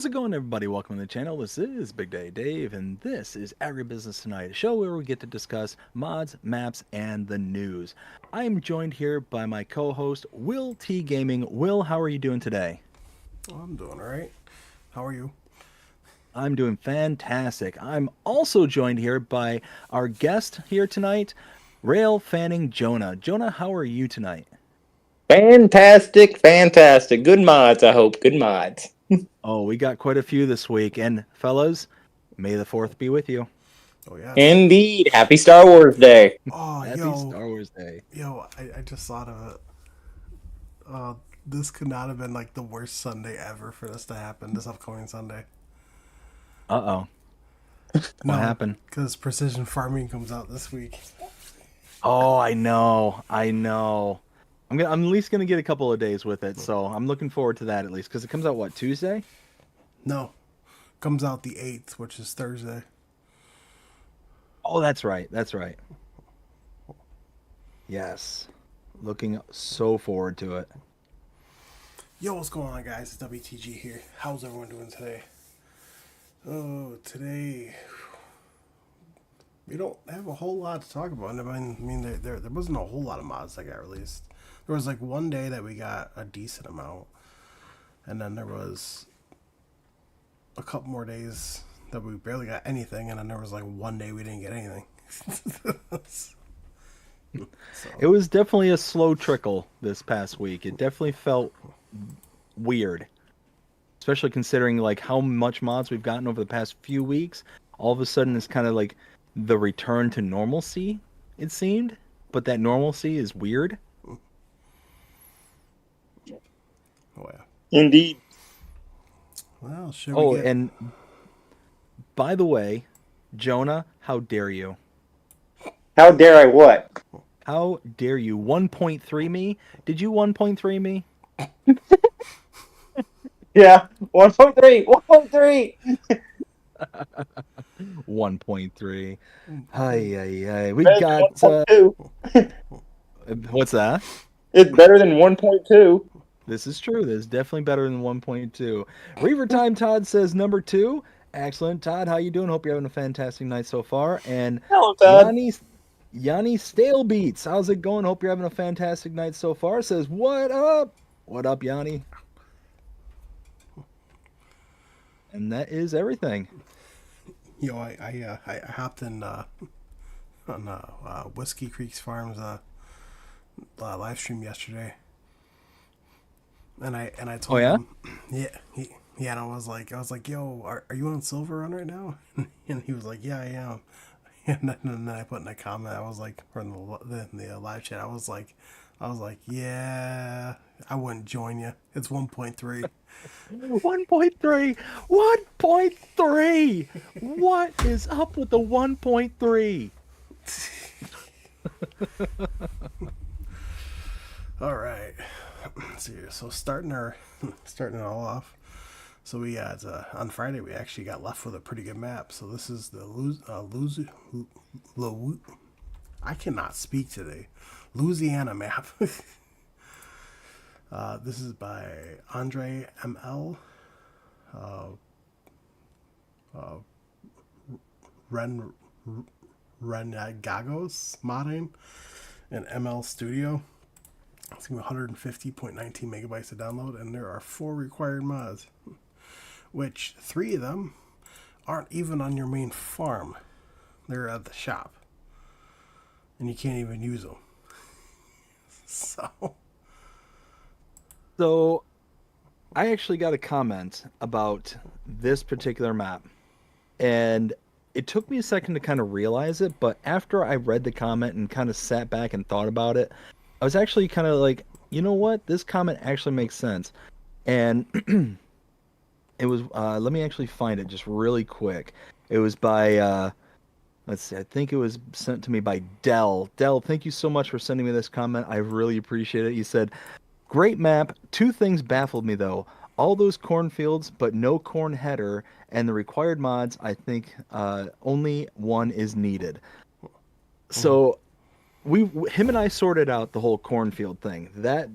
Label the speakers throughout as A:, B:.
A: How's it going, everybody? Welcome to the channel. This is Big Day Dave, and this is Agribusiness Tonight, a show where we get to discuss mods, maps, and the news. I am joined here by my co-host, Will T Gaming. Will, how are you doing today?
B: I'm doing all right. How are you?
A: I'm doing fantastic. I'm also joined here by our guest here tonight, Rail Fanning Jonah. Jonah, how are you tonight?
C: Fantastic, fantastic. Good mods, I hope. Good mods.
A: Oh, we got quite a few this week, and fellas, May the 4th be with you.
B: Oh yes.
C: Indeed. Happy Star Wars Day.
B: Oh
A: Happy Star Wars Day.
B: I just thought of it. Uh, this could not have been like the worst Sunday ever for this to happen. This upcoming Sunday.
A: Uh-oh. What
B: No,
A: happened?
B: because precision farming comes out this week.
A: Oh, I know. I know. I'm at least gonna get a couple of days with it, so I'm looking forward to that at least because it comes out what, Tuesday?
B: No, comes out the 8th, which is Thursday.
A: Oh, that's right. That's right. Yes. Looking so forward to it.
B: Yo, what's going on, guys? It's WTG here. How's everyone doing today? Oh, today we don't have a whole lot to talk about. There wasn't a whole lot of mods that got released. There was like one day that we got a decent amount, and then there was a couple more days that we barely got anything, and then there was like one day we didn't get anything. So,
A: It was definitely a slow trickle this past week. It definitely felt weird, especially considering like how much mods we've gotten over the past few weeks. All of a sudden, it's kind of like the return to normalcy, it seemed, but that normalcy is weird.
B: oh yeah.
C: Indeed.
B: Well, should we
A: Oh,
B: get?
A: and by the way, Jonah, how dare you?
C: How dare I what?
A: How dare you 1.3 me? Did you 1.3 me?
C: Yeah. 1.3. 1.3.
A: 1.3. Hi, hi, hi. We
C: Better than
A: got
C: 1.2.
A: what's that?
C: It's better than 1.2.
A: This is true. This is definitely better than 1.2. Reaver Time Todd says number 2. Excellent. Todd, how you doing? Hope you're having a fantastic night so far. And
C: Hello, Todd.
A: Yanni Stale Beats. How's it going? Hope you're having a fantastic night so far. Says, what up? What up, Yanni? And that is everything.
B: I hopped in on Whiskey Creek's Farms live stream yesterday, and I
A: Oh,
B: told
A: yeah?
B: him, yeah, and I was like, yo, are you on Silver Run right now? And he was like, yeah, I am. And then I put in a comment. I was like, or in the live chat, I was like, yeah, I wouldn't join you. It's 1.3.
A: 1.3. 1.3. What is up with the 1.3?
B: All right. Let's see here. So starting it all off. So we got on Friday we actually got left with a pretty good map. So this is the I cannot speak today. Louisiana map. This is by Andre ML. Ren Gagos modding and ML Studio. It's going to be 150.19 megabytes to download, and there are 4 required mods, which 3 of them aren't even on your main farm. They're at the shop, and you can't even use them. So,
A: So, I actually got a comment about this particular map, and it took me a second to kind of realize it, but after I read the comment and kind of sat back and thought about it, I was actually kind of like, you know what? This comment actually makes sense. And it was, let me actually find it just really quick. It was by, let's see, I think it was sent to me by Dell. Dell, thank you so much for sending me this comment. I really appreciate it. He said, great map. 2 things baffled me though. All those cornfields, but no corn header, and the required mods. I think only one is needed. So him and I sorted out the whole cornfield thing. That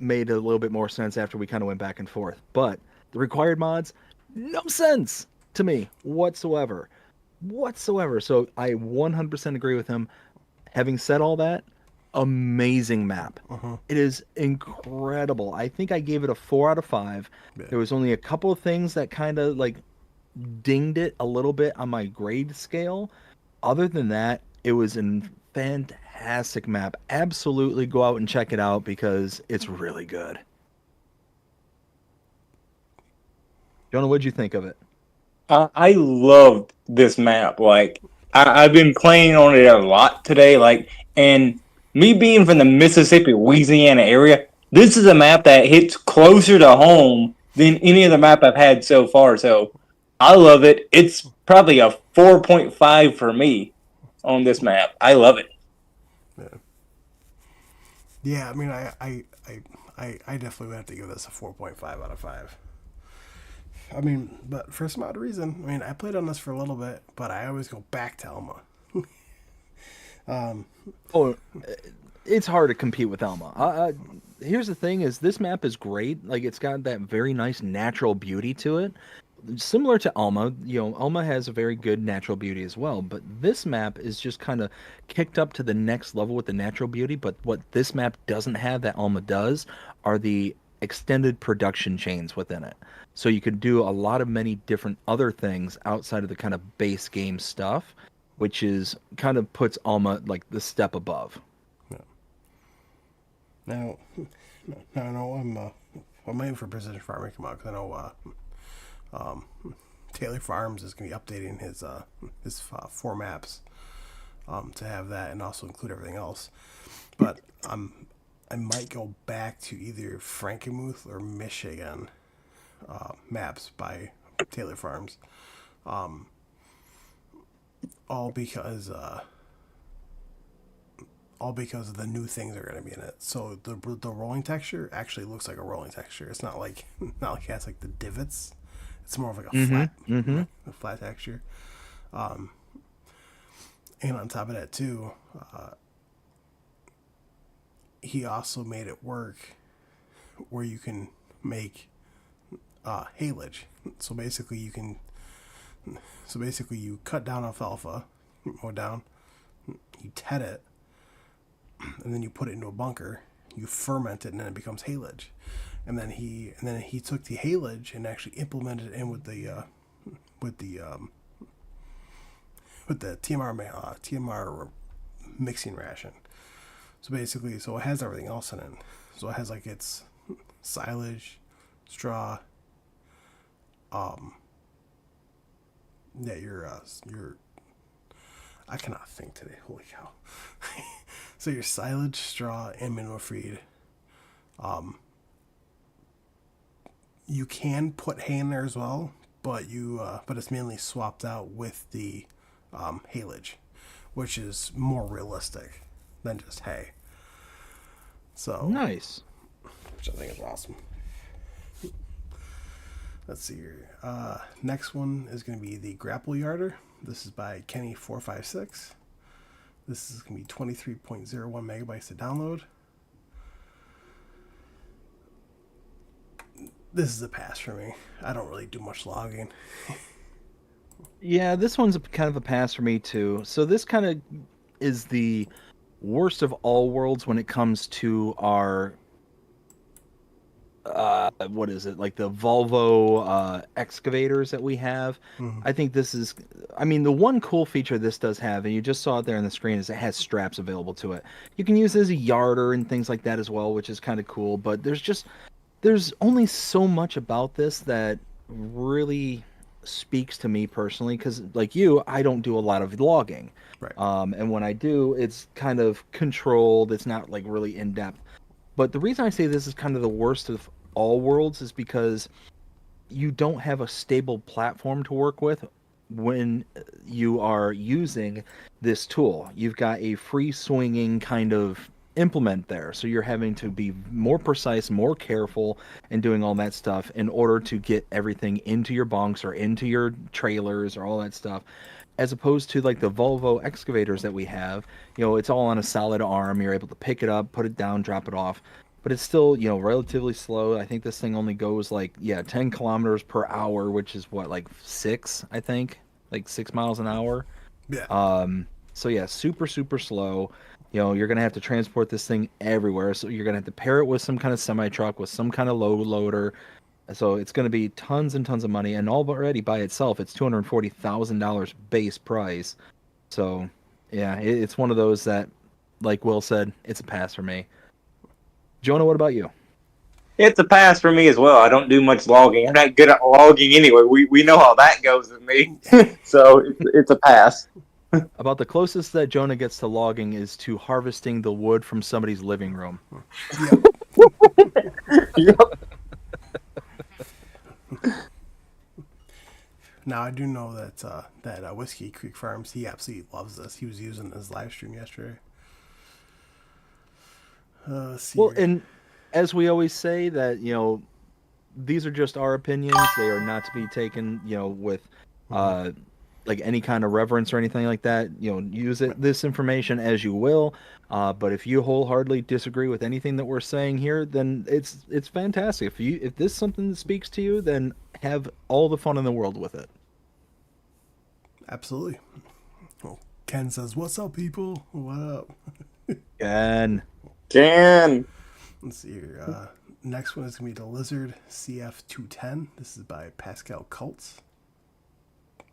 A: made a little bit more sense after we kind of went back and forth. But the required mods, no sense to me whatsoever. Whatsoever. So I 100% agree with him. Having said all that, amazing map.
B: Uh-huh.
A: It is incredible. I think I gave it a 4 out of 5.
B: Yeah.
A: There was only a couple of things that kind of like dinged it a little bit on my grade scale. Other than that, it was a fantastic map. Absolutely go out and check it out because it's really good. Jonah, what'd you think of it?
C: I loved this map. Like I've been playing on it a lot today. And me being from the Mississippi, Louisiana area, this is a map that hits closer to home than any other map I've had so far. So I love it. It's probably a 4.5 for me on this map. I love it.
B: Yeah. Yeah, I mean, I definitely would have to give this a 4.5 out of 5. I mean, but for some odd reason, I mean, I played on this for a little bit, but I always go back to Elma.
A: Oh, it's hard to compete with Elma. Here's the thing: is this map is great. Like it's got that very nice natural beauty to it, similar to Alma. Alma has a very good natural beauty as well. But this map is just kind of kicked up to the next level with the natural beauty. But what this map doesn't have that Alma does are the extended production chains within it. So you could do a lot of many different other things outside of the kind of base game stuff, which is kind of puts Alma like the step above.
B: Yeah. Now, now I know I'm waiting for precision farming to come out because I know um, Taylor Farms is going to be updating his 4 maps to have that and also include everything else. But I might go back to either Frankenmuth or Michigan maps by Taylor Farms, all because all because of the new things that are going to be in it. So the rolling texture actually looks like a rolling texture. It's not like not like it has like the divots. It's more of like a
A: Mm-hmm.
B: flat
A: Mm-hmm.
B: a flat texture. And on top of that too, he also made it work where you can make haylage. So basically you can you cut down alfalfa, mow down, you ted it, and then you put it into a bunker. You ferment it, and then it becomes haylage. And then he took the haylage and actually implemented it in with the TMR mixing ration. So basically, so it has everything else in it. So it has like its silage, straw. Yeah, your I cannot think today. Holy cow! So your silage, straw, and mineral feed. You can put hay in there as well, but it's mainly swapped out with the haylage, which is more realistic than just hay. So,
A: Nice.
B: which I think is awesome. Let's see here. Next one is going to be the Grapple Yarder. This is by Kenny456. This is going to be 23.01 megabytes to download. This is a pass for me. I don't really do much logging.
A: Yeah, this one's kind of a pass for me too. So this kind of is the worst of all worlds when it comes to our what is it, like the Volvo excavators that we have.
B: Mm-hmm.
A: I think this is, I mean, the one cool feature this does have, and you just saw it there on the screen, is it has straps available to it. You can use it as a yarder and things like that as well, which is kind of cool. But there's only so much about this that really speaks to me personally, because like you, I don't do a lot of logging.
B: Right.
A: And when I do, it's kind of controlled. It's not like really in depth. But the reason I say this is kind of the worst of all worlds is because you don't have a stable platform to work with when you are using this tool. You've got a free swinging kind of implement there. So you're having to be more precise, more careful, and doing all that stuff in order to get everything into your bunks or into your trailers or all that stuff. As opposed to like the Volvo excavators that we have, it's all on a solid arm. You're able to pick it up, put it down, drop it off. but it's still, relatively slow. I think this thing only goes like, yeah, 10 kilometers per hour, which is what, like six, I think, like 6 miles an hour.
B: Yeah.
A: So yeah, super, super slow. You're gonna have to transport this thing everywhere. So you're gonna have to pair it with some kind of semi truck, with some kind of load loader. So it's gonna be tons and tons of money, and already by itself, it's $240,000 base price. So yeah, it's one of those that, like Will said, it's a pass for me. Jonah, what about you?
C: It's a pass for me as well. I don't do much logging. I'm not good at logging anyway. We know how that goes with me. So it's a pass.
A: About the closest that Jonah gets to logging is to harvesting the wood from somebody's living room.
B: Yep.
C: Yep.
B: Now I do know that Whiskey Creek Farms, he absolutely loves this. He was using his live stream yesterday. Let's see
A: Well,
B: here.
A: and as we always say, that these are just our opinions. They are not to be taken, with
B: Mhm.
A: uh, like any kind of reverence or anything like that. Use this information as you will. But if you wholeheartedly disagree with anything that we're saying here, then it's fantastic. If this is something that speaks to you, then have all the fun in the world with it.
B: Absolutely. Well, Ken says, "What's up, people? What up?"
A: And
C: Can.
B: Let's see here. Next one is gonna be the Lizard CF210. This is by Pascal Cults.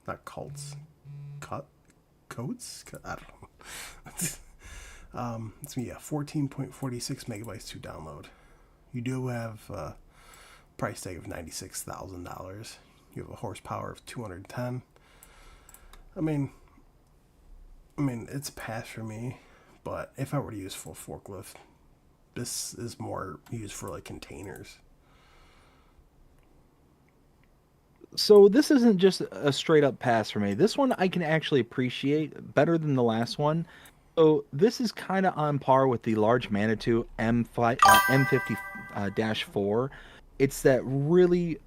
B: Not Cults. Cut. Coats? I don't know. It's gonna be 14.46 megabytes to download. You do have a price tag of $96,000. You have a horsepower of 210. I mean, it's a pass for me. But if I were to use full forklift, this is more used for like containers.
A: so this isn't just a straight up pass for me. This one I can actually appreciate better than the last one. So this is kind of on par with the large Manitou M50 4. It's that really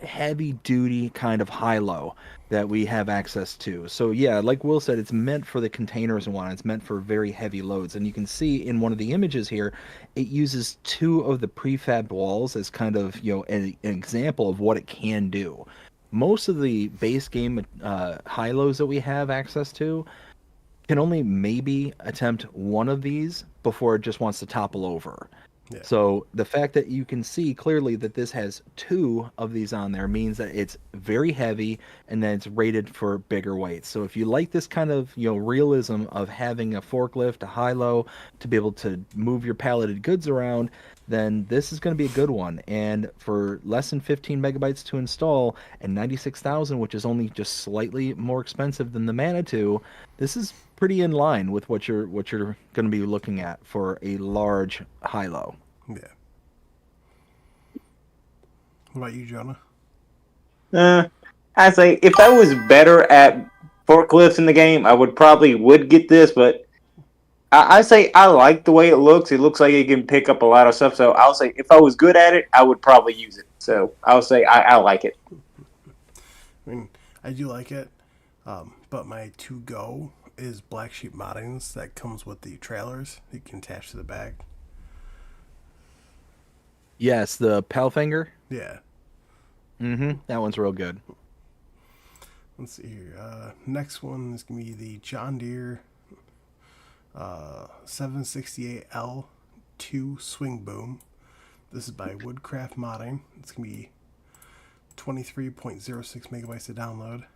A: heavy duty kind of high low that we have access to. So yeah, like Will said, it's meant for the containers and whatnot. It's meant for very heavy loads. And you can see in one of the images here, it uses two of the prefab walls as kind of an example of what it can do. Most of the base game high lows that we have access to can only maybe attempt one of these before it just wants to topple over.
B: Yeah.
A: So the fact that you can see clearly that this has two of these on there means that it's very heavy and then it's rated for bigger weights. So if you like this kind of, realism of having a forklift, a high-low to be able to move your palleted goods around, then this is going to be a good one. And for less than 15 megabytes to install and 96,000, which is only just slightly more expensive than the Manitou, this is pretty in line with what you're going to be looking at for a large high-low.
B: Yeah. What about you, Jonah?
C: Uh, I say if I was better at forklifts in the game, I would probably would get this, but I say I like the way it looks. It looks like it can pick up a lot of stuff. So I'll say if I was good at it, I would probably use it. So I'll say I like it.
B: I mean, I do like it, but my to go is Black Sheep Moddings that comes with the trailers. You can attach to the bag.
A: Yes, the Palfinger.
B: Yeah.
A: That one's real good.
B: Let's see here. Next one is gonna be the John Deere 768L2 Swing Boom. This is by Woodcraft Modding. It's gonna be 23.06 megabytes to download. You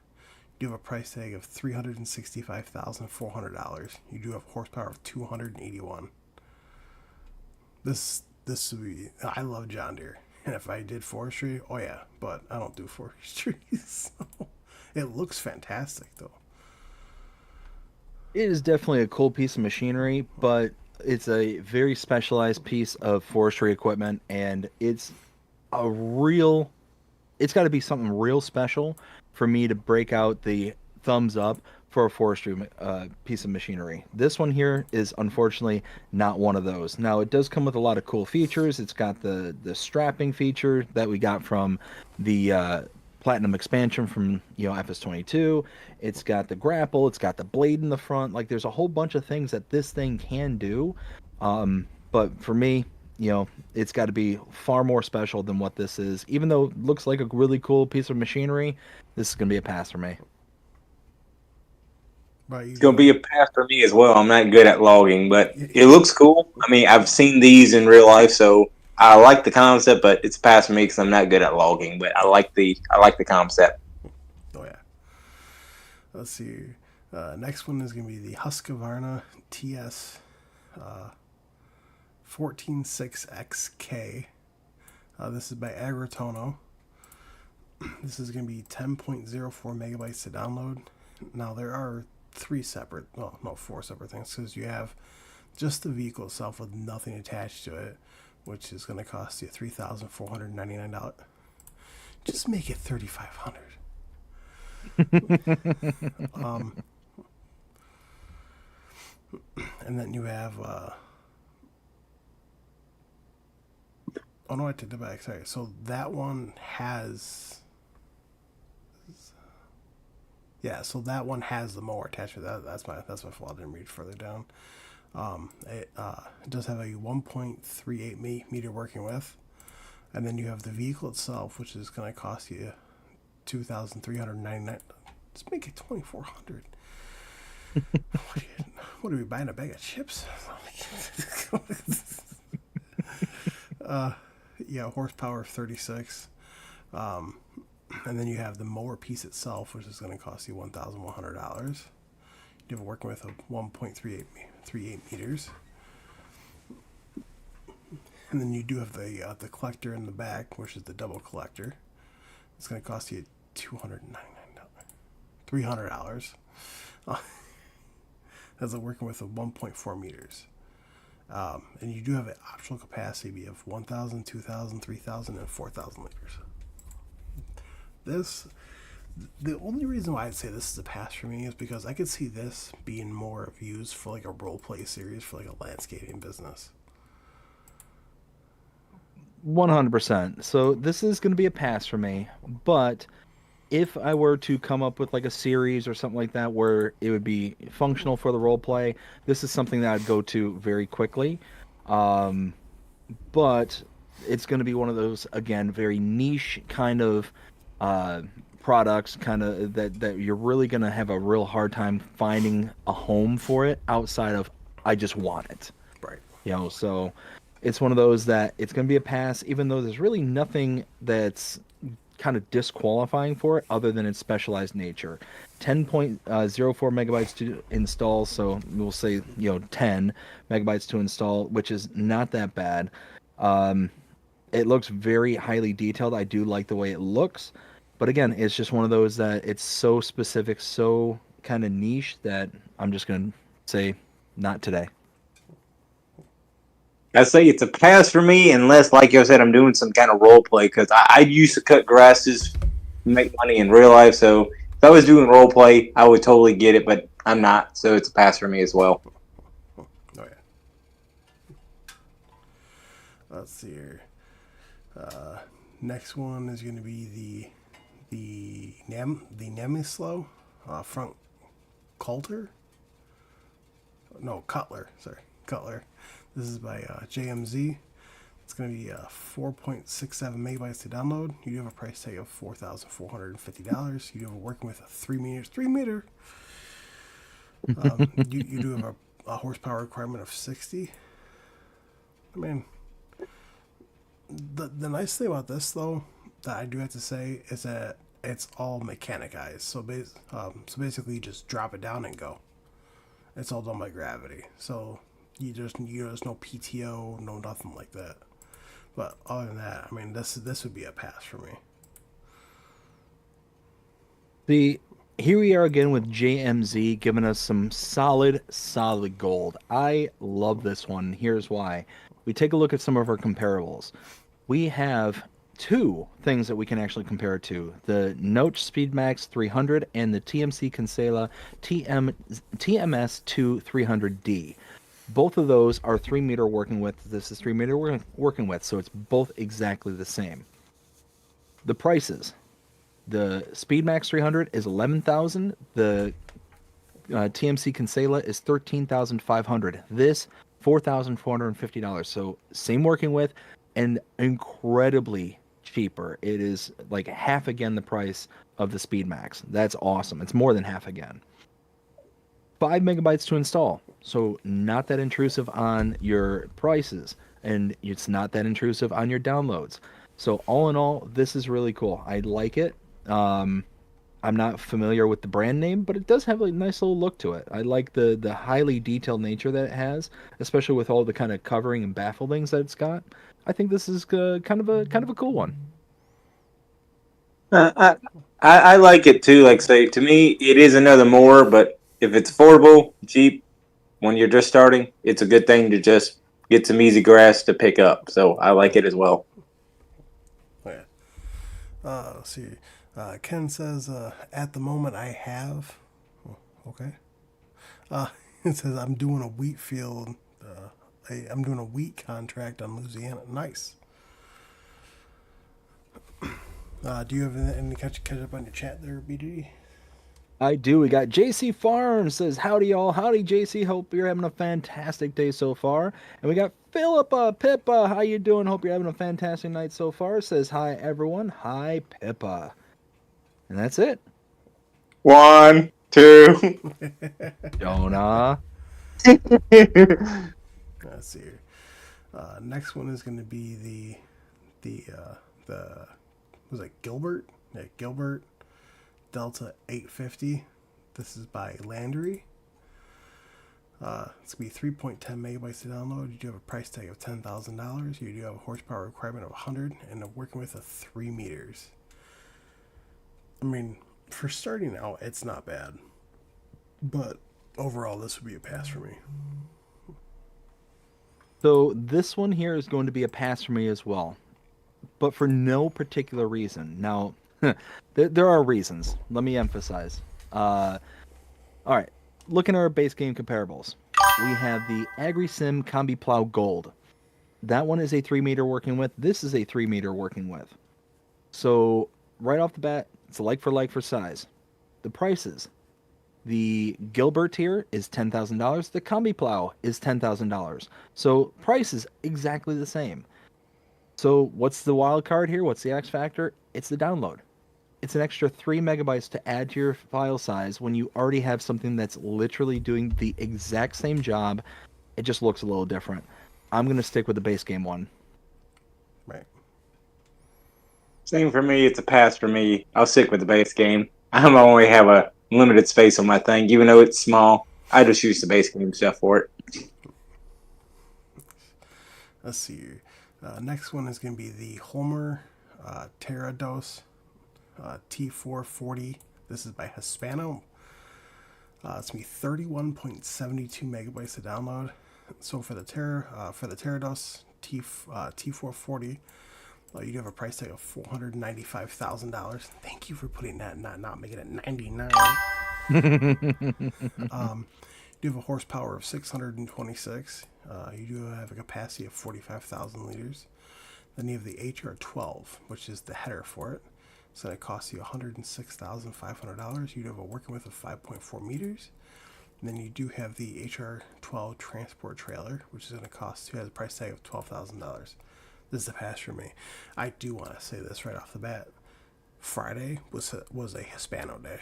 B: do have a price tag of $365,400. You do have horsepower of 281. This would be. I love John Deere, and if I did forestry, oh yeah, but I don't do forestry, so it looks fantastic though.
A: It is definitely a cool piece of machinery, but it's a very specialized piece of forestry equipment, and a real it's got to be something real special for me to break out the thumbs up for a forestry piece of machinery. This one here is unfortunately not one of those. Now it does come with a lot of cool features. It's got the strapping feature that we got from the Platinum expansion from FS22. It's got the grapple. It's got the blade in the front. Like there's a whole bunch of things that this thing can do. But for me, it's got to be far more special than what this is. Even though it looks like a really cool piece of machinery, this is going to be a pass for me.
B: About you,
C: It's gonna
B: Joe?
C: be a pass for me as well. I'm not good at logging, but
B: Yeah,
C: it looks cool. I mean, I've seen these in real life, so I like the concept, but it's a pass for me because I'm not good at logging. But I like the concept.
B: oh yeah. Let's see. Next one is going to be the Husqvarna TS 146XK. This is by Agritono. This is going to be 10.04 megabytes to download. Now, there are four separate things, because you have just the vehicle itself with nothing attached to it, which is going to cost you $3,499. Just make it $3,500. And then you have oh no, I take it back. Sorry. So that one has, yeah. So that one has the mower attachment. That's my fault. I didn't read further down. It does have a 1.38 meter working width, and then you have the vehicle itself, which is going to cost you $2,399. Let's make it $2,400. What are we buying, a bag of chips? Yeah, horsepower 36. And then you have the mower piece itself, which is going to cost you $1,100. You have a working with a 1.38 meters. And then you do have the collector in the back, which is the double collector. It's going to cost you $300. That's a working with a 1.4 meters. And you do have an optional capacity of 1,000, 2,000, 3,000, and 4,000 liters. The only reason why I'd say this is a pass for me is because I could see this being more used for like a role play series for like a landscaping business.
A: 100%. So this is going to be a pass for me, but if I were to come up with like a series or something like that where it would be functional for the role play, this is something that I'd go to very quickly. Um, but it's going to be one of those, again, very niche kind of uh, products, kind of that you're really going to have a real hard time finding a home for it outside of I just want it.
B: Right.
A: So it's one of those that it's going to be a pass, even though there's really nothing that's kind of disqualifying for it other than its specialized nature. 10.04 megabytes to install, so we'll say 10 megabytes to install, which is not that bad. Um, it looks very highly detailed. I do like the way it looks, but again, it's just one of those that it's so specific, so kind of niche that I'm just gonna say not today.
C: I say it's a pass for me unless, like you said, I'm doing some kind of role play because I used to cut grasses, make money in real life. So if I was doing role play, I would totally get it, but I'm not. So it's a pass for me as well.
B: Oh yeah. Let's see here. Next one is going to be the Nemislow front Coulter. No, Cutler. Sorry, Cutler. This is by JMZ. It's going to be 4.67 megabytes to download. You do have a price tag of $4,450. You do have a working with a 3 meter. You do have a horsepower requirement of 60. I mean, the nice thing about this though, that I do have to say, is that it's all mechanized. So basically, you just drop it down and go. It's all done by gravity. So there's no PTO, no nothing like that. But other than that, I mean, this would be a pass for me.
A: The Here we are again with JMZ giving us some solid gold. I love this one. Here's why. We take a look at some of our comparables. We have two things that we can actually compare it to: the Note Speedmax 300 and the TMC Kinsella TMS2 300D. Both of those are 3 meter working width. This is 3 meter working width, so it's both exactly the same. The prices: the Speedmax 300 is 11,000. The TMC Kinsella is 13,500. This $4,450. So same working with, and incredibly cheaper. It is like half again the price of the Speed Max. That's awesome. It's more than half again. 5 megabytes to install. So not that intrusive on your prices, and it's not that intrusive on your downloads. So all in all, this is really cool. I like it. Um, I'm not familiar with the brand name, but it does have a nice little look to it. I like the highly detailed nature that it has, especially with all the kind of covering and bafflings that it's got. I think this is kind of a cool one.
C: Uh, I, I like it too. Like say to me, it is another more, but if it's affordable, cheap, when you're just starting, it's a good thing to just get some easy grass to pick up. So I like it as well.
B: Yeah. Let's see. Ken says, at the moment I have. Oh, okay. It says I'm doing a wheat field. I'm doing a wheat contract on Louisiana. Nice. Do you have any catch up on your chat there, BD?
A: I do. We got JC Farms says, "Howdy, y'all. Howdy, JC. Hope you're having a fantastic day so far." And we got Philippa Pippa. How you doing? Hope you're having a fantastic night so far. Says, "Hi, everyone. Hi, Pippa." And that's it.
C: One, two.
A: Jonah.
B: Let's see here. Next one is going to be the was it Gilbert? Yeah, Gilbert Delta 850. This is by Landry. It's going to be 3.10 megabytes to download. You do have a price tag of $10,000. You do have a horsepower requirement of 100 and a working width of 3 meters. I mean, for starting out, it's not bad. But overall, this would be a pass for me.
A: So this one here is going to be a pass for me as well, but for no particular reason. Now, there are reasons. Let me emphasize. All right, looking at our base game comparables, we have the AgriSim Combi Plow Gold. That one is a 3 meter working width. This is a 3 meter working width. So right off the bat, it's like for size. The prices. The Gilbert tier is $10,000. The Combi Plow is $10,000. So price is exactly the same. So what's the wild card here? What's the X factor? It's the download. It's an extra 3 megabytes to add to your file size when you already have something that's literally doing the exact same job. It just looks a little different. I'm going to stick with the base game one.
B: Right.
C: Same for me. It's a pass for me. I'll stick with the base game. I only have a limited space on my thing, even though it's small. I just use the base game stuff for it.
B: Let's see. Next one is going to be the Homer Terrados T440. This is by Hispano. It's going to be 31.72 megabytes to download. So for the Terrados T440, you do have a price tag of $495,000. Thank you for putting that, not making it 99. You do have a horsepower of 626. You do have a capacity of 45,000 liters. Then you have the HR12, which is the header for it. So that costs you $106,500. You do have a working width of 5.4 meters. And then you do have the HR12 transport trailer, which is going to cost you has a price tag of $12,000. This is a pass for me. I do want to say this right off the bat. Friday was a Hispano day.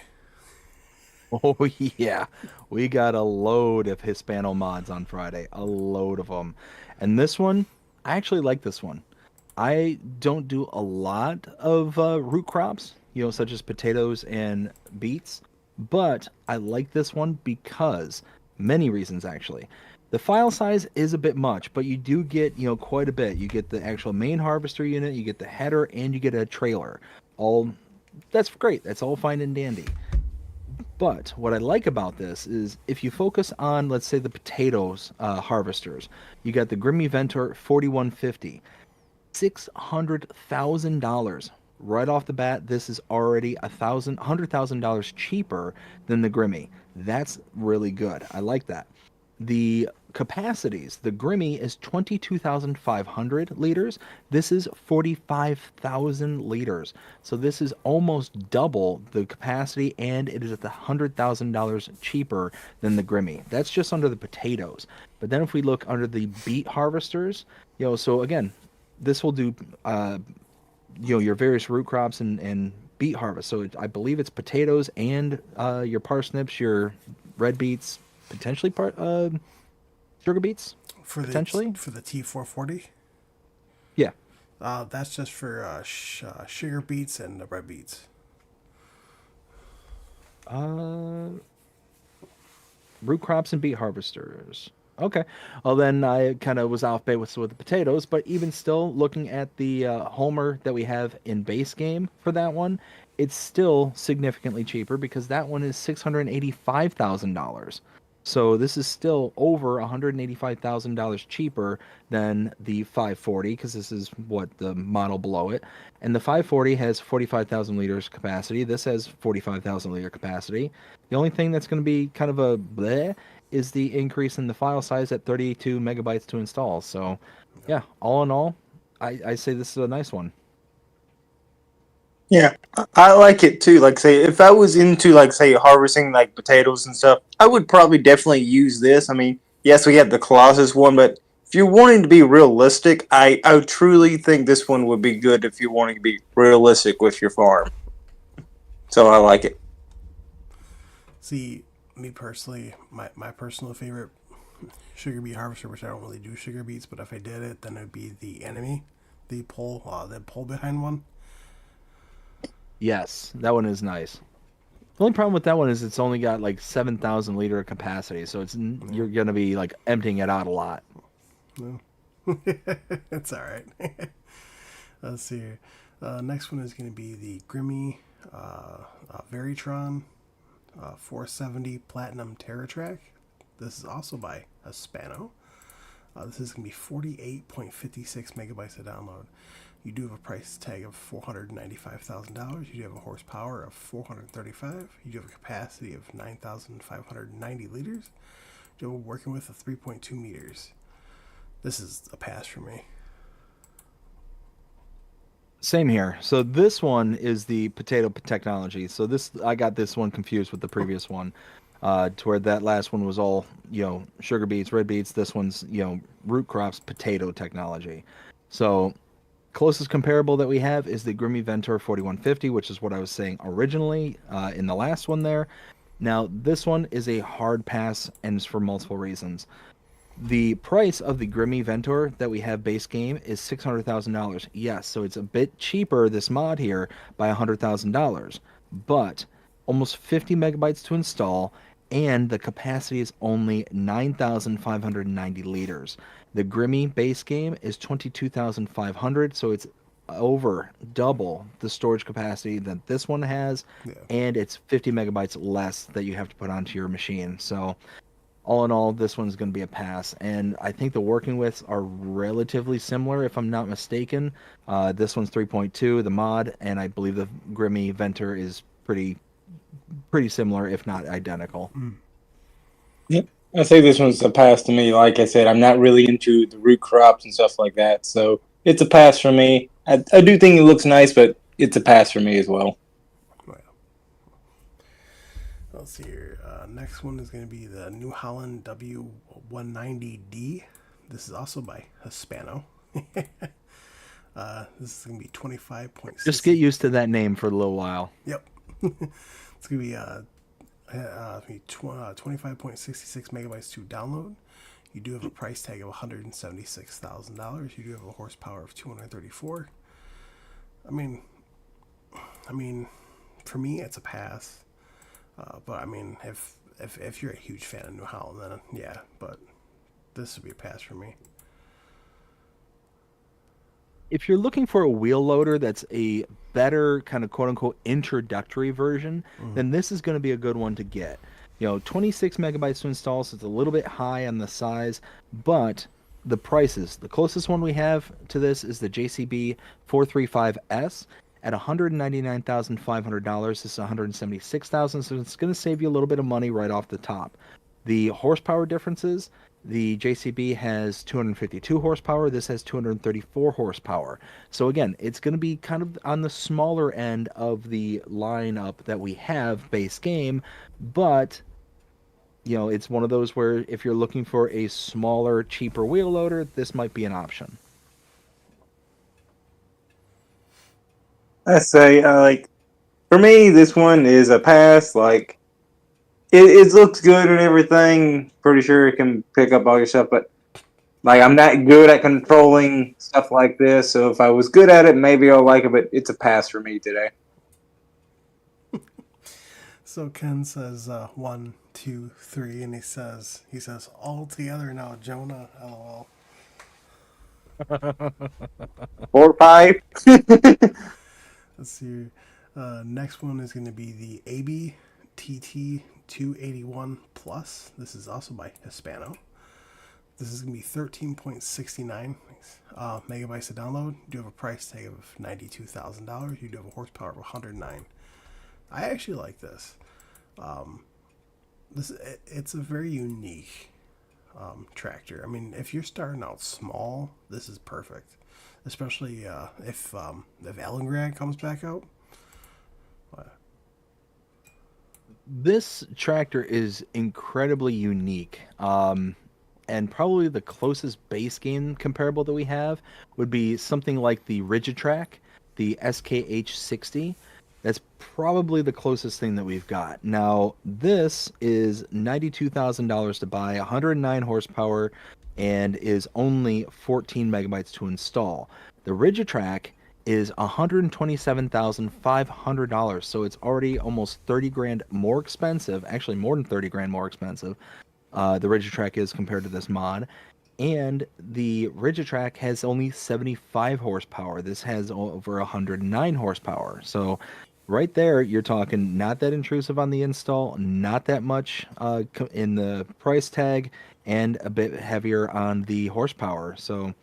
A: Oh yeah, we got a load of Hispano mods on Friday, a load of them. And this one, I actually like this one. I don't do a lot of root crops, such as potatoes and beets, but I like this one because many reasons actually. The file size is a bit much, but you do get, quite a bit. You get the actual main harvester unit, you get the header, and you get a trailer. All that's great. That's all fine and dandy. But what I like about this is if you focus on, let's say, the potatoes harvesters, you got the Grimmy Ventor 4150, $600,000 right off the bat. This is already $100,000 cheaper than the Grimmy. That's really good. I like that. The capacities, the Grimmy is 22,500 liters. This is 45,000 liters. So this is almost double the capacity, and it is at the $100,000 cheaper than the Grimmy. That's just under the potatoes. But then if we look under the beet harvesters, so again, this will do, your various root crops and beet harvest. So I believe it's potatoes and your parsnips, your red beets, potentially sugar beets,
B: For
A: potentially.
B: the T440,
A: Yeah.
B: that's just for sugar beets and the red beets.
A: Uh, root crops and beet harvesters. Okay. Well, then I kind of was off base with the potatoes, but even still, looking at the Homer that we have in base game for that one, it's still significantly cheaper because that one is $685,000. So this is still over $185,000 cheaper than the 540 because this is what the model below it. And the 540 has 45,000 liters capacity. This has 45,000 liter capacity. The only thing that's going to be kind of a bleh is the increase in the file size at 32 megabytes to install. So, yeah, all in all, I say this is a nice one.
C: Yeah, I like it too. Like say, if I was into like say harvesting like potatoes and stuff, I would probably definitely use this. I mean, yes, we have the Colossus one, but if you're wanting to be realistic, I truly think this one would be good if you're wanting to be realistic with your farm. So I like it.
B: See, me personally, my personal favorite sugar beet harvester, which I don't really do sugar beets, but if I did it, then it'd be the enemy, the pole behind one.
A: Yes, that one is nice. The only problem with that one is it's only got like 7,000 liter capacity, so you're gonna be like emptying it out a lot.
B: No, it's all right. Let's see here. Next one is going to be the Grimmy Veritron 470 Platinum TerraTrack. This is also by Hispano. This is going to be 48.56 megabytes to download. You do have a price tag of $495,000. You do have a horsepower of 435. You do have a capacity of 9,590 liters. You're working with a 3.2 meters. This is a pass for me.
A: Same here. So this one is the potato technology. So this I got this one confused with the previous one, to where that last one was all sugar beets, red beets. This one's root crops, potato technology. So closest comparable that we have is the Grimmy Ventor 4150, which is what I was saying originally in the last one there. Now this one is a hard pass, and it's for multiple reasons. The price of the Grimmy Ventor that we have base game is $600,000. Yes, so it's a bit cheaper, this mod here, by $100,000. But almost 50 megabytes to install, and the capacity is only 9,590 liters. The Grimmy base game is 22,500, so it's over double the storage capacity that this one has,
B: Yeah.
A: and it's 50 megabytes less that you have to put onto your machine. So all in all, this one's going to be a pass. And I think the working widths are relatively similar, if I'm not mistaken. This one's 3.2, the mod, and I believe the Grimmy Ventor is pretty similar, if not identical.
C: Yep. I say this one's a pass to me. Like I said, I'm not really into the root crops and stuff like that, so it's a pass for me. I do think it looks nice, but it's a pass for me as well.
B: Well, let's see here. Next one is going to be the New Holland W190D. This is also by Hispano. This is going to be 25.6.
A: Just get used to that name for a little while.
B: Yep. It's going to be 25.66 megabytes to download. You do have a price tag of $176,000. You do have a horsepower of 234. I mean, for me, it's a pass. But I mean, if you're a huge fan of New Holland, then yeah. But this would be a pass for me.
A: If you're looking for a wheel loader that's a better kind of quote unquote introductory version, then this is going to be a good one to get. 26 megabytes to install, so it's a little bit high on the size, but the prices, the closest one we have to this is the JCB 435S at $199,500. This is $176,000, so it's going to save you a little bit of money right off the top. The horsepower differences, The JCB has 252 horsepower. This has 234 horsepower. So again, it's going to be kind of on the smaller end of the lineup that we have base game, but it's one of those where if you're looking for a smaller, cheaper wheel loader, this might be an option.
C: I say, like for me, this one is a pass. Like it looks good and everything. Pretty sure it can pick up all your stuff, but like I'm not good at controlling stuff like this. So if I was good at it, maybe I'll like it. But it's a pass for me today.
B: So Ken says 1, 2, 3, and he says all together now, Jonah. LOL.
C: 4 or 5.
B: Let's see. Next one is going to be the AB TT 281 Plus. This is also by Hispano. This is going to be 13.69 megabytes to download. You do have a price tag of $92,000. You do have a horsepower of 109. I actually like this. It's a very unique tractor. I mean, if you're starting out small, this is perfect. Especially if Alan comes back out.
A: This tractor is incredibly unique. And probably the closest base game comparable that we have would be something like the Rigitrack, the SKH60. That's probably the closest thing that we've got. Now, this is $92,000 to buy, 109 horsepower, and is only 14 megabytes to install. The Rigitrack is $127,500, so it's already almost 30 grand more expensive, actually more than 30 grand more expensive. The Rigitrack is compared to this mod. And the Rigitrack has only 75 horsepower. This has over 109 horsepower. So right there, you're talking not that intrusive on the install, not that much in the price tag, and a bit heavier on the horsepower. So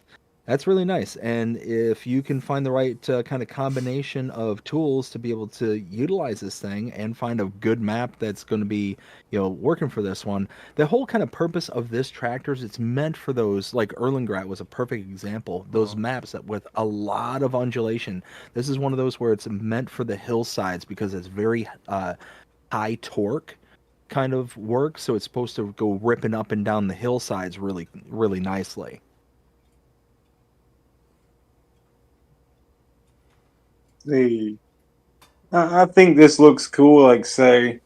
A: that's really nice. And if you can find the right kind of combination of tools to be able to utilize this thing and find a good map that's going to be, working for this one, the whole kind of purpose of this tractor is it's meant for those, like Erlengrat was a perfect example, those
B: Oh,
A: maps that with a lot of undulation. This is one of those where it's meant for the hillsides because it's very high torque kind of work. So it's supposed to go ripping up and down the hillsides really, really nicely.
C: See, I think this looks cool. Like say,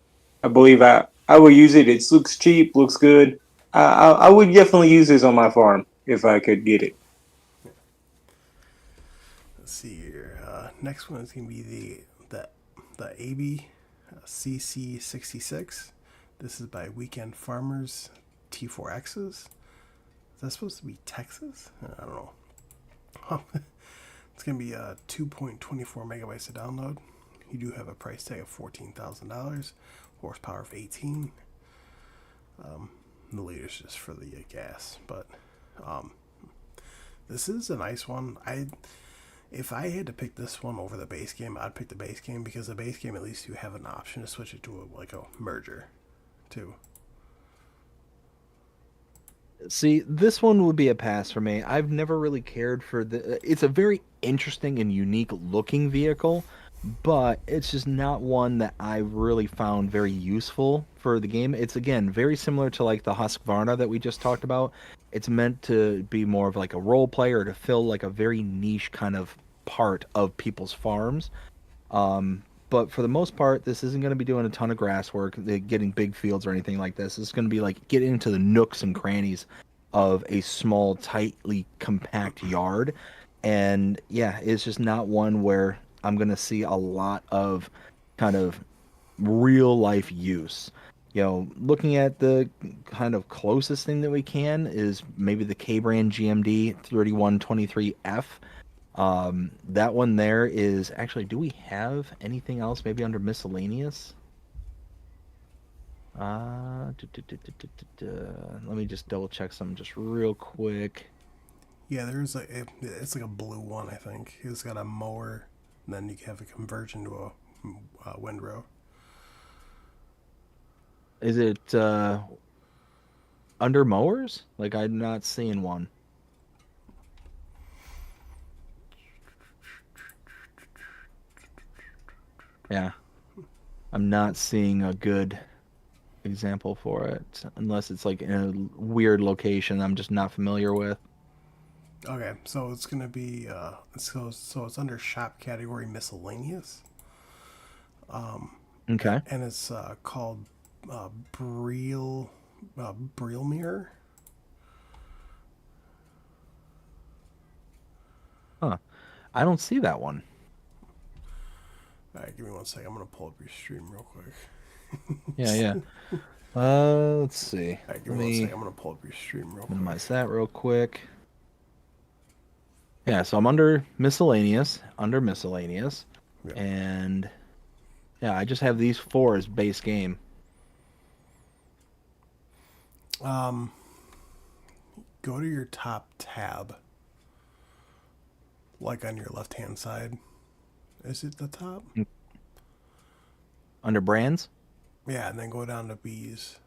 C: I believe I will use it. It looks cheap, looks good. I would definitely use this on my farm if I could get it.
B: let's see here. Next one is going to be the AB CC66. This is by Weekend Farmers T4Xs. Is that supposed to be Texas? I don't know. It's going to be 2.24 megabytes to download. You do have a price tag of $14,000, horsepower of 18. The leader's just for the gas, but um, this is a nice one. If I had to pick this one over the base game, I'd pick the base game because the base game at least you have an option to switch it to a merger, too.
A: See, this one would be a pass for me. I've never really cared for the. It's a very interesting and unique looking vehicle, but it's just not one that I really found very useful for the game. It's again very similar to like the Husqvarna that we just talked about. It's meant to be more of like a role player to fill like a very niche kind of part of people's farms. But for the most part, this isn't going to be doing a ton of grass work, getting big fields or anything like this. It's going to be like getting into the nooks and crannies of a small, tightly compact yard. And yeah, it's just not one where I'm going to see a lot of kind of real life use. Looking at the kind of closest thing that we can is maybe the K brand GMD 3123F. That one there is actually, do we have anything else maybe under miscellaneous? Let me just double check something just real quick.
B: Yeah, it's like a blue one, I think. It's got a mower, and then you have a conversion to a windrow.
A: Is it Under mowers? Like I'm not seeing one. Yeah, I'm not seeing a good example for it unless it's like in a weird location I'm just not familiar with.
B: Okay, so it's gonna be so it's under shop category miscellaneous,
A: Okay.
B: and it's called Breel Breel Mirror.
A: Huh. I don't see that one.
B: All right, give me one second. I'm gonna pull up your stream real quick.
A: Yeah, yeah. Let's see.
B: All right, give
A: Let
B: me one
A: me
B: second. I'm gonna pull up your stream real quick.
A: minimize that real quick. Yeah, so I'm under miscellaneous,
B: Yeah.
A: and yeah, I just have these four as base game.
B: Um, Go to your top tab, like on your left hand side. Is it the top?
A: Under brands,
B: Yeah, and then go down to bees.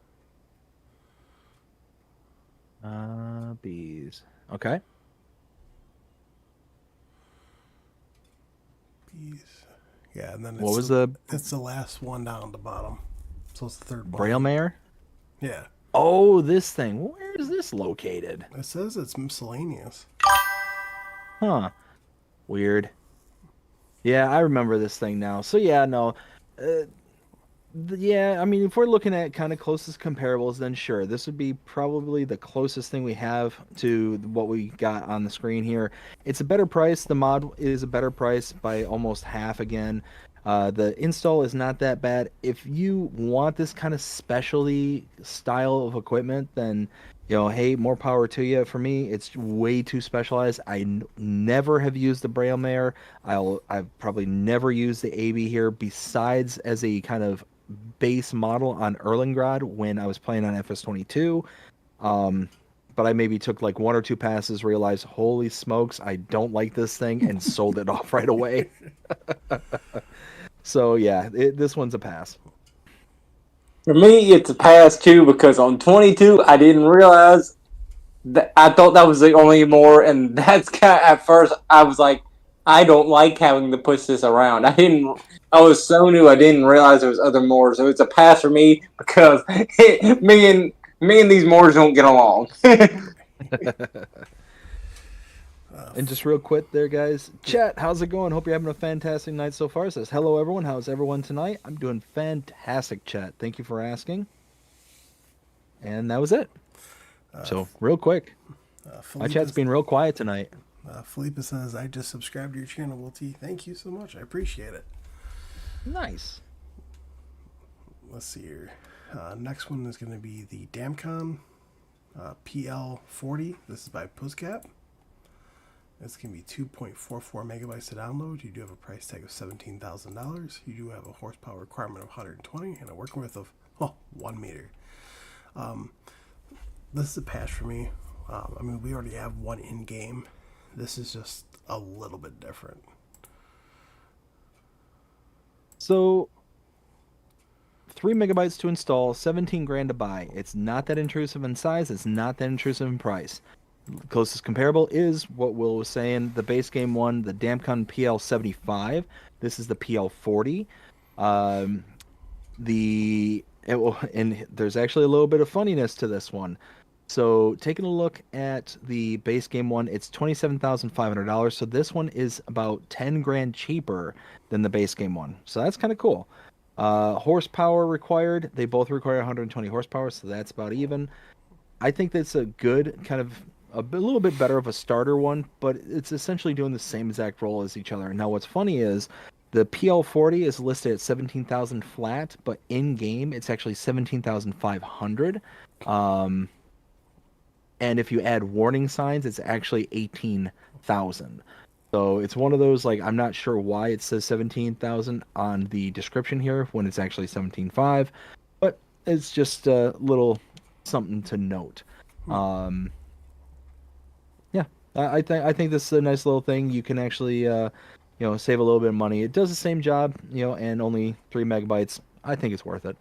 A: bees. Okay.
B: Bees. Yeah, and then
A: What was the
B: it's the last one down at the bottom. So it's the third one.
A: Braille Mare?
B: Yeah.
A: Oh, this thing. Where is this located?
B: It says it's miscellaneous.
A: Huh. Weird. Yeah, I remember this thing now. So yeah, no. Uh, yeah, I mean, if we're looking at kind of closest comparables, then sure, this would be probably the closest thing we have to what we got on the screen here. It's a better price. The mod is a better price by almost half again. The install is not that bad. If you want this kind of specialty style of equipment, then hey, more power to you. For me, it's way too specialized. Never have used the Braille Mare. I've probably never used the AB here, besides as a kind of base model on Erlengrad when I was playing on FS22. Um, but I maybe took like one or two passes, realized, holy smokes, I don't like this thing, and sold it off right away. So yeah, this one's a pass.
C: For me, it's a pass too because on 22, I didn't realize that I thought that was the only more, and that's kind of, at first I was like, I don't like having to push this around. I didn't. I was so new, I didn't realize there was other more. So it's a pass for me because me and these Moors don't get along.
A: And just real quick there, guys. Chat, how's it going? Hope you're having a fantastic night so far. It says, hello, everyone. How's everyone tonight? I'm doing fantastic, chat. Thank you for asking. And that was it. So, real quick. My chat's being real quiet tonight.
B: Felipe says, I just subscribed to your channel, Will T. Thank you so much. I appreciate it.
A: Nice.
B: Let's see here. Next one is going to be the Damcon PL40. This is by Puzzcap. It's going to be 2.44 megabytes to download. You do have a price tag of $17,000. You do have a horsepower requirement of 120 and a working width of 1 meter. This is a pass for me. I mean, we already have one in game. This is just a little bit different.
A: So, 3 megabytes to install, 17 grand to buy. It's not that intrusive in size. It's not that intrusive in price. Closest comparable is what Will was saying. The base game one, the Damcon PL75. This is the PL40. And there's actually a little bit of funniness to this one. So taking a look at the base game one, it's $27,500. So this one is about 10 grand cheaper than the base game one. So that's kind of cool. Horsepower required, they both require 120 horsepower, so that's about even. I think that's a good kind of little bit better of a starter one, but it's essentially doing the same exact role as each other. Now, what's funny is the PL40 is listed at 17,000 flat, but in game it's actually 17,500. And if you add warning signs, it's actually 18,000. So it's one of those, like, I'm not sure why it says 17,000 on the description here when it's actually 17,500, but it's just a little something to note. Yeah, I think this is a nice little thing. You can actually save a little bit of money. It does the same job, and only 3 megabytes. I think it's worth it.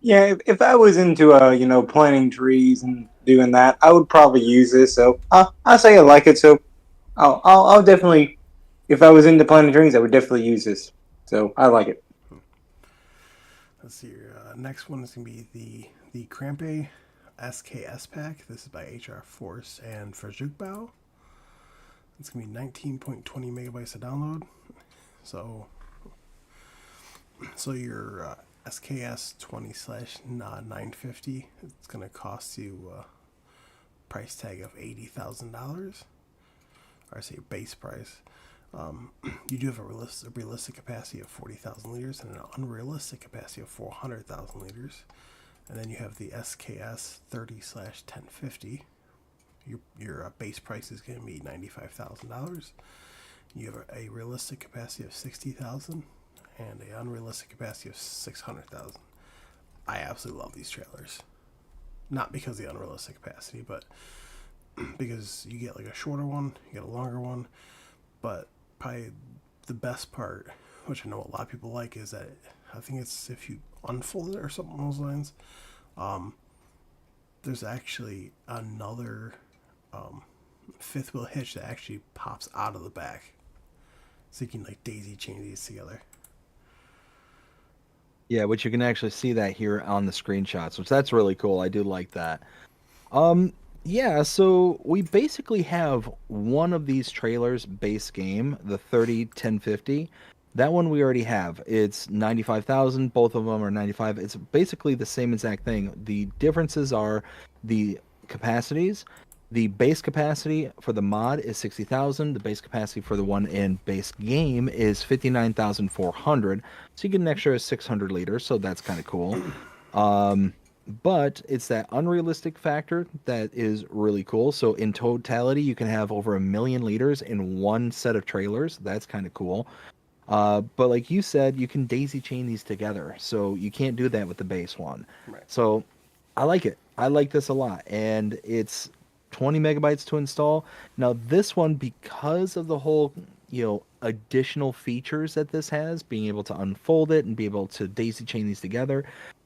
C: Yeah, if I was into planting trees and doing that, I would probably use this. So I say I like it. So I'll definitely, if I was into planting trees, I would definitely use this. So I like it.
B: Let's see here. Next one is going to be the Crampe SKS pack. This is by HR Force and Fujukbao. It's going to be 19.20 megabytes to download. So your SKS 20 slash 950, it's going to cost you a price tag of $80,000. Or I say base price. You do have a realistic capacity of 40,000 liters and an unrealistic capacity of 400,000 liters. And then you have the SKS 30 slash 1050. Your base price is going to be $95,000. You have a realistic capacity of 60,000 and an unrealistic capacity of 600,000. I absolutely love these trailers. Not because of the unrealistic capacity, but because you get like a shorter one, you get a longer one. But probably the best part, which I know a lot of people like, is that I think it's if you unfold it or something along those lines, um, there's actually another fifth wheel hitch that actually pops out of the back, so you can like daisy chain these together.
A: Yeah, which you can actually see that here on the screenshots, which that's really cool. I do like that. Um, yeah, so we basically have one of these trailers base game, the 301050. That one we already have. It's 95,000, both of them are 95. It's basically the same exact thing. The differences are the capacities. The base capacity for the mod is 60,000. The base capacity for the one in base game is 59,400. So you get an extra 600 liters, so that's kind of cool. Um, but it's that unrealistic factor that is really cool. So in totality, you can have over 1,000,000 liters in one set of trailers. That's kind of cool. But like you said, you can daisy chain these together. So you can't do that with the base one.
B: Right.
A: So I like it. I like this a lot. And it's 20 megabytes to install. Now, this one, because of the whole, additional features that this has, being able to unfold it and be able to daisy chain these together,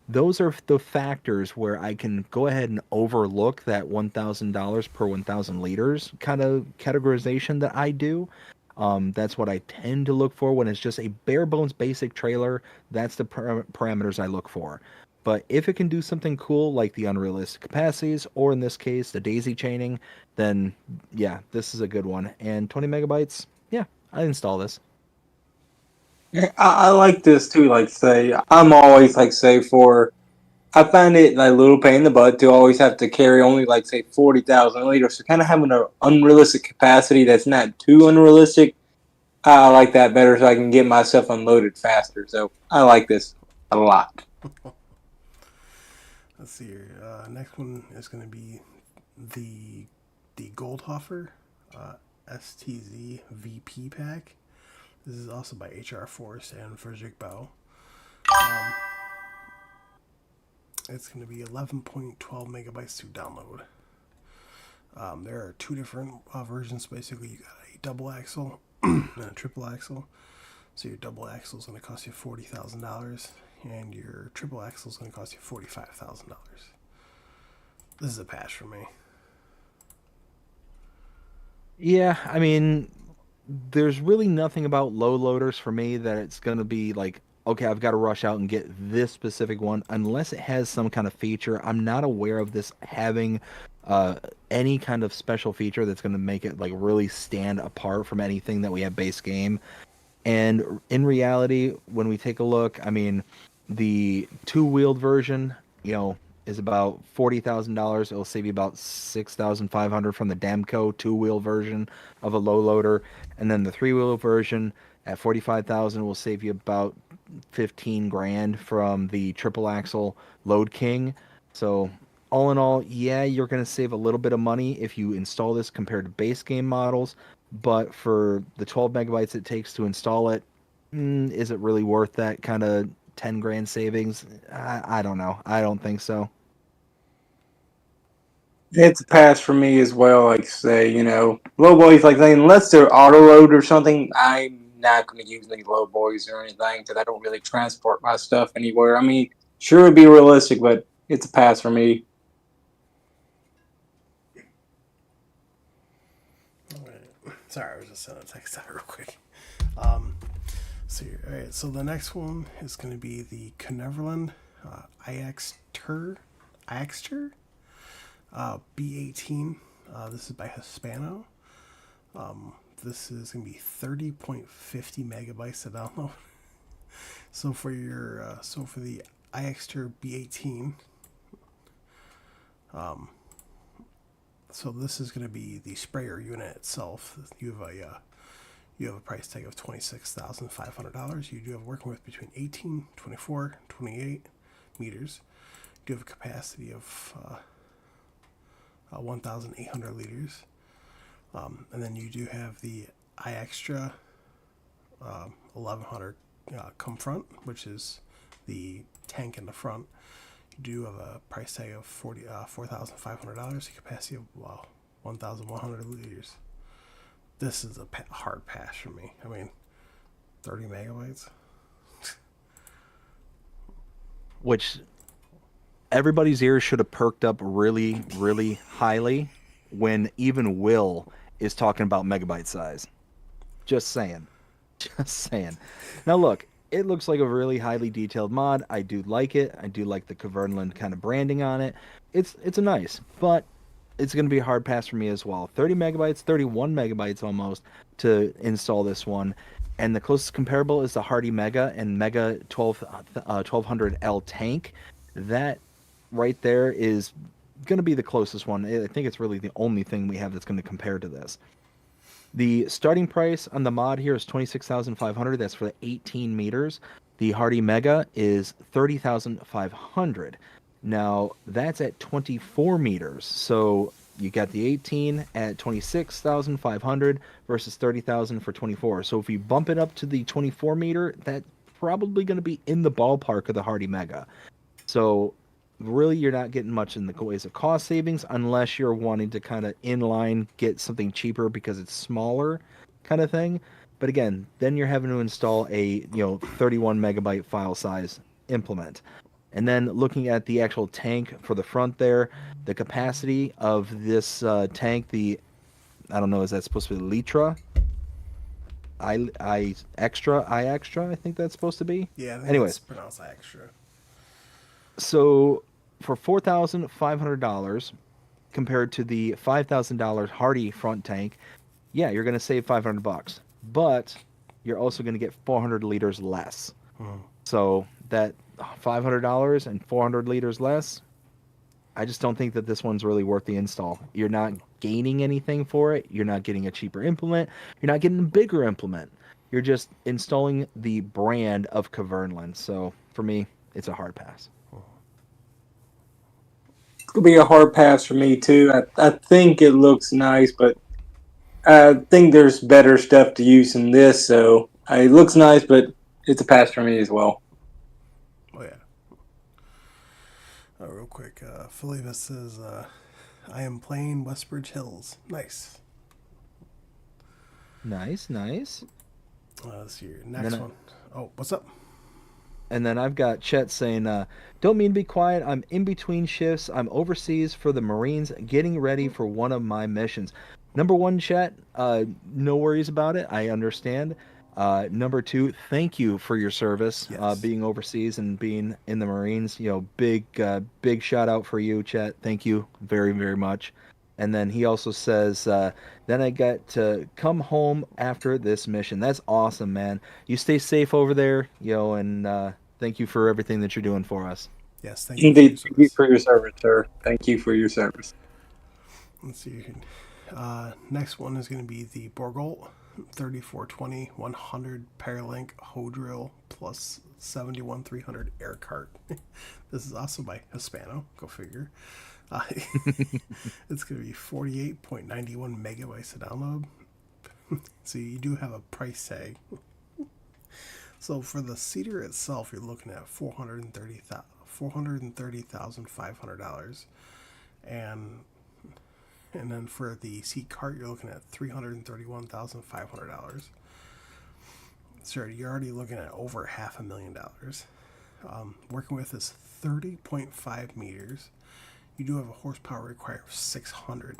A: those are the factors where I can go ahead and overlook that $1,000 per 1,000 liters kind of categorization that I do. That's what I tend to look for when it's just a bare bones basic trailer. That's the parameters I look for. But if it can do something cool like the unrealistic capacities, or in this case, the daisy chaining, then yeah, this is a good one. And 20 megabytes, yeah, I install this.
C: I like this too. Like say, I'm always like say for I find it like a little pain in the butt to always have to carry only like say 40,000 liters. So kind of having an unrealistic capacity that's not too unrealistic. I like that better, so I can get myself unloaded faster. So I like this a lot.
B: Let's see here. Next one is going to be the Goldhofer uh, STZ VP pack. This is also by HR Force and Frederick Bell. Um, it's going to be 11.12 megabytes to download. There are two different versions. Basically, you got a double axle and a triple axle. So your double axle is going to cost you $40,000, and your triple axle is going to cost you $45,000. This is a pass for me.
A: Yeah, I mean, there's really nothing about low loaders for me that it's going to be like, okay, I've got to rush out and get this specific one unless it has some kind of feature. I'm not aware of this having uh, any kind of special feature that's going to make it like really stand apart from anything that we have base game. And in reality, when we take a look, I mean, the two-wheeled version, is about $40,000. It'll save you about 6,500 from the Damco two-wheel version of a low loader, and then the three-wheel version at 45,000 will save you about 15 grand from the triple axle Load King. So all in all, yeah, you're going to save a little bit of money if you install this compared to base game models, but for the 12 megabytes it takes to install it, is it really worth that kind of 10 grand savings? I don't know. I don't think so.
C: It's a pass for me as well. Like say, low boys like saying unless they're auto load or something, I'm not going to use any low boys or anything because I don't really transport my stuff anywhere. I mean, Sure, it'd be realistic, but it's a pass for me.
B: All right. Sorry, I was just sending a text out real quick. Um, all right. So the next one is going to be the Caneverland IXter B18. This is by Hispano. This is going to be 30.50 megabytes to download. So for the iXter B18, so this is going to be the sprayer unit itself. You have a price tag of $26,500. You do have working with between 18, 24, 28 meters. You do have a capacity of 1,800 liters. And then you do have the iExtra 1100 come front, which is the tank in the front. You do have a price tag of $4,500, a capacity of 1,100 liters. This is a hard pass for me. I mean, 30 megabytes.
A: Which everybody's ears should have perked up really, really highly when even Will is talking about megabyte size. Just saying. Just saying. Now look, it looks like a really highly detailed mod. I do like it. I do like the Kverneland kind of branding on it. It's a nice, but it's going to be a hard pass for me as well. 30 megabytes, 31 megabytes almost to install this one. And the closest comparable is the Hardy Mega and Mega 1200L tank. That right there is going to be the closest one. I think it's really the only thing we have that's going to compare to this. The starting price on the mod here is 26,500. That's for the 18 meters. The Hardy Mega is 30,500. Now that's at 24 meters. So you got the 18 at 26,500 versus 30,000 for 24. So if you bump it up to the 24 meter, that's probably going to be in the ballpark of the Hardy Mega. So really you're not getting much in the ways of cost savings unless you're wanting to kind of inline get something cheaper because it's smaller kind of thing. But again, then you're having to install a 31 megabyte file size implement. And then looking at the actual tank for the front there, the capacity of this tank, I don't know, is that supposed to be Litra? I extra, I think that's supposed to be.
B: Yeah, I think that's
A: Anyways,
B: pronounced extra.
A: so for $4,500 compared to the $5,000 Hardy front tank, yeah, you're going to save 500 bucks, but you're also going to get 400 liters less. So that $500 and 400 liters less, I just don't think that this one's really worth the install. You're not gaining anything for it. You're not getting a cheaper implement. You're not getting a bigger implement. You're just installing the brand of Kverneland. So for me, it's a hard pass.
C: It's gonna be a hard pass for me too. I think it looks nice, but I think there's better stuff to use than this. So it looks nice, but it's a pass for me as well.
B: Oh yeah. Real quick, Philippa says, "I am playing Westbridge Hills." Nice.
A: Nice, nice.
B: Let's see your next one. Oh, what's up?
A: And then I've got Chet saying, don't mean to be quiet. I'm in between shifts. I'm overseas for the Marines, getting ready for one of my missions. Number one, Chet, no worries about it. I understand. Number two, thank you for your service,
B: Yes.
A: being overseas and being in the Marines. Big shout out for you, Chet. Thank you very, very much. And then he also says, then I get to come home after this mission. That's awesome, man. You stay safe over there, and thank you for everything that you're doing for us.
B: Yes, thank you for your
C: Indeed, thank you
B: service.
C: for your service, sir. Thank you for your service.
B: Let's see. Next one is going to be the Borgolt 3420 100 Paralink hoe drill plus 71300 air cart. This is also by Hispano. Go figure. Uh, it's going to be 48.91 megabytes to download. So you do have a price tag. So for the cedar itself, you're looking at $430,500, and then for the seat cart, you're looking at $331,500. So you're already looking at over $500,000. Working with is 30.5 meters. You do have a horsepower required of 600.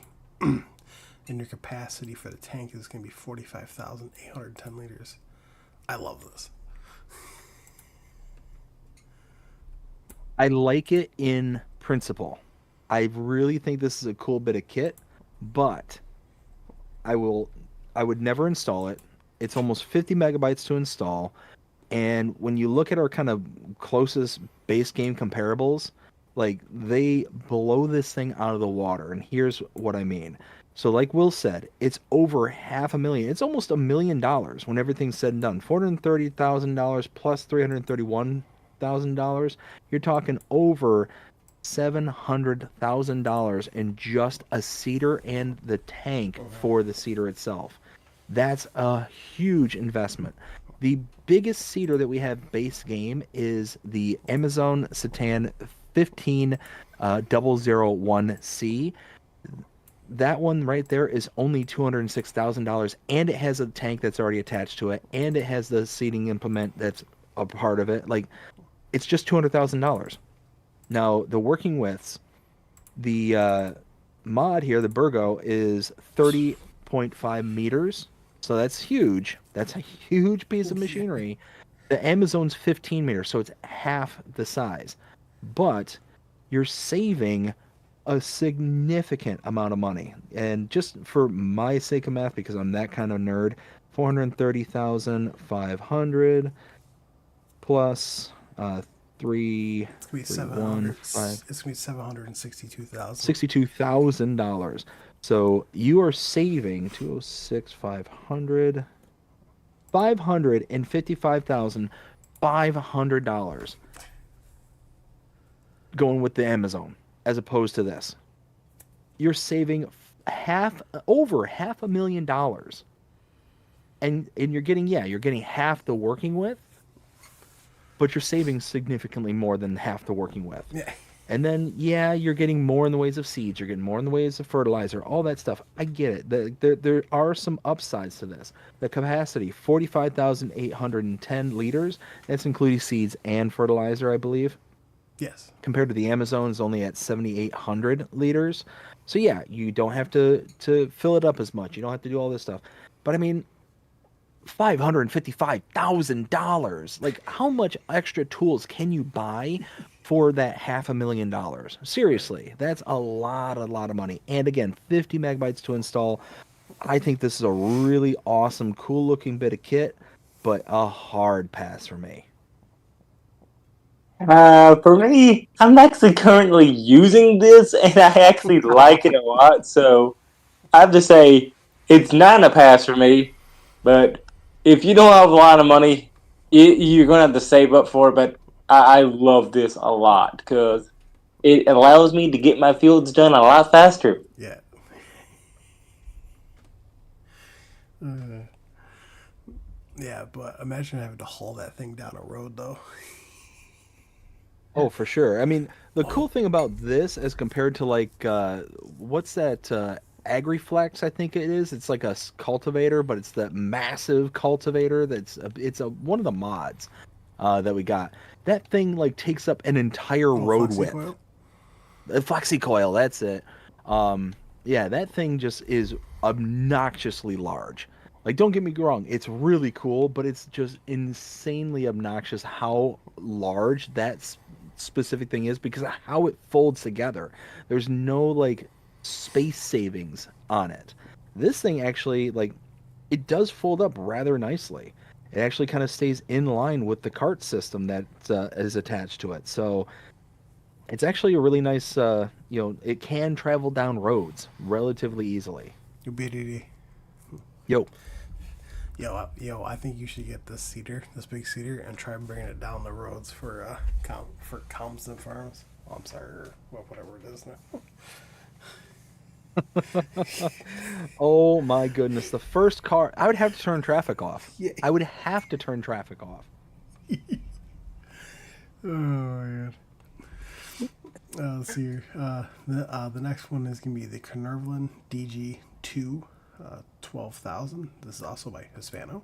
B: And your capacity for the tank is going to be 45,810 liters. I love this.
A: I like it in principle. I really think this is a cool bit of kit, but I will I would never install it. It's almost 50 megabytes to install, and when you look at our kind of closest base game comparables, like they blow this thing out of the water. And here's what I mean. So like Will said, it's over half a million. It's almost $1 million when everything's said and done. $430,000 plus $331,000. You're talking over $700,000 in just a seeder and the tank for the seeder itself. That's a huge investment. The biggest seeder that we have base game is the Amazon Satan 15 001C. That one right there is only $206,000, and it has a tank that's already attached to it, and it has the seeding implement that's a part of it. Like, it's just $200,000. Now, the working widths, the mod here, the Burgo, is 30.5 meters. So that's huge. That's a huge piece of machinery. The Amazon's 15 meters, so it's half the size. But you're saving a significant amount of money. And just for my sake of math, because I'm that kind of nerd, 430,500 plus three,
B: It's gonna be
A: three,
B: seven
A: one,
B: hundred.
A: five,
B: It's gonna be 762,000.
A: $62,000. So you are saving 206, $555,500 going with the Amazon as opposed to this. You're saving over $500,000. And you're getting, yeah, you're getting half the working with, but you're saving significantly more than half the working with.
B: Yeah.
A: And then, yeah, you're getting more in the ways of seeds. You're getting more in the ways of fertilizer, all that stuff. I get it. There are some upsides to this. The capacity, 45,810 liters. That's including seeds and fertilizer, I believe.
B: Yes.
A: Compared to the Amazon is only at 7,800 liters. So yeah, you don't have to fill it up as much. You don't have to do all this stuff. But I mean, $555,000. Like, how much extra tools can you buy for that $500,000? Seriously, that's a lot of money. And again, 50 megabytes to install. I think this is a really awesome, cool looking bit of kit, but a hard pass for me.
C: For me, I'm actually currently using this, and I actually like it a lot. So I have to say it's not a pass for me. But if you don't have a lot of money, you're gonna have to save up for it. But I love this a lot because it allows me to get my fields done a lot faster.
B: Yeah. Uh, yeah, but imagine having to haul that thing down a road, though.
A: Oh, for sure. I mean, the
B: Oh,
A: cool thing about this as compared to like what's that Agriflex, I think it is. It's like a cultivator, but it's that massive cultivator it's a one of the mods that we got. That thing like takes up an entire
B: oh,
A: road width.
B: FlexiCoil?
A: The flexi coil, that's it. Yeah, that thing just is obnoxiously large. Like, don't get me wrong, it's really cool, but it's just insanely obnoxious how large that specific thing is because of how it folds together. There's no like space savings on it. This thing actually like it does fold up rather nicely. It actually kind of stays in line with the cart system that is attached to it. So it's actually a really nice, it can travel down roads relatively easily.
B: UBDD.
A: Yo,
B: Yo, I think you should get this big cedar, and try bringing it down the roads for Compton Farms. Oh, I'm sorry, or whatever it is now.
A: oh my goodness, the first car, I would have to turn traffic off.
B: Yeah.
A: I would have to turn traffic off.
B: Oh man. Let's see here. The next one is gonna be the Canervalin DG2, 12,000. This is also by Hispano.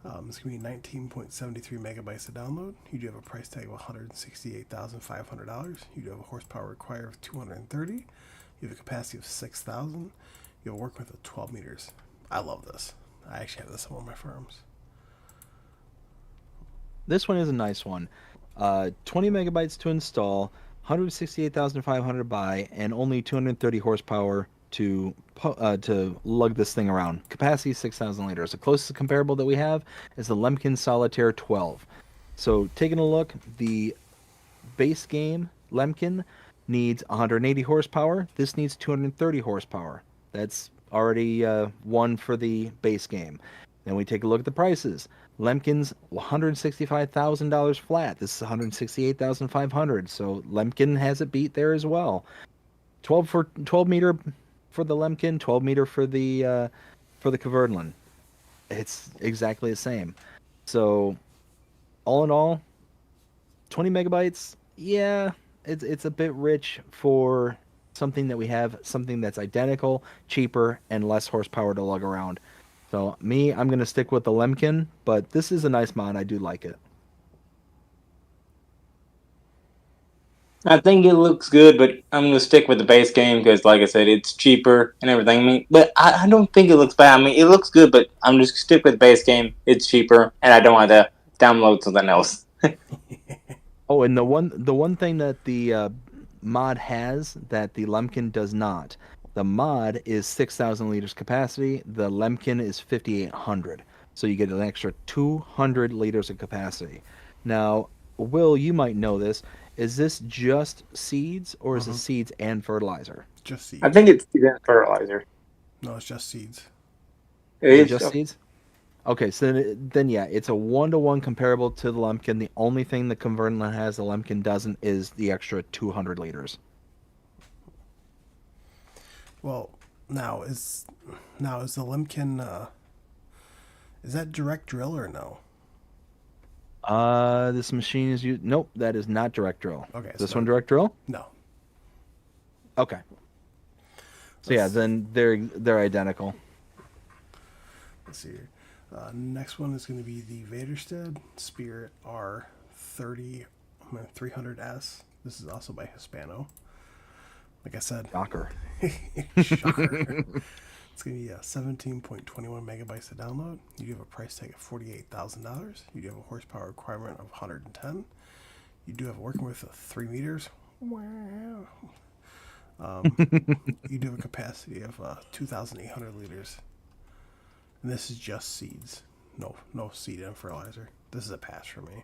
B: It's going to be 19.73 megabytes to download. You do have a price tag of $168,500. You do have a horsepower required of 230. You have a capacity of 6,000. You'll work with 12 meters. I love this. I actually have this on one of my farms.
A: This one is a nice one. 20 megabytes to install, 168,500 to buy, and only 230 horsepower to lug this thing around. Capacity 6,000 liters. The closest comparable that we have is the Lemkin Solitaire 12. So taking a look, the base game Lemkin needs 180 horsepower. This needs 230 horsepower. That's already one for the base game. Then we take a look at the prices. Lemkin's $165,000 flat. This is 168,500. So Lemkin has it beat there as well. 12 meter for the Lemkin, 12 meter for the Kverneland. It's exactly the same. So all in all, 20 megabytes. Yeah, it's a bit rich for something that we have, something that's identical, cheaper, and less horsepower to lug around. So me, I'm gonna stick with the Lemkin, but this is a nice mod. I do like it.
C: I think it looks good, but I'm gonna stick with the base game because, like I said, it's cheaper and everything. I mean, but I don't think it looks bad. I mean, it looks good, but I'm just stick with the base game. It's cheaper, and I don't want to download something else.
A: Oh, and the one thing that the mod has that the Lemkin does not. The mod is 6,000 liters capacity. The Lemkin is 5,800. So you get an extra 200 liters of capacity. Now, Will, you might know this. Is this just seeds or is it
B: Mm-hmm.
A: seeds and fertilizer?
B: Just
C: I
B: seeds.
C: think it's fertilizer.
B: No, it's just seeds.
A: Is it
C: It
A: just
C: is.
A: seeds? Okay, so then yeah, it's a 1-to-1 comparable to the Lemkin. The only thing the Convertland has the Lemkin doesn't is the extra 200 liters.
B: Well, now is the Lemkin is that direct drill or no?
A: This machine is you. Nope, that is not direct drill.
B: Okay,
A: Is
B: so
A: this one
B: that,
A: direct drill?
B: no.
A: Okay. So yeah,
B: Let's
A: then they're identical.
B: let's see here. Next one is going to be the Vaderstead Spirit R30 300S. This is also by Hispano. Like I said,
A: Shocker.
B: shocker. It's going to be 17.21 megabytes to download. You do have a price tag of $48,000. You do have a horsepower requirement of 110. You do have working with 3 meters. Wow. You do have a capacity of 2,800 liters. And this is just seeds. No seed and fertilizer. This is a pass for me.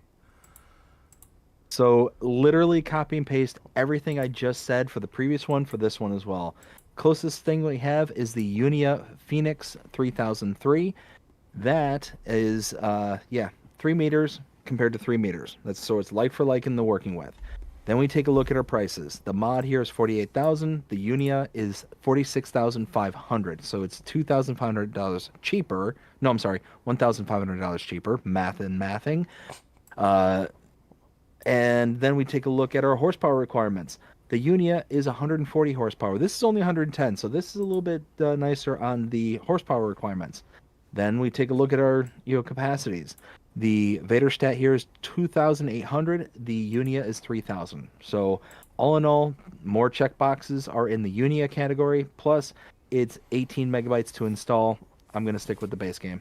A: So literally copy and paste everything I just said for the previous one for this one as well. Closest thing we have is the Unia Phoenix 3003. That is 3 meters compared to 3 meters. That's so it's like for like in the working with. Then we take a look at our prices. The mod here is 48,000. The Unia is 46,500. So it's $2,500 cheaper. No, I'm sorry, $1,500 cheaper. Math and mathing. Uh, and then we take a look at our horsepower requirements. The Unia is 140 horsepower. This is only 110, so this is a little bit nicer on the horsepower requirements. Then we take a look at our capacities. The Vaderstat here is 2,800. The Unia is 3,000. So all in all, more check boxes are in the Unia category. Plus, it's 18 megabytes to install. I'm gonna stick with the base game.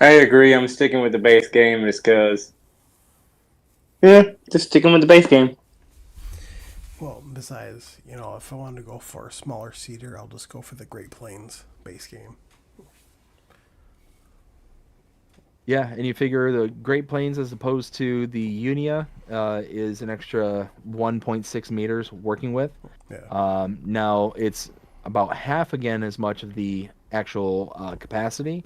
C: I agree. I'm sticking with the base game just because. Yeah, just sticking with the base game.
B: Well, besides, if I wanted to go for a smaller cedar, I'll just go for the Great Plains base game.
A: Yeah, and you figure the Great Plains as opposed to the Unia is an extra 1.6 meters working with.
B: Yeah.
A: Now it's about half again as much of the actual capacity,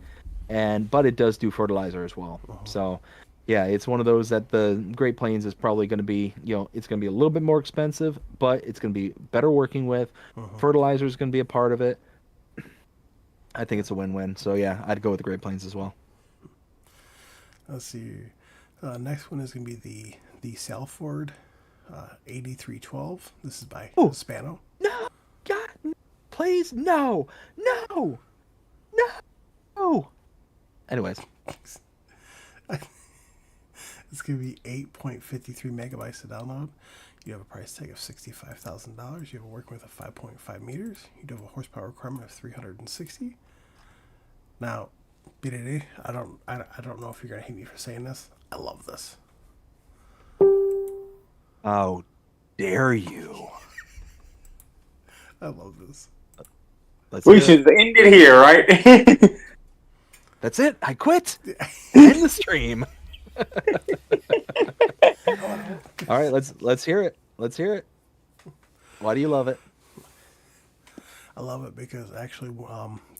A: but it does do fertilizer as well. So yeah, it's one of those that the Great Plains is probably going to be, it's going to be a little bit more expensive, but it's going to be better working with. Fertilizer is going to be a part of it. I think it's a win-win. So yeah, I'd go with the Great Plains as well.
B: Let's see. Next one is going to be the Salford 8312. This is by
A: Ooh.
B: Hispano.
A: No, God, please, no, no, no. Anyways,
B: It's going to be 8.53 megabytes to download. You have a price tag of $65,000. You have a working with of 5.5 meters. You do have a horsepower requirement of 360. Now, BDD, I don't know if you're gonna hate me for saying this. I love this.
A: how dare you?
B: I love this.
A: Let's
C: We
A: hear it.
C: should end it here, right?
A: That's it. I quit. End the stream. All right, let's hear it. Let's hear it. Why do you love it?
B: I love it because actually,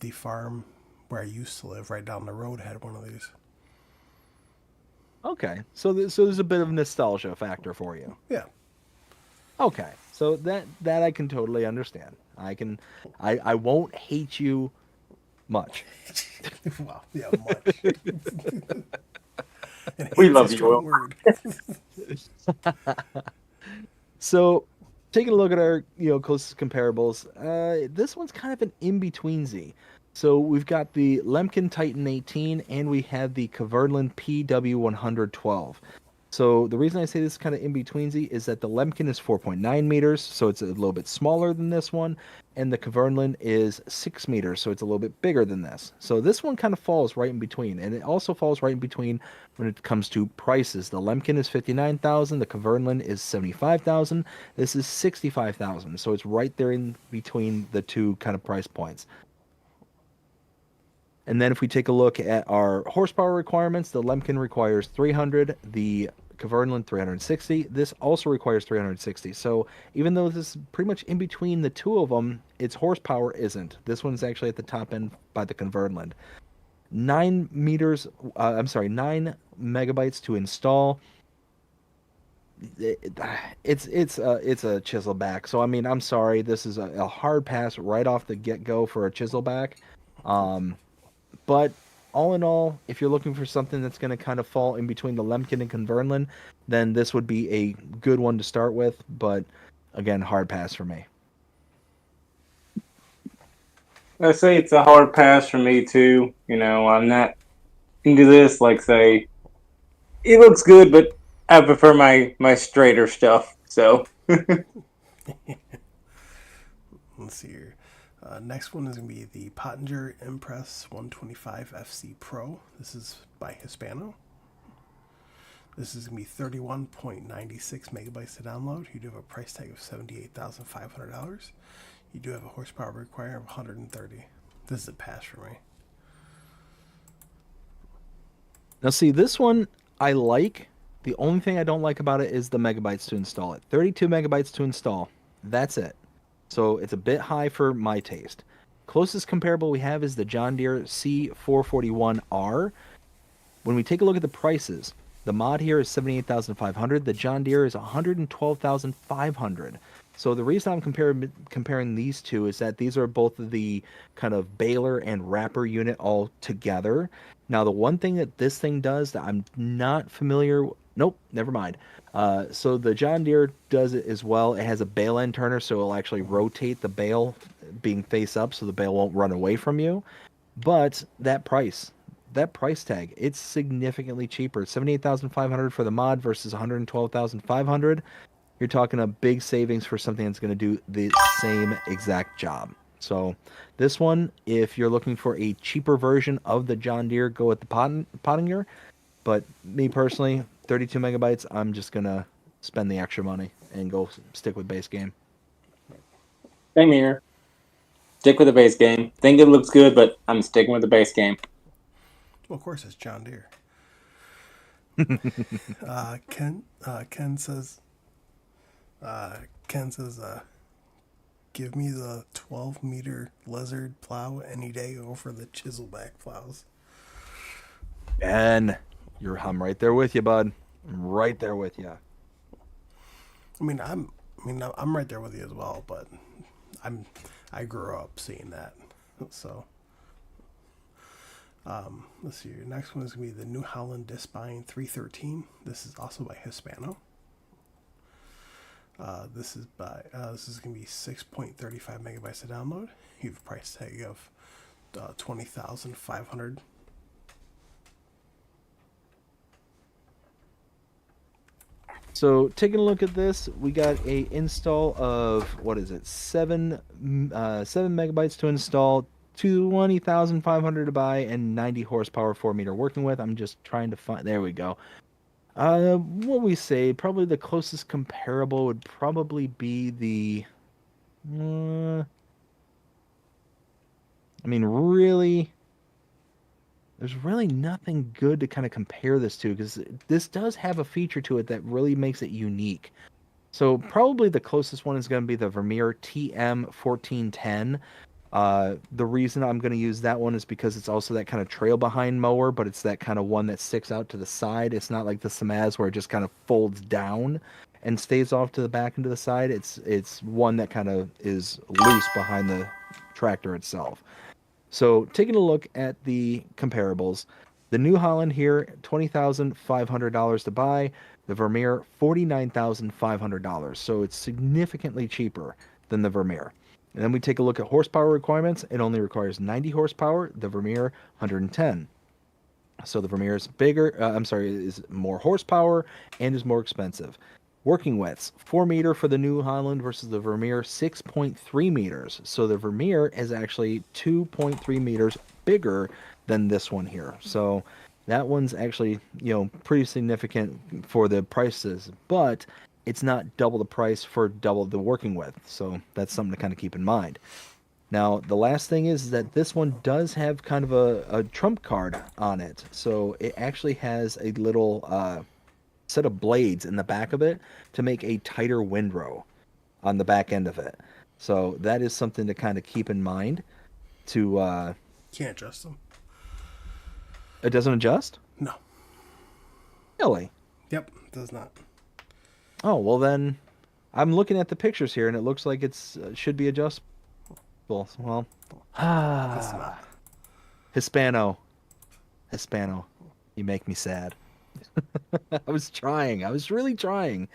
B: the farm where I used to live, right down the road, had one of these.
A: Okay, so there's a bit of nostalgia factor for you.
B: Yeah.
A: Okay, so that I can totally understand. I won't hate you much.
B: Wow. Yeah, much. And
C: We
B: hate's a
C: love you,
B: strong
C: Will.
B: word.
A: So, taking a look at our closest comparables, this one's kind of an in-betweensy. So we've got the Lemken Titan 18 and we have the Kverneland PW 112. So the reason I say this is kind of in-betweensy is that the Lemken is 4.9 meters, so it's a little bit smaller than this one, and the Kverneland is 6 meters, so it's a little bit bigger than this. So this one kind of falls right in between, and it also falls right in between when it comes to prices. The Lemken is 59,000, the Kverneland is 75,000, this is 65,000, so it's right there in between the two kind of price points. And then if we take a look at our horsepower requirements, the Lemken requires 300, the Kverneland 360. This also requires 360. So even though this is pretty much in between the two of them, its horsepower isn't. This one's actually at the top end by the Kverneland. 9 megabytes to install. It's a chiselback. So I mean, I'm sorry, this is a hard pass right off the get go for a chiselback. But all in all, if you're looking for something that's going to kind of fall in between the Lemken and Kverneland, then this would be a good one to start with. But again, hard pass for me.
C: I say it's a hard pass for me too. I'm not into this. Like, say, it looks good, but I prefer my straighter stuff. So
B: Let's see here. Next one is going to be the Pottinger Impress 125 FC Pro. This is by Hispano. This is going to be 31.96 megabytes to download. You do have a price tag of $78,500. You do have a horsepower requirement of 130. This is a pass for me.
A: Now, see, this one I like. The only thing I don't like about it is the megabytes to install it. 32 megabytes to install. That's it. So it's a bit high for my taste. Closest comparable we have is the John Deere C441R. When we take a look at the prices, the mod here is 78,500. The John Deere is 112,500. So the reason I'm comparing these two is that these are both of the kind of baler and wrapper unit all together. Now the one thing that this thing does that I'm not familiar, nope, never mind. So the John Deere does it as well. It has a bale end turner, so it'll actually rotate the bale being face up, so the bale won't run away from you. But that price tag, it's significantly cheaper. 78,500 for the mod versus 112,500. You're talking a big savings for something that's going to do the same exact job. So this one, if you're looking for a cheaper version of the John Deere, go with the Pottinger. But me personally, 32 megabytes, I'm just going to spend the extra money and go stick with base game.
C: same here. Stick with the base game. Think it looks good, but I'm sticking with the base game.
B: Well, of course, it's John Deere. Ken says, give me the 12-meter lizard plow any day over the chiselback plows.
A: And I'm right there with you, bud. I'm right there with you.
B: I'm right there with you as well, but I grew up seeing that. So, let's see. Your next one is gonna be the New Holland Dispine 313. This is also by Hispano. This is gonna be 6.35 megabytes to download. You have a price tag of 20,500.
A: So taking a look at this, we got a install of what is it? 7 megabytes to install, 20,500 to buy, and 90 horsepower 4 meter working with. I'm just trying to find. There we go. What we say? Probably the closest comparable would probably be the. Uh, I mean, really, there's really nothing good to kind of compare this to because this does have a feature to it that really makes it unique. So probably the closest one is going to be the Vermeer TM1410. The reason I'm going to use that one is because it's also that kind of trail behind mower, but it's that kind of one that sticks out to the side. It's not like the Samaz where it just kind of folds down and stays off to the back and to the side. It's one that kind of is loose behind the tractor itself. So taking a look at the comparables, the New Holland here, $20,500 to buy. The Vermeer, $49,500. So it's significantly cheaper than the Vermeer. And then we take a look at horsepower requirements. It only requires 90 horsepower. The Vermeer, 110. So the Vermeer is bigger. Is more horsepower and is more expensive. Working widths 4 meter for the New Holland versus the Vermeer 6.3 meters. So the Vermeer is actually 2.3 meters bigger than this one here. So that one's actually, pretty significant for the prices, but it's not double the price for double the working width. So that's something to kind of keep in mind. Now, the last thing is that this one does have kind of a trump card on it. So it actually has a little set of blades in the back of it to make a tighter windrow on the back end of it. So that is something to kind of keep in mind.
B: Can't adjust them.
A: It doesn't adjust?
B: No.
A: Really?
B: Yep, does not.
A: Oh, well then I'm looking at the pictures here and it looks like it's should be adjustable. Well,
B: It's not.
A: Hispano. You make me sad. I was trying. I was really trying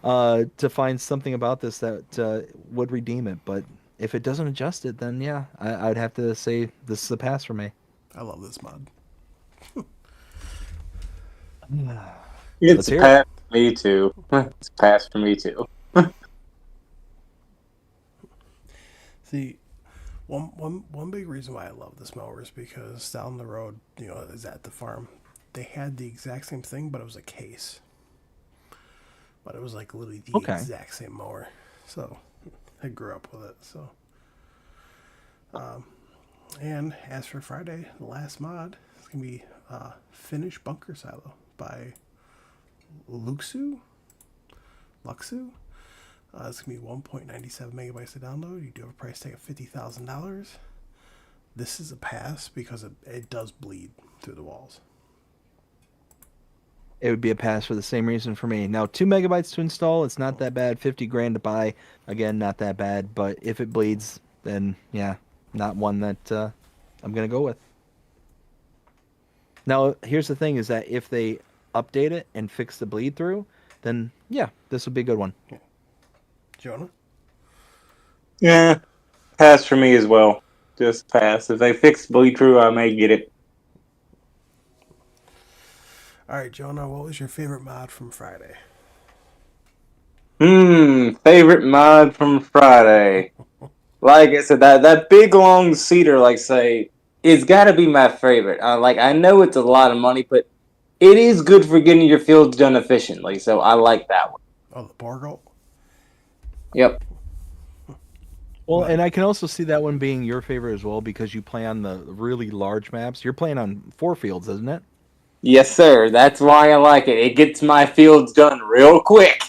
A: to find something about this that would redeem it. But if it doesn't adjust it, then yeah, I'd have to say this is a pass for me.
B: I love this mod.
C: It's
A: Let's
C: a
A: hear
C: pass for me too. It's a pass for me too.
B: See, one big reason why I love this mower is because down the road, is at the farm, they had the exact same thing, but it was a case. But it was like literally the
A: Okay.
B: exact same mower. So I grew up with it. So, and as for Friday, the last mod is gonna be Finnish Bunker Silo by Luxu. It's gonna be 1.97 megabytes to download. You do have a price tag of $50,000. This is a pass because it does bleed through the walls.
A: It would be a pass for the same reason for me. Now, 2 megabytes to install, it's not that bad. 50 grand to buy, again, not that bad. But if it bleeds, then yeah, not one that I'm gonna go with. Now, here's the thing: is that if they update it and fix the bleed through, then yeah, this would be a good one.
B: Jonah?
C: Yeah, pass for me as well. Just pass. If they fix bleed through, I may get it.
B: All right, Jonah, what was your favorite mod from Friday?
C: Favorite mod from Friday. Like I said, that big long cedar, like say, it's got to be my favorite. I know it's a lot of money, but it is good for getting your fields done efficiently. So I like that one.
B: Oh, the Borgalt?
C: Yep.
A: Well,
B: But
A: and I can also see that one being your favorite as well because you play on the really large maps. You're playing on 4 fields, isn't it?
C: Yes, sir. That's why I like it. It gets my fields done real quick.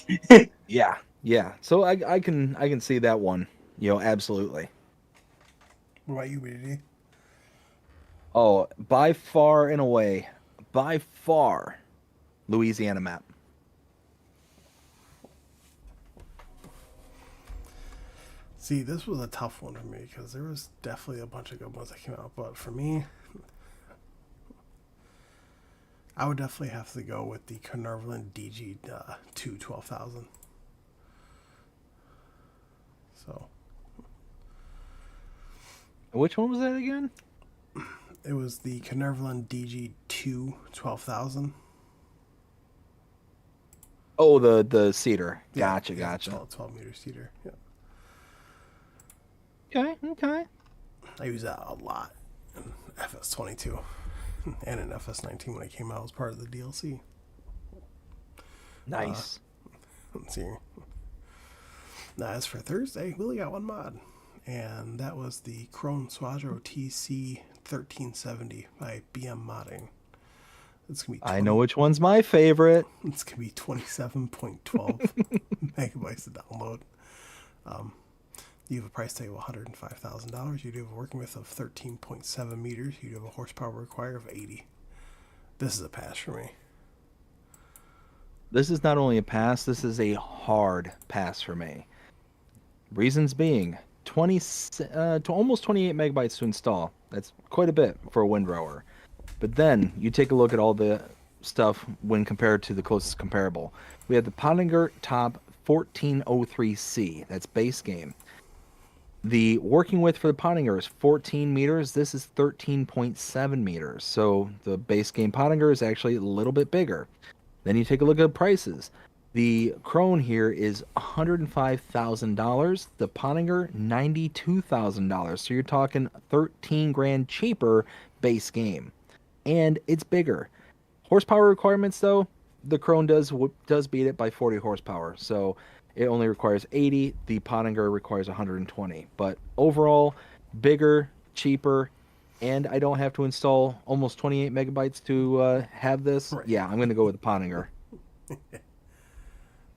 A: Yeah, yeah. So I can see that one. Absolutely.
B: what about you, BD?
A: Oh, by far and away, by far, Louisiana map.
B: See, this was a tough one for me because there was definitely a bunch of good ones that came out. But for me, I would definitely have to go with the Carnarvon DG 2 12,000. So
A: Which one was that again?
B: it was the Carnarvon DG 2 12,000.
A: Oh, the cedar.
B: Yeah,
A: Gotcha,
B: yeah,
A: gotcha.
B: 12 meter cedar. Yeah,
A: Okay, okay.
B: I use that a lot in FS22 and in FS19 when it came out as part of the DLC.
A: Nice.
B: Let's see. Now, as for Thursday, we only got one mod, and that was the Krone Swadro TC 1370 by BM Modding. It's gonna be
A: I know
B: 20.
A: which one's my favorite.
B: It's gonna be 27.12 megabytes to download. You have a price tag of $105,000. You do have a working width of 13.7 meters. You do have a horsepower required of 80. This is a pass for me.
A: This is not only a pass, this is a hard pass for me. Reasons being 20 to almost 28 megabytes to install. That's quite a bit for a windrower. But then you take a look at all the stuff when compared to the closest comparable. We have the Pottinger Top 1403C. That's base game. The working width for the Pottinger is 14 meters. This is 13.7 meters. So the base game Pottinger is actually a little bit bigger. Then you take a look at prices. The Krone here is $105,000. The Pottinger, $92,000. So you're talking 13 grand cheaper base game. And it's bigger. Horsepower requirements though, the Krone does beat it by 40 horsepower. So it only requires 80. The Pottinger requires 120. But overall, bigger, cheaper, and I don't have to install almost 28 megabytes to have this.
B: Right.
A: Yeah, I'm going to go with the Pottinger.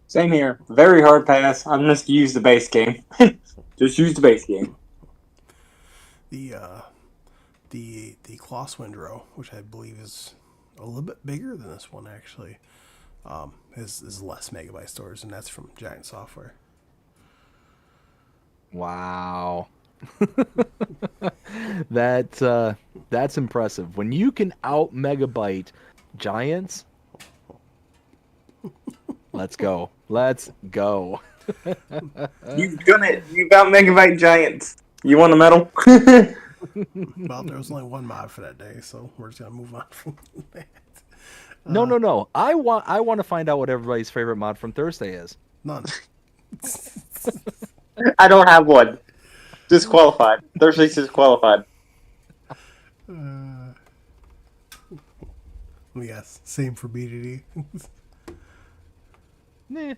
C: Same here. Very hard pass. I'm just use the base game. Just use the base game.
B: The the Kloss Windrow, which I believe is a little bit bigger than this one actually, is less megabyte storage, and that's from Giant Software.
A: Wow. That's impressive. When you can out megabyte giants, let's go. Let's go.
C: You've done it. You've out megabyte giants. You want a medal?
B: Well, there was only one mod for that day, so we're just gonna move on from that.
A: No, no, no. I want to find out what everybody's favorite mod from Thursday is.
B: None.
C: I don't have one. Disqualified. Thursday's disqualified.
B: Yes, same for BDD.
A: Nah.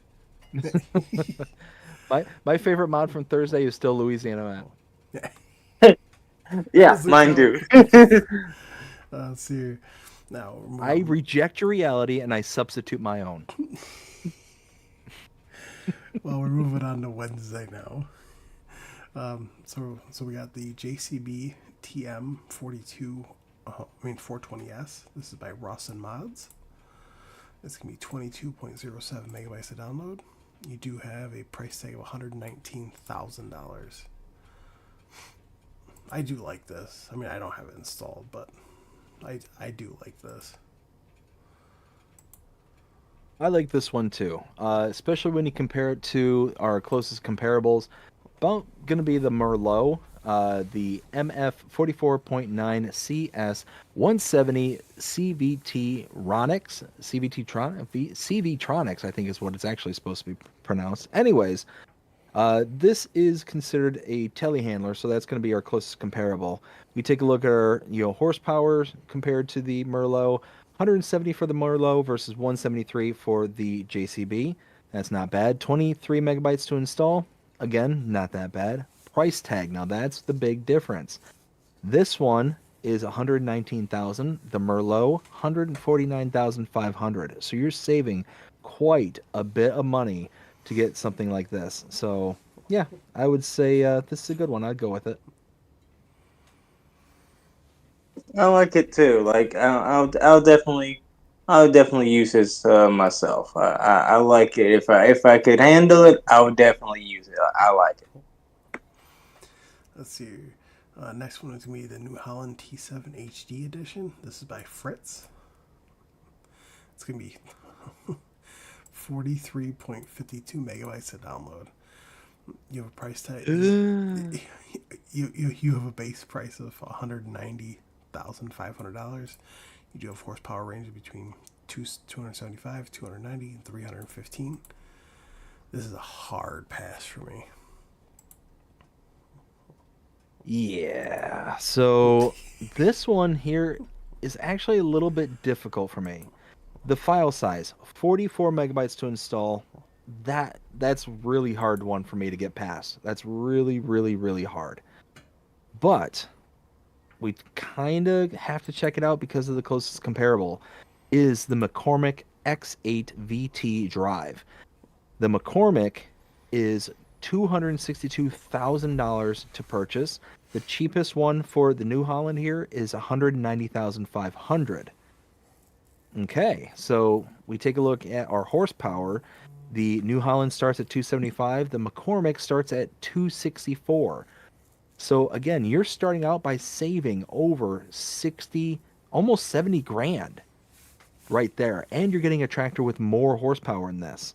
A: My favorite mod from Thursday is still Louisiana Matt.
C: Yeah, mine do.
B: Let's see. Now
A: I reject your reality and I substitute my own.
B: well, we're moving on to Wednesday now. So we got the JCB TM 42. 420S. This is by Ross and Mods. It's gonna be 22.07 megabytes to download. You do have a price tag of $119,000. I do like this. I mean, I don't have it installed, but I do like this.
A: I like this one too, especially when you compare it to our closest comparables. About going to be the Merlot, the MF 44.9 CS 170 CVT Ronix, CV Tronics, I think is what it's actually supposed to be pronounced. Anyways, this is considered a telehandler, so that's going to be our closest comparable. We take a look at our horsepower compared to the Merlot. 170 for the Merlot versus 173 for the JCB. That's not bad. 23 megabytes to install. Again, not that bad. Price tag. Now that's the big difference. This one is 119,000. The Merlot 149,500. So you're saving quite a bit of money to get something like this. So yeah, I would say this is a good one. I'd go with it.
C: I like it too. Like I'll definitely use this myself. I like it. If I could handle it, I would definitely use it. I like it.
B: Let's see. Next one is going to be the New Holland T7 HD edition. This is by Fritz. It's going to be 43.52 megabytes to download. You have a price tag. You have a base price of $190,500. You do have horsepower range between 275, 290, and 315. This is a hard pass for me.
A: Yeah. So this one here is actually a little bit difficult for me. The file size, 44 megabytes to install. That's really hard one for me to get past. That's really, really, really hard. But we kind of have to check it out because of the closest comparable is the McCormick X8 VT drive. The McCormick is $262,000 to purchase. The cheapest one for the New Holland here is $190,500. Okay, so we take a look at our horsepower. The New Holland starts at 275. The McCormick starts at 264. So again, you're starting out by saving over 60, almost 70 grand right there. And you're getting a tractor with more horsepower in this.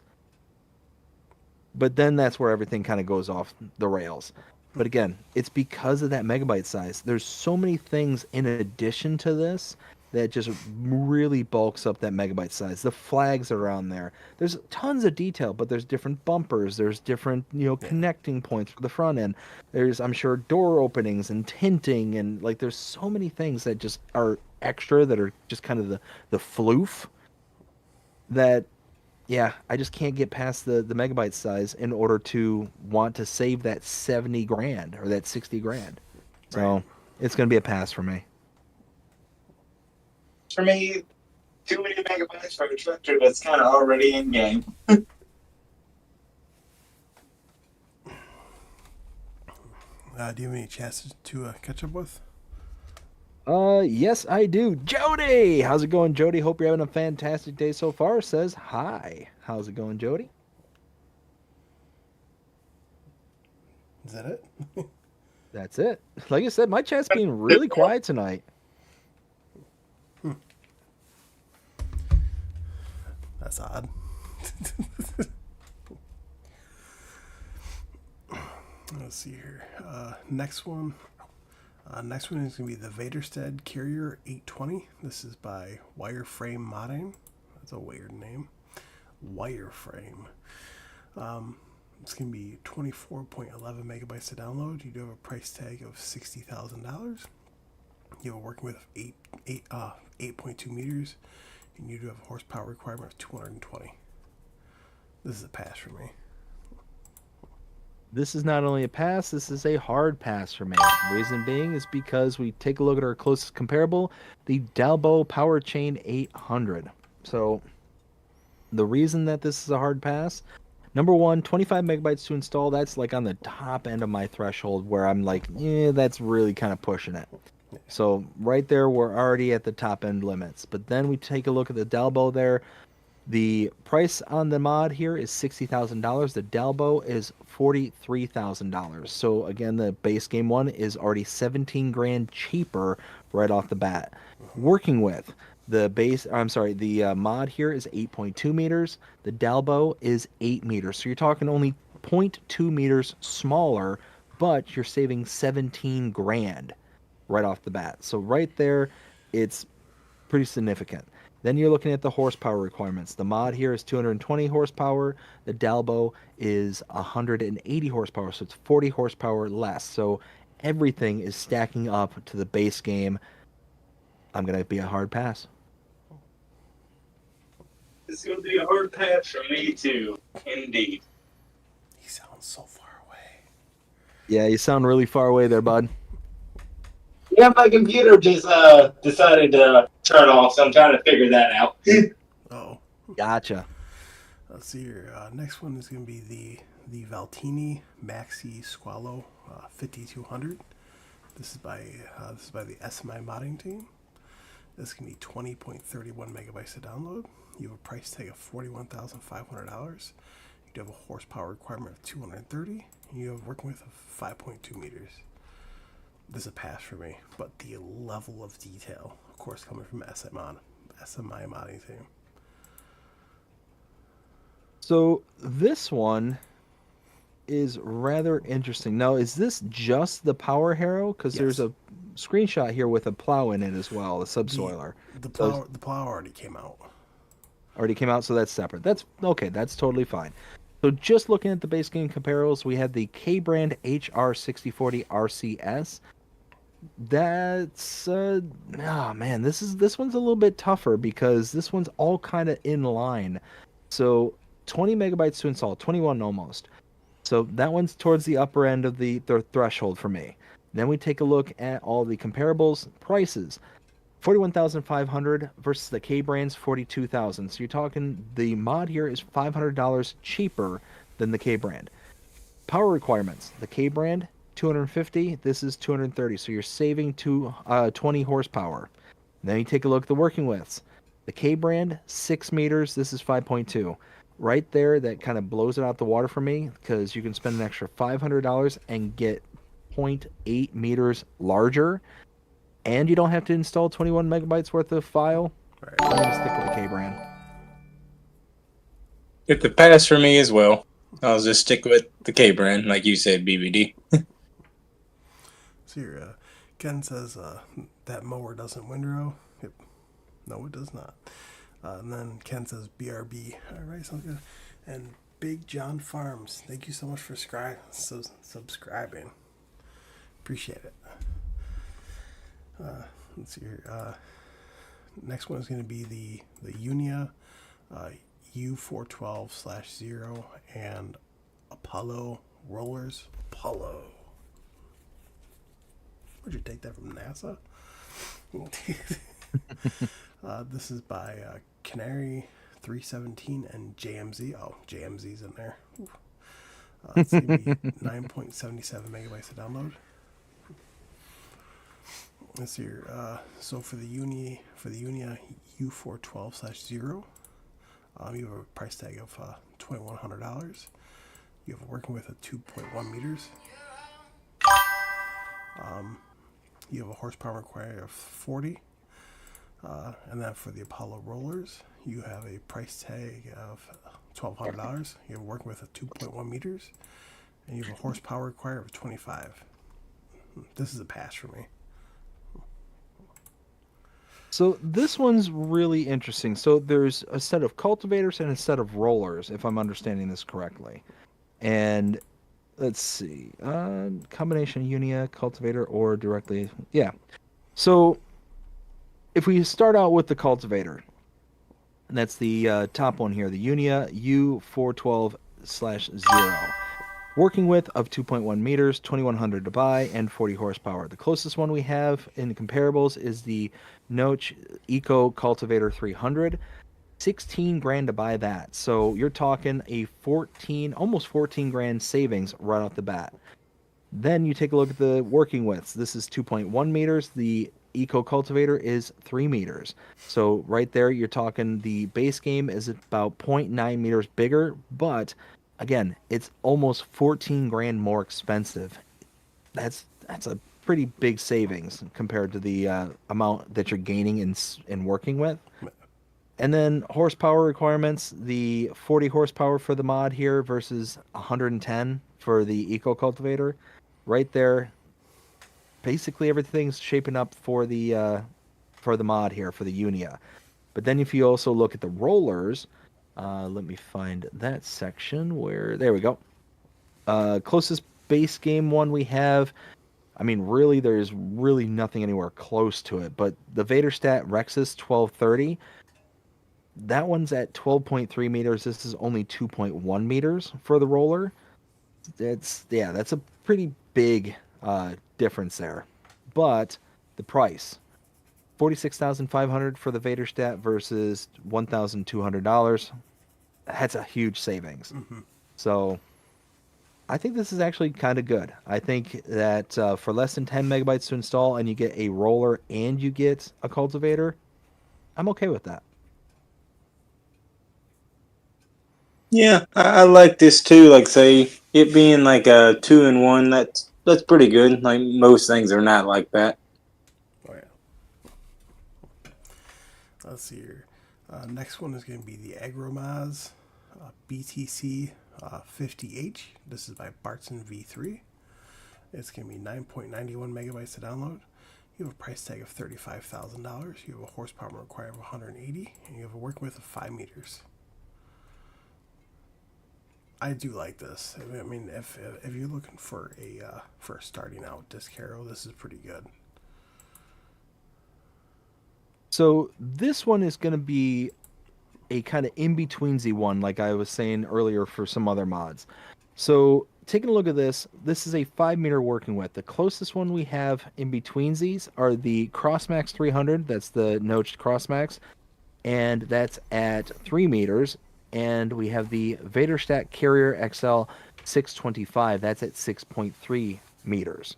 A: But then that's where everything kind of goes off the rails. But again, it's because of that megabyte size. There's so many things in addition to this that just really bulks up that megabyte size. The flags are on there. There's tons of detail, but there's different bumpers. There's different, connecting points for the front end. There's, I'm sure, door openings and tinting, and like there's so many things that just are extra that are just kind of the floof that, yeah, I just can't get past the megabyte size in order to want to save that 70 grand or that 60 grand. So
B: Right.
A: it's going to be a pass for me.
C: For me, too many megabytes for a tractor that's kind of already in game.
B: Do you have any chances to catch up with?
A: Yes, I do. Jody, how's it going, Jody? Hope you're having a fantastic day so far. Says hi. How's it going, Jody?
B: Is that it?
A: That's it. Like I said, my chat's being really quiet tonight.
B: That's odd. Let's see here. Next one. Next one is going to be the Vaderstead Carrier 820. This is by Wireframe Modding. That's a weird name. Wireframe. It's going to be 24.11 megabytes to download. You do have a price tag of $60,000. You're working with 8.2 meters, and you do have a horsepower requirement of 220. This is a pass for me.
A: This is not only a pass, this is a hard pass for me. Reason being is because we take a look at our closest comparable, the Dalbo Power Chain 800. So the reason that this is a hard pass, number one, 25 megabytes to install, that's like on the top end of my threshold where I'm like, that's really kind of pushing it. So right there, we're already at the top end limits. But then we take a look at the Dalbo there. The price on the mod here is $60,000. The Dalbo is $43,000. So again, the base game one is already 17 grand cheaper right off the bat. Working with the mod here is 8.2 meters. The Dalbo is 8 meters. So you're talking only 0.2 meters smaller, but you're saving 17 grand right off the bat. So right there, it's pretty significant. Then you're looking at the horsepower requirements. The mod here is 220 horsepower. The Dalbo is 180 horsepower, so it's 40 horsepower less. So everything is stacking up to the base game. I'm going to be a hard pass.
C: It's going to be a hard pass for me, too. Indeed.
B: He sounds so far away.
A: Yeah, you sound really far away there, bud.
C: Yeah, my computer just decided to turn off, so I'm trying to figure that out.
B: Oh.
A: Gotcha.
B: Let's see here. Next one is going to be the Valtini Maxi Squalo 5200. This is by the SMI modding team. This can be 20.31 megabytes to download. You have a price tag of $41,500. You do have a horsepower requirement of 230, and you have working with 5.2 meters. This is a pass for me, but the level of detail, of course, coming from SMI modding team.
A: So this one is rather interesting. Now, is this just the Power Harrow? Because there's a screenshot here with a plow in it as well, a subsoiler.
B: The plow already came out.
A: Already came out, so that's separate. That's okay. That's totally fine. So just looking at the base game comparables, we had the K brand HR6040 RCS. That's oh man, this one's a little bit tougher because this one's all kind of in line. So 20 megabytes to install, 21 almost. So that one's towards the upper end of the threshold for me. Then we take a look at all the comparables prices. 41,500 versus the K brand's 42,000. So you're talking the mod here is $500 cheaper than the K brand. Power requirements. The K brand 250, this is 230. So you're saving 20 horsepower. Then you take a look at the working widths. The K brand 6 meters, this is 5.2. Right there, that kind of blows it out the water for me because you can spend an extra $500 and get zero point 0.8 meters larger, and you don't have to install 21 megabytes worth of file.
B: Right.
A: I'm going to stick with the K brand.
C: It's a pass for me as well. I'll just stick with the K brand, like you said, BBD.
B: So here, Ken says that mower doesn't windrow. Yep. No, it does not. And then Ken says BRB. All right, sounds good. And Big John Farms, thank you so much for subscribing. Appreciate it. Let's see here. Next one is going to be the Unia U412/0 and Apollo rollers. Apollo. Where'd you take that from, NASA? This is by Canary 317 and JMZ. Oh, JMZ's in there. It's going to be 9.77 megabytes to download. Let's see here. So for the Unia U412/0, you have a price tag of $2,100. You have a working width of 2.1 meters. You have a horsepower required of 40. And then for the Apollo rollers, you have a price tag of $1,200. You have a working width of 2.1 meters. And you have a horsepower required of 25. This is a pass for me.
A: So this one's really interesting. So there's a set of cultivators and a set of rollers, if I'm understanding this correctly. And let's see, combination Unia, cultivator, or directly, yeah. So if we start out with the cultivator, and that's the top one here, the Unia U412/0. Working width of 2.1 meters, 2100 to buy, and 40 horsepower. The closest one we have in the comparables is the Noche Eco Cultivator 300. 16 grand to buy that. So you're talking a almost 14 grand savings right off the bat. Then you take a look at the working widths. This is 2.1 meters. The Eco Cultivator is 3 meters. So right there, you're talking the base game is about 0.9 meters bigger, but again, it's almost 14 grand more expensive. That's a pretty big savings compared to the amount that you're gaining in working with. And then horsepower requirements, the 40 horsepower for the mod here versus 110 for the Eco Cultivator. Right there, basically everything's shaping up for the mod here for the Unia. But then if you also look at the rollers, let me find that section where, there we go. Closest base game one we have, I mean, really, there's really nothing anywhere close to it. But the Vaderstat Rexus 1230, that one's at 12.3 meters. This is only 2.1 meters for the roller. That's a pretty big difference there. But the price, 46,500 for the Vaderstat versus $1,200. That's a huge savings. Mm-hmm. So I think this is actually kind of good. I think that for less than 10 megabytes to install and you get a roller and you get a cultivator, I'm okay with that.
C: Yeah, I like this too. Like, say it being like a 2-in-1. That's pretty good. Like most things are not like that.
B: Oh yeah. Let's see here. Next one is going to be the Agribussness BTC 50H. This is by Bartson V3. It's going to be 9.91 megabytes to download. You have a price tag of $35,000. You have a horsepower required of 180, and you have a working width of 5 meters. I do like this. I mean, if you're looking for a starting out disc harrow, this is pretty good.
A: So this one is going to be a kind of in-betweensy one, like I was saying earlier for some other mods. So taking a look at this, this is a 5 meter working width. The closest one we have in between these are the Crossmax 300. That's the notched Crossmax, and that's at 3 meters. And we have the Vaderstadt Carrier XL 625. That's at 6.3 meters.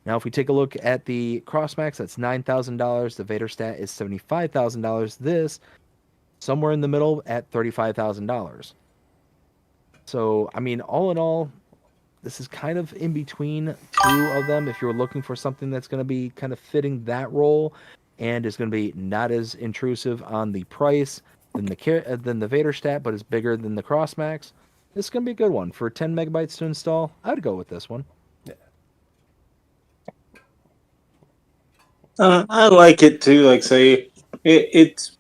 A: Now, if we take a look at the Crossmax, that's $9,000. The Vaderstat is $75,000. This somewhere in the middle at $35,000. So, I mean, all in all, this is kind of in between two of them. If you're looking for something that's going to be kind of fitting that role and is going to be not as intrusive on the price than the Vaderstat, but is bigger than the Crossmax, this is going to be a good one for 10 megabytes to install. I'd go with this one.
B: Yeah.
C: I like it too. Like say, it's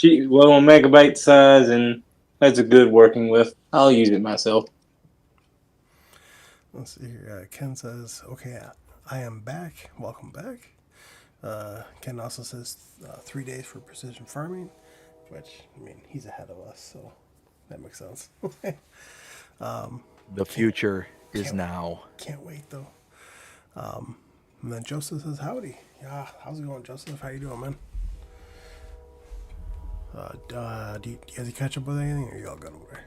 C: well on megabyte size, and that's a good working with. I'll use it myself.
B: Let's see here. Ken says, "Okay, I am back. Welcome back." Ken also says 3 days for precision farming, which I mean he's ahead of us, so that makes sense.
A: The future is
B: can't-
A: now.
B: Can't wait though. And then Joseph says, "Howdy, yeah, how's it going, Joseph? How you doing, man? Do you guys catch up with anything, or you all good over there?"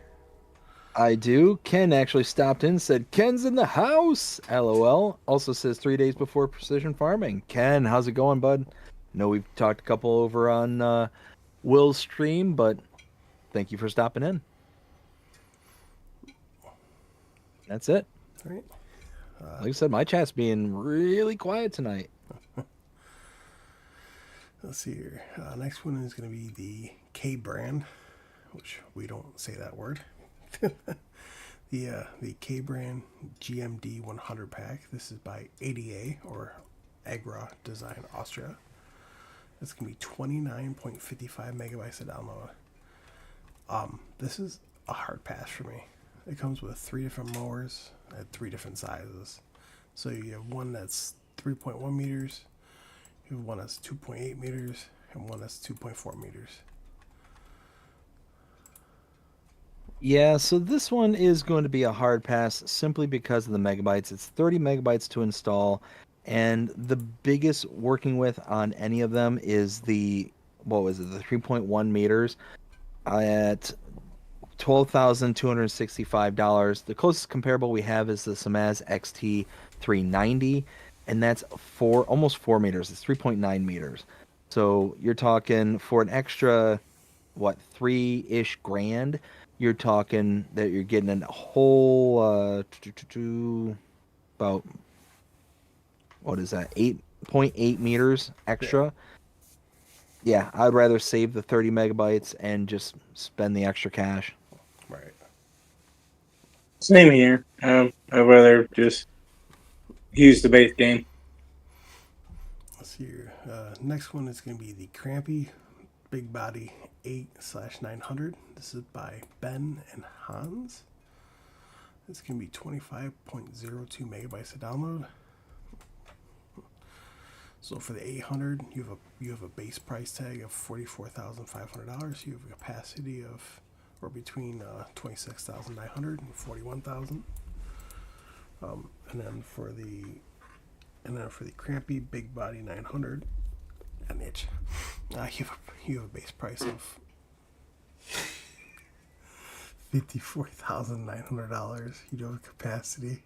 A: I do. Ken actually stopped in and said, Ken's in the house. LOL. Also says 3 days before precision farming. Ken, how's it going, bud? Know we've talked a couple over on Will's stream, but thank you for stopping in. That's it.
B: All right.
A: Like I said, my chat's being really quiet tonight.
B: Let's see here. Next one is going to be the K brand, which we don't say that word. The K brand GMD 100 pack. This is by ADA or Agra Design Austria. It's going to be 29.55 megabytes to download. This is a hard pass for me. It comes with 3 different mowers at 3 different sizes. So you have one that's 3.1 meters, you have one that's 2.8 meters, and one that's 2.4 meters.
A: Yeah, so this one is going to be a hard pass simply because of the megabytes. It's 30 megabytes to install, and the biggest working with on any of them is the 3.1 meters at $12,265. The closest comparable we have is the Samaz XT 390, and that's almost 4 meters. It's 3.9 meters. So you're talking for an extra, 3-ish grand, you're talking that you're getting a whole about, what is that, 8.8 meters extra. Yeah, I'd rather save the 30 megabytes and just spend the extra cash.
B: Right.
C: Same here. I'd rather just use the base game.
B: Let's see here. Next one is going to be the Crampy Big Body 8/900. This is by Ben and Hans. It's going to be 25.02 megabytes to download. So for the 800, you have a base price tag of $44,500. You have a capacity of between 26,900 and 41,000. And then for the Crampy Big Body 900, an itch. You have a base price of $54,900. You do have a capacity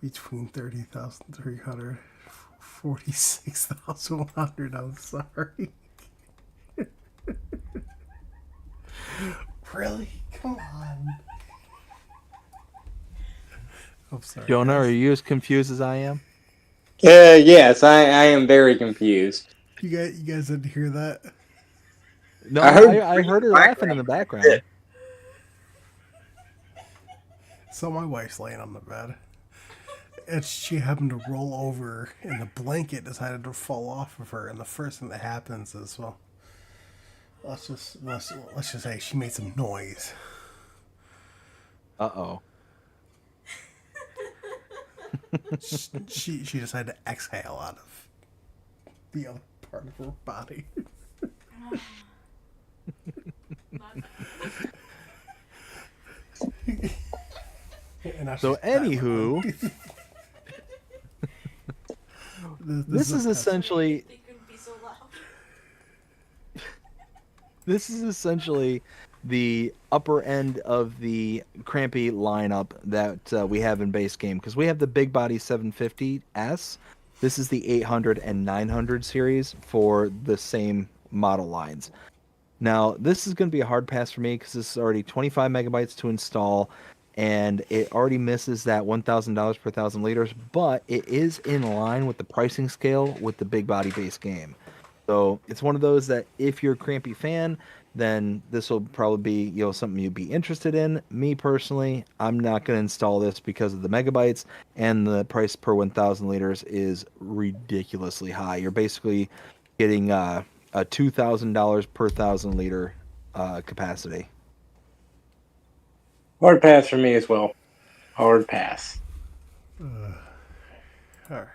B: between 30,300 46,100. I'm sorry. Really? Come on. I'm sorry.
A: Jonah, are you as confused as I am?
C: Yes, I am very confused.
B: You guys didn't hear that?
A: No,
C: I
A: I heard her laughing in the background.
B: So my wife's laying on the bed, and she happened to roll over, and the blanket decided to fall off of her. And the first thing that happens is, well, let's just say she made some noise.
A: Uh-oh.
B: She decided to exhale out of the other part of her body. And now
A: So
B: she's bedridden.
A: anywho, this is essentially
D: They couldn't be so loud.
A: this is essentially the upper end of the crampy lineup that we have in base game, because we have the big body 750S. This is the 800 and 900 series for the same model lines. Now, this is going to be a hard pass for me because this is already 25 megabytes to install, and it already misses that $1,000 per 1,000 liters, but it is in line with the pricing scale with the big body base game. So it's one of those that if you're a crampy fan, then this will probably be, something you'd be interested in. Me personally, I'm not going to install this because of the megabytes, and the price per 1,000 liters is ridiculously high. You're basically getting a $2,000 per 1,000 liter capacity.
C: Hard pass for me as well. Hard pass.
B: All right.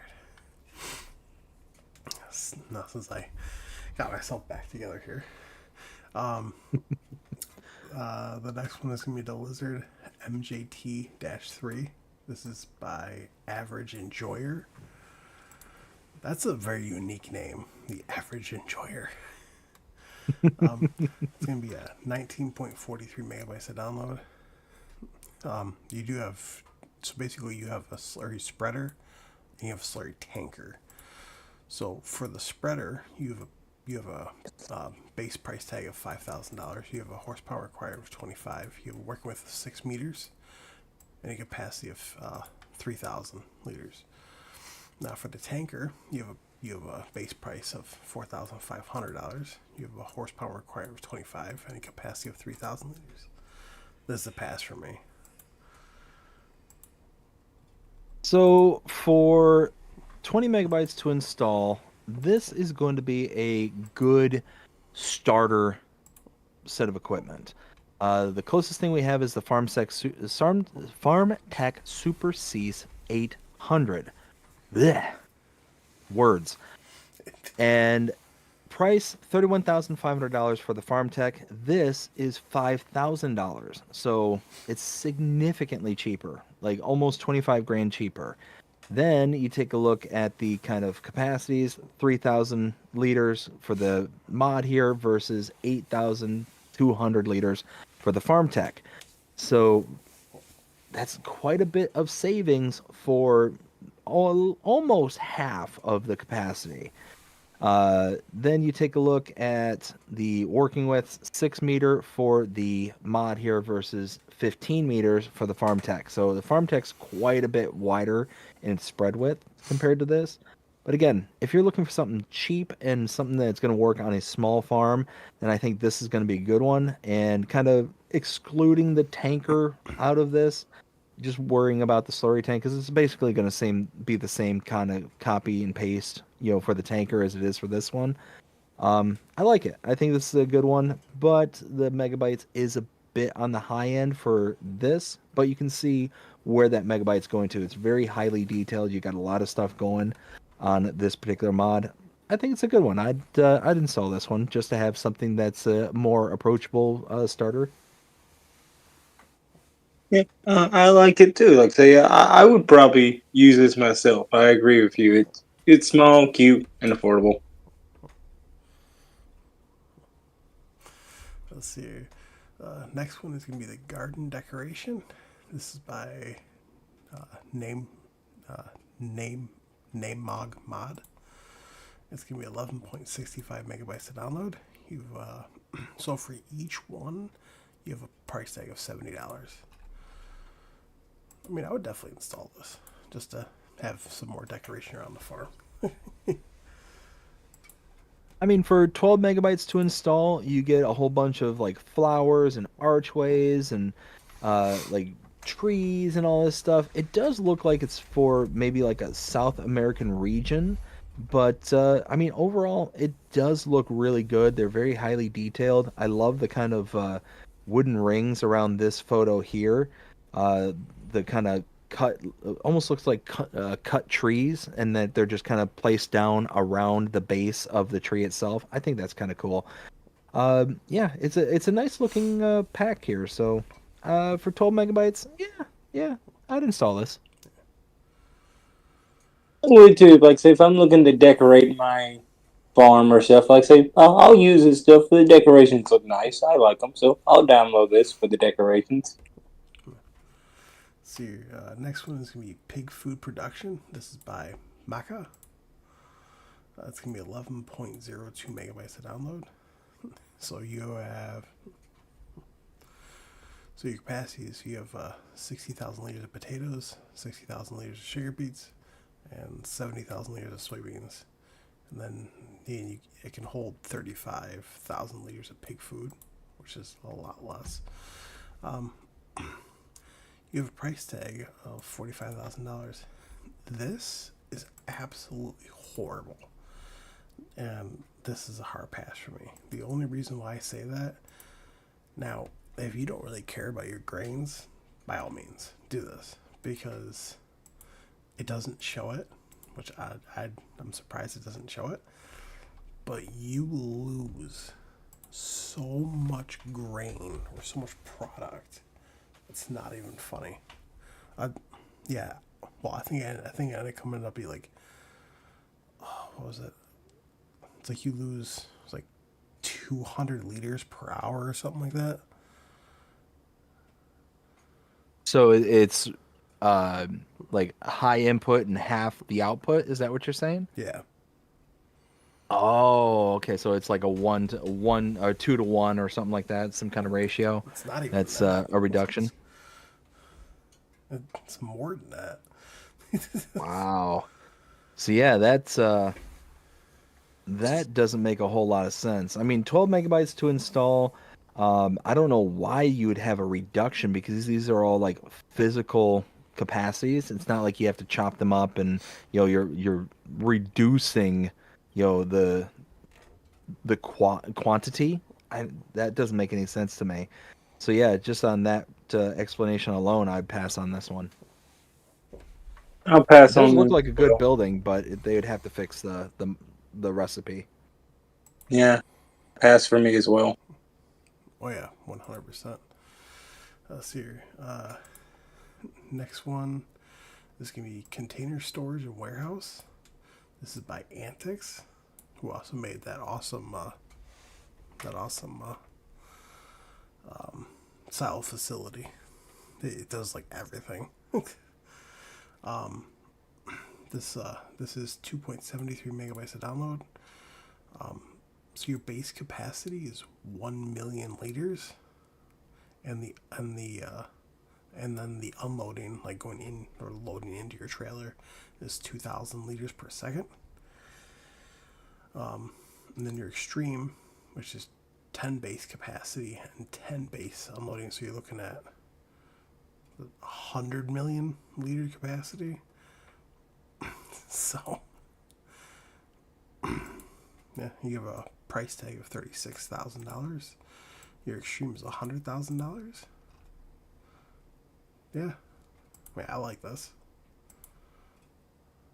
B: Now, since I got myself back together here, the next one is going to be the Lizard MJT-3. This is by Average Enjoyer. That's a very unique name, the Average Enjoyer. It's going to be a 19.43 megabytes to download. You do have, so basically you have a slurry spreader and you have a slurry tanker. So for the spreader, you have a base price tag of $5,000. You have a horsepower required of 25. You have a working width of 6 meters and a capacity of 3,000 liters. Now for the tanker, you have a base price of $4,500. You have a horsepower required of 25 and a capacity of 3,000 liters. This is a pass for me.
A: So for 20 megabytes to install, this is going to be a good starter set of equipment. The closest thing we have is the FarmTech Super Cease 800. Blech. Words. And price $31,500 for the FarmTech. This is $5,000. So it's significantly cheaper, like almost 25 grand cheaper. Then you take a look at the kind of capacities, 3,000 liters for the mod here versus 8,200 liters for the FarmTech. So that's quite a bit of savings for almost half of the capacity. Then you take a look at the working width, 6 meter for the mod here versus 15 meters for the FarmTech. So the FarmTech's quite a bit wider in its spread width compared to this. But again, if you're looking for something cheap and something that's going to work on a small farm, then I think this is going to be a good one. And kind of excluding the tanker out of this, just worrying about the slurry tank, because it's basically going to be the same kind of copy and paste, for the tanker as it is for this one. I like it. I think this is a good one, but the megabytes is a bit on the high end for this, but you can see where that megabyte's going to. It's very highly detailed. You got a lot of stuff going on this particular mod. I think it's a good one. I'd install this one just to have something that's a more approachable starter.
C: Yeah, I like it too. Like say, I would probably use this myself. I agree with you. It's small, cute, and affordable.
B: Let's see. Next one is going to be the garden decoration. This is by name name Mog Mod. It's going to be 11.65 megabytes to download. So for each one, you have a price tag of $70. I mean, I would definitely install this just to have some more decoration around the farm.
A: I mean, for 12 megabytes to install, you get a whole bunch of like flowers and archways and like trees and all this stuff. It does look like it's for maybe like a South American region, but I mean, overall, it does look really good. They're very highly detailed. I love the kind of wooden rings around this photo here. Uh, the kind of cut almost looks like cut trees, and that they're just kind of placed down around the base of the tree itself. I think that's kind of cool. Yeah, it's a nice looking pack here. So, for 12 megabytes, yeah, yeah, I'd install this.
C: I would too. Like, say, if I'm looking to decorate my farm or stuff, like, say, I'll use this stuff. The decorations look nice. I like them, so I'll download this for the decorations.
B: See, next one is going to be pig food production. This is by Maka. It's going to be 11.02 megabytes to download. So you have, so your capacity is you have 60,000 liters of potatoes, 60,000 liters of sugar beets, and 70,000 liters of soybeans. And then it can hold 35,000 liters of pig food, which is a lot less. Um, you have a price tag of $45,000. This is absolutely horrible. And this is a hard pass for me. The only reason why I say that, now, if you don't really care about your grains, by all means, do this. Because it doesn't show it, which I'm surprised it doesn't show it. But you lose so much grain or so much product. It's not even funny. Yeah. Well, I think it ended up coming up be like, oh, what was it? It's like you lose, it's like 200 liters per hour or something like that.
A: So it's uh, like high input and half the output. Is that what you're saying?
B: Yeah.
A: Oh, okay. So it's like a 1 to 1 or 2 to 1 or something like that. Some kind of ratio.
B: It's not even
A: That's
B: that.
A: a reduction.
B: It's more than that.
A: Wow. So yeah, that doesn't make a whole lot of sense. I mean, 12 megabytes to install. I don't know why you would have a reduction because these are all like physical capacities. It's not like you have to chop them up and you're reducing the quantity. That doesn't make any sense to me. So yeah, just on that explanation alone, I'd pass on this one.
C: I'll
A: It
C: pass
A: does
C: on
A: look
C: them
A: like a
C: as
A: good
C: well.
A: building, but they would have to fix the recipe.
C: Yeah, pass for me as well.
B: Oh, yeah, 100%. Let's see here. Next one is going to be container storage and warehouse. This is by Antics, who also made that awesome style facility. It does like everything. This is 2.73 megabytes to download. So your base capacity is 1 million liters, and then the unloading, like going in or loading into your trailer, is 2,000 liters per second. And then your extreme, which is 10 base capacity and 10 base unloading. So you're looking at 100 million liter capacity. So, yeah, you have a price tag of $36,000. Your extreme is $100,000. Yeah, I mean, I like this.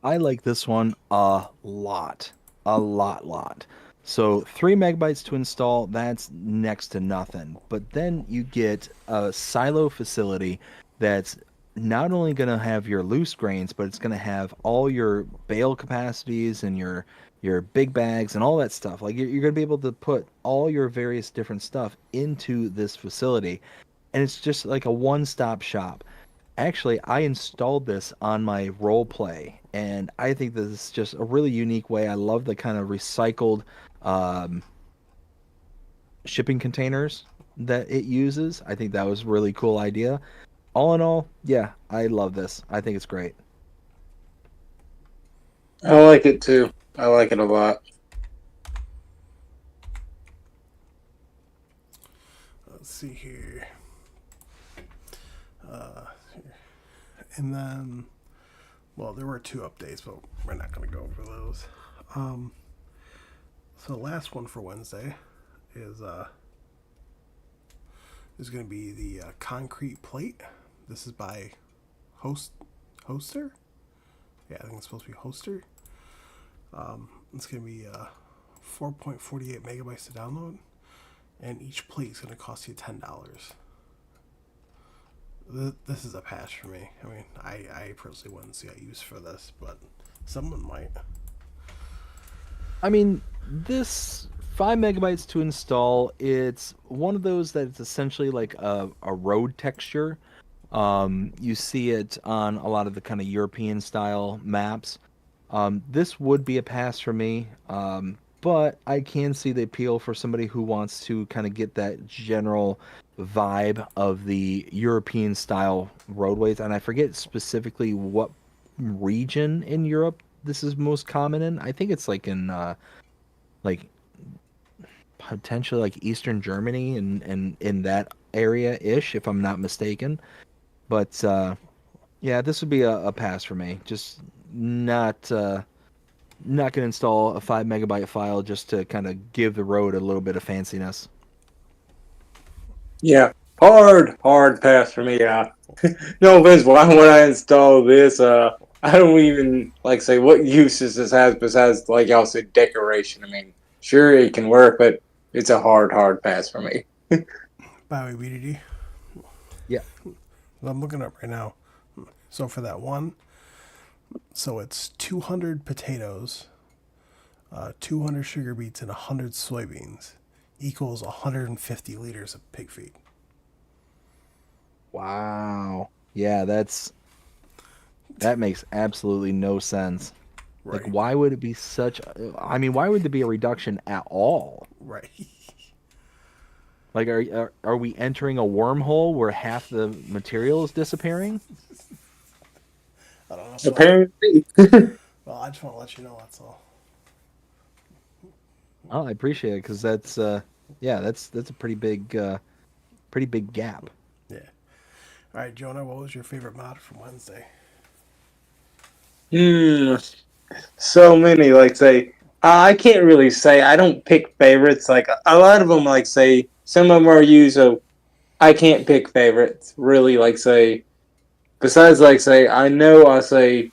A: I like this one a lot. A lot. So 3 megabytes to install, that's next to nothing. But then you get a silo facility that's not only going to have your loose grains, but it's going to have all your bale capacities and your big bags and all that stuff. Like you're going to be able to put all your various different stuff into this facility. And it's just like a one-stop shop. Actually, I installed this on my role play, and I think this is just a really unique way. I love the kind of recycled um, shipping containers that it uses. I think that was a really cool idea. All in all, yeah, I love this. I think it's great.
C: I like it too. I like it a lot.
B: Let's see here. And then, well, there were 2 updates, but we're not going to go over those. Um, so the last one for Wednesday is going to be the concrete plate. This is by Hoster. Yeah, I think it's supposed to be Hoster. It's going to be 4.48 megabytes to download, and each plate is going to cost you $10. This is a pass for me. I mean, I personally wouldn't see a use for this, but someone might.
A: I mean, this 5 megabytes to install, it's one of those that it's essentially like a road texture. You see it on a lot of the kind of European style maps. This would be a pass for me, but I can see the appeal for somebody who wants to kind of get that general vibe of the European style roadways. And I forget specifically what region in Europe this is most common in. I think it's like in like potentially like Eastern Germany and in that area ish, if I'm not mistaken. But yeah, this would be a pass for me. Just not gonna install a 5 megabyte file just to kind of give the road a little bit of fanciness.
C: Yeah, hard pass for me. Yeah, no offense. Why would I install this? I don't even like say what uses this has besides like y'all said decoration. I mean, sure it can work, but it's a hard pass for me.
B: By the way, BDD.
A: Yeah.
B: I'm looking up right now. So for that one, so it's 200 potatoes, 200 sugar beets, and 100 soybeans equals 150 liters of pig feed.
A: Wow. Yeah, that makes absolutely no sense. Like,
B: Right.
A: why would it be such? I mean, why would there be a reduction at all?
B: Right.
A: Like, are we entering a wormhole where half the material is disappearing?
B: I don't know.
C: Apparently,
B: Well, I just want to let you know that's all.
A: Oh, I appreciate it because that's yeah, that's a pretty big gap.
B: Yeah. All right, Jonah, what was your favorite mod from Wednesday?
C: hmm, so many. Like say, I can't really say. I don't pick favorites. Like a lot of them, like say, some of them are used. So I can't pick favorites. Really, like say. Besides, like say, I know I say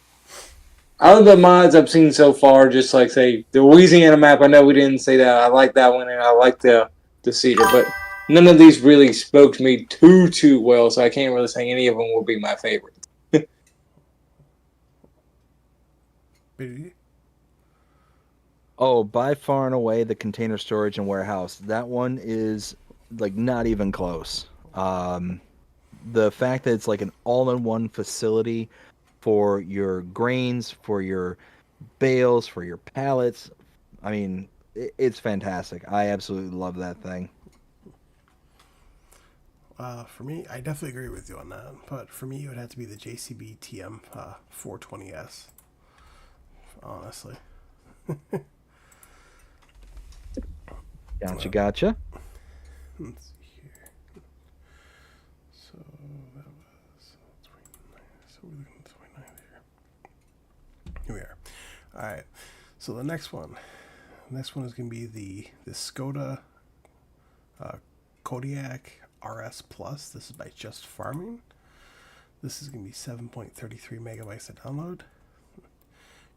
C: out of the mods I've seen so far, just like say the Louisiana map. I know we didn't say that. I like that one, and I like the cedar, but none of these really spoke to me too well. So I can't really say any of them will be my favorite.
B: BDD?
A: Oh, by far and away the container storage and warehouse. That one is like not even close. The fact that it's like an all-in-one facility for your grains, for your bales, for your pallets. I mean, it's fantastic. I absolutely love that thing.
B: For me, I definitely agree with you on that. But for me, it would have to be the JCB TM 420S. Honestly.
A: Gotcha,
B: Well,
A: gotcha.
B: let's see here. So that was 29. So we're looking at 29 here. Here we are. All right. So the next one. Next one is going to be the Skoda uh, Kodiak RS Plus. This is by Just Farming. This is going to be 7.33 megabytes to download.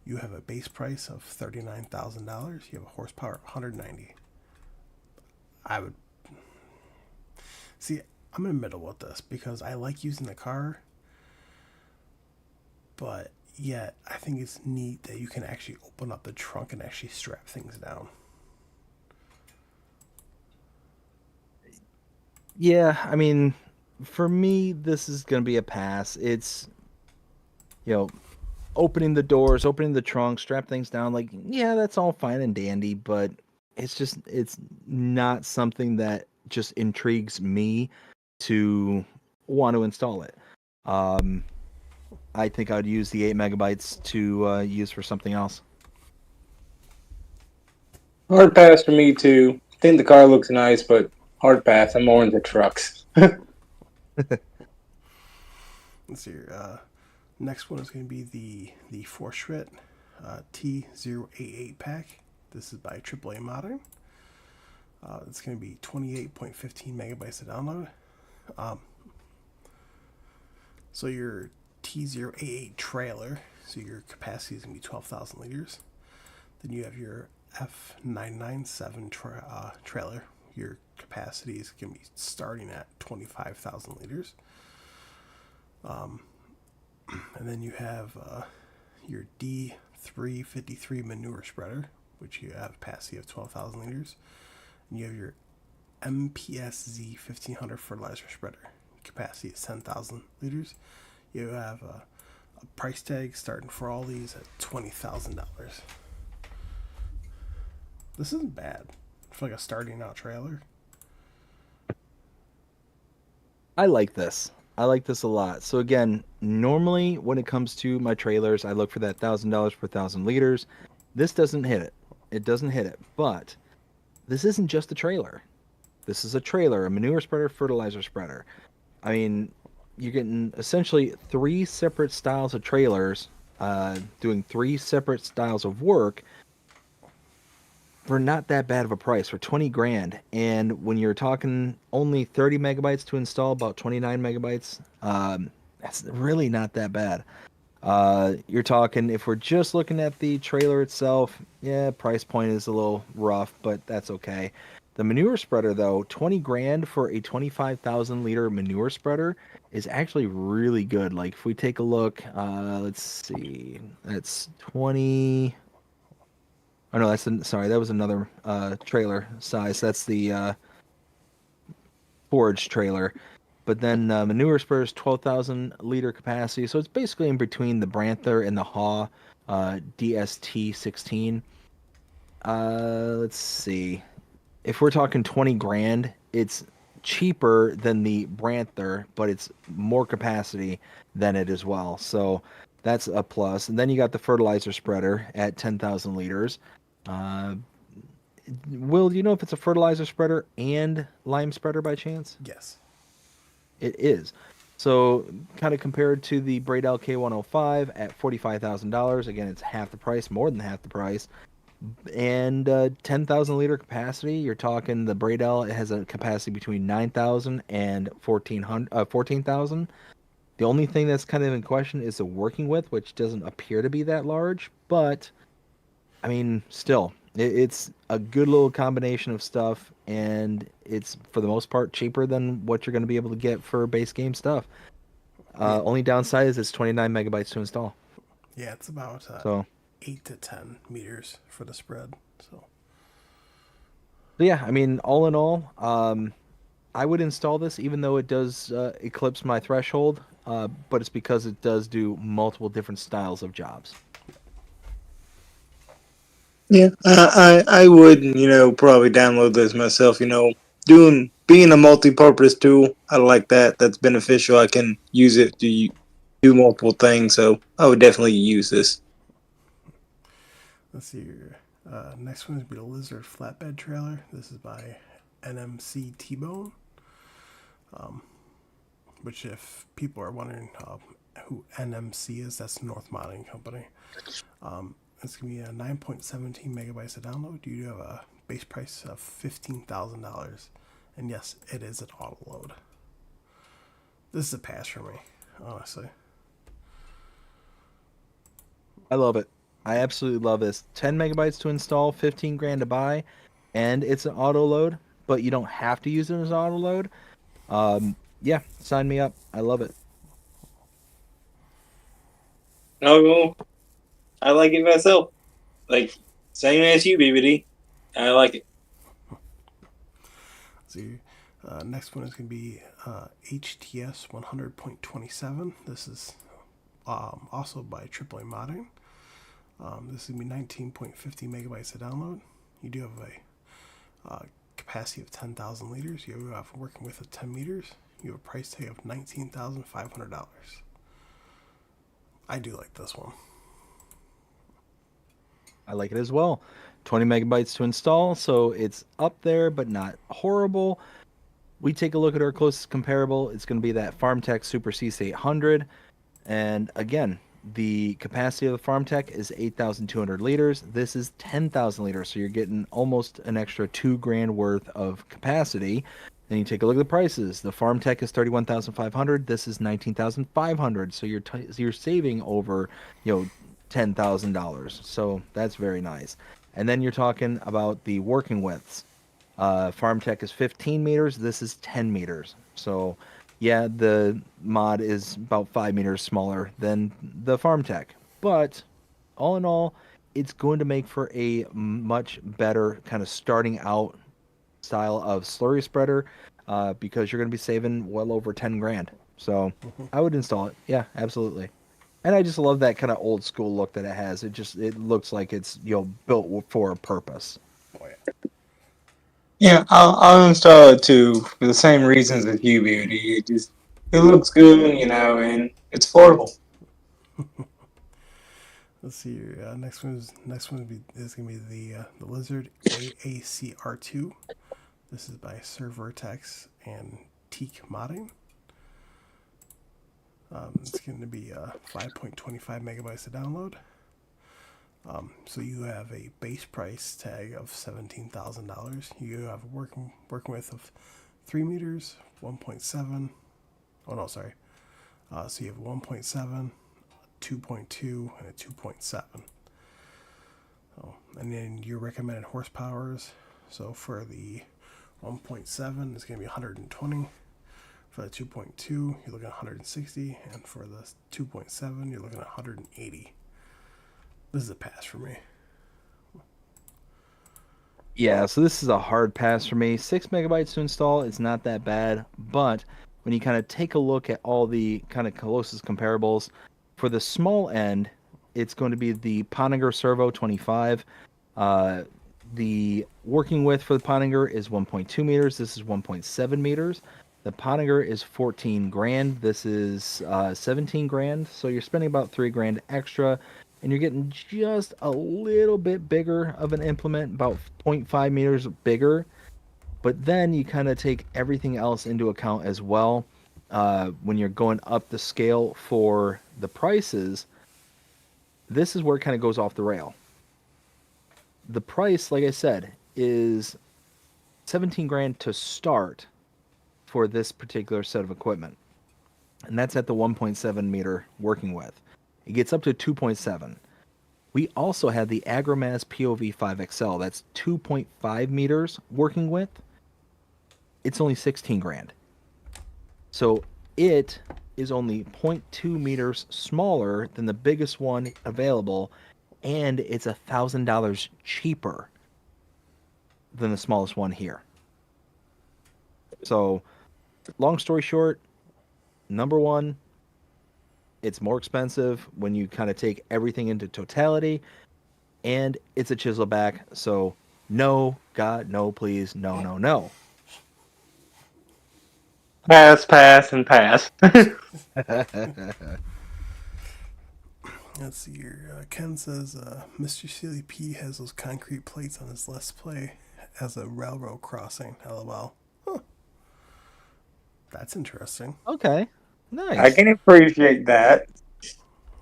B: You have a base price of $39,000. You have a horsepower of 190. I would see. I'm in the middle with this because I like using the car, but yet I think it's neat that you can actually open up the trunk and actually strap things down.
A: Yeah, I mean, for me, this is gonna be a pass. It's, you know, opening the doors, opening the trunk, strap things down. Like, yeah, that's all fine and dandy, but it's not something that just intrigues me to want to install it. Um, I think I'd use the 8 megabytes to use for something else.
C: Hard pass for me too. I think the car looks nice, but hard pass. I'm more into trucks.
B: Let's see. Next one is going to be the Forschritt T088 pack. This is by AAA Modern. It's going to be 28.15 megabytes to download. Um, so your T088 trailer, so your capacity is going to be 12,000 liters. Then you have your F997 trailer. Your capacity is going to be starting at 25,000 liters. And then you have your D353 manure spreader, which you have a capacity of 12,000 liters. And you have your MPSZ 1500 fertilizer spreader, capacity is 10,000 liters. You have a price tag starting for all these at $20,000. This isn't bad for like a starting out trailer.
A: I like this. I like this a lot. So again, normally when it comes to my trailers, I look for that $1,000 per 1,000 liters. This doesn't hit it. It doesn't hit it. But this isn't just a trailer. This is a trailer, a manure spreader, fertilizer spreader. I mean, you're getting essentially three separate styles of trailers, doing three separate styles of work for not that bad of a price for 20 grand. And when you're talking only 30 megabytes to install, about 29 megabytes, that's really not that bad. You're talking, if we're just looking at the trailer itself, yeah, price point is a little rough, but that's okay. The manure spreader, though, 20 grand for a 25,000 liter manure spreader is actually really good. Like, if we take a look, let's see, that's 20. Oh no, sorry, that was another trailer size. That's the forage trailer. But then manure spreader's 12,000 liter capacity, so it's basically in between the Branther and the Haw DST 16. Let's see. If we're talking 20 grand, it's cheaper than the Branther, but it's more capacity than it as well. So that's a plus. And then you got the fertilizer spreader at 10,000 liters. Uh, Will, do you know if it's a fertilizer spreader and lime spreader by chance?
B: Yes.
A: It is. So, kind of compared to the Braidel K105 at $45,000. Again, it's half the price, more than half the price. And 10,000 liter capacity. You're talking the Braidel, it has a capacity between 9,000 and 14,000. The only thing that's kind of in question is the working width, which doesn't appear to be that large. But, I mean, still, it's a good little combination of stuff, and it's for the most part cheaper than what you're going to be able to get for base game stuff.
B: Yeah.
A: Only downside is it's 29 megabytes to install.
B: Yeah, it's about
A: So,
B: 8 to 10 meters for the spread. So
A: yeah, I mean, all in all, I would install this even though it does eclipse my threshold, but it's because it does do multiple different styles of jobs.
C: Yeah, I would, probably download this myself. Doing being a multi-purpose tool, I like that. That's beneficial. I can use it to do multiple things, so I would definitely use this.
B: let's see here. Next one is be the Lizard flatbed trailer. This is by NMC T-Bone. Which, if people are wondering who NMC is, that's North Modding Company. It's gonna be a 9.17 megabytes to download. You do have a base price of $15,000, and yes, it is an auto load. This is a pass for me, honestly.
A: I love it. I absolutely love this. 10 megabytes to install, 15 grand to buy, and it's an auto load, but you don't have to use it as an auto load. Yeah, sign me up. I love it.
C: No, I like it myself. Like same as you, BBD. I like it.
B: See, next one is going to be HTS 100.27. This is also by AAA Modding. This is going to be 19.50 megabytes to download. You do have a capacity of 10,000 liters. You have working width of 10 meters. You have a price tag of $19,500. I do like this one.
A: I like it as well. 20 megabytes to install, so it's up there, but not horrible. we take a look at our closest comparable. It's going to be that FarmTech Super C800. And again, the capacity of the FarmTech is 8,200 liters. This is 10,000 liters. So you're getting almost an extra 2 grand worth of capacity. Then you take a look at the prices. The FarmTech is 31,500. This is 19,500. So you're saving over, $10,000. So that's very nice. And then you're talking about the working widths. FarmTech is 15 meters. This is 10 meters. So, yeah, the mod is about 5 meters smaller than the FarmTech. But all in all, it's going to make for a much better kind of starting out style of slurry spreader because you're going to be saving well over 10 grand. So, I would install it. Yeah, absolutely. And I just love that kind of old school look that it has. It looks like it's built for a purpose.
B: Oh yeah.
C: Yeah, I'll install it too for the same reasons as you, Beauty. It looks good, and it's affordable.
B: Let's see here. Next one is gonna be the Lizard AACR2. This is by Sir Vertex and Teak Modding. It's going to be 5.25 megabytes to download. So you have a base price tag of $17,000. You have a working width of 3 meters, 1.7. Oh no, sorry. So you have 1.7, 2.2, and a 2.7. Oh, and then your recommended horsepowers. So for the 1.7, it's going to be 120. For the 2.2, you're looking at 160, and for the 2.7, you're looking at 180. This is a pass for me.
A: Yeah, so this is a hard pass for me. 6 megabytes to install, it's not that bad, but when you kind of take a look at all the kind of closest comparables, for the small end, it's going to be the Pottinger Servo 25. Uh, the working width for the Pottinger is 1.2 meters. This is 1.7 meters. The Pottinger is 14 grand. This is 17 grand. So you're spending about 3 grand extra, and you're getting just a little bit bigger of an implement, about 0.5 meters bigger. But then you kind of take everything else into account as well. When you're going up the scale for the prices, this is where it kind of goes off the rail. The price, like I said, is 17 grand to start for this particular set of equipment. And that's at the 1.7 meter working width. It gets up to 2.7. We also have the Agrimass POV5XL. That's 2.5 meters working width. It's only 16 grand. So it is only zero point 0.2 meters smaller than the biggest one available, and it's $1,000 cheaper than the smallest one here. So, long story short, number one, it's more expensive when you kind of take everything into totality, and it's a chisel back. So, no, God, no, please, no, no, no.
C: Pass, pass, and pass.
B: Let's see here. Ken says Mr. Sealy P has those concrete plates on his Let's Play as a railroad crossing. LOL. Huh. That's interesting.
A: Okay,
C: I
A: nice.
C: can appreciate that.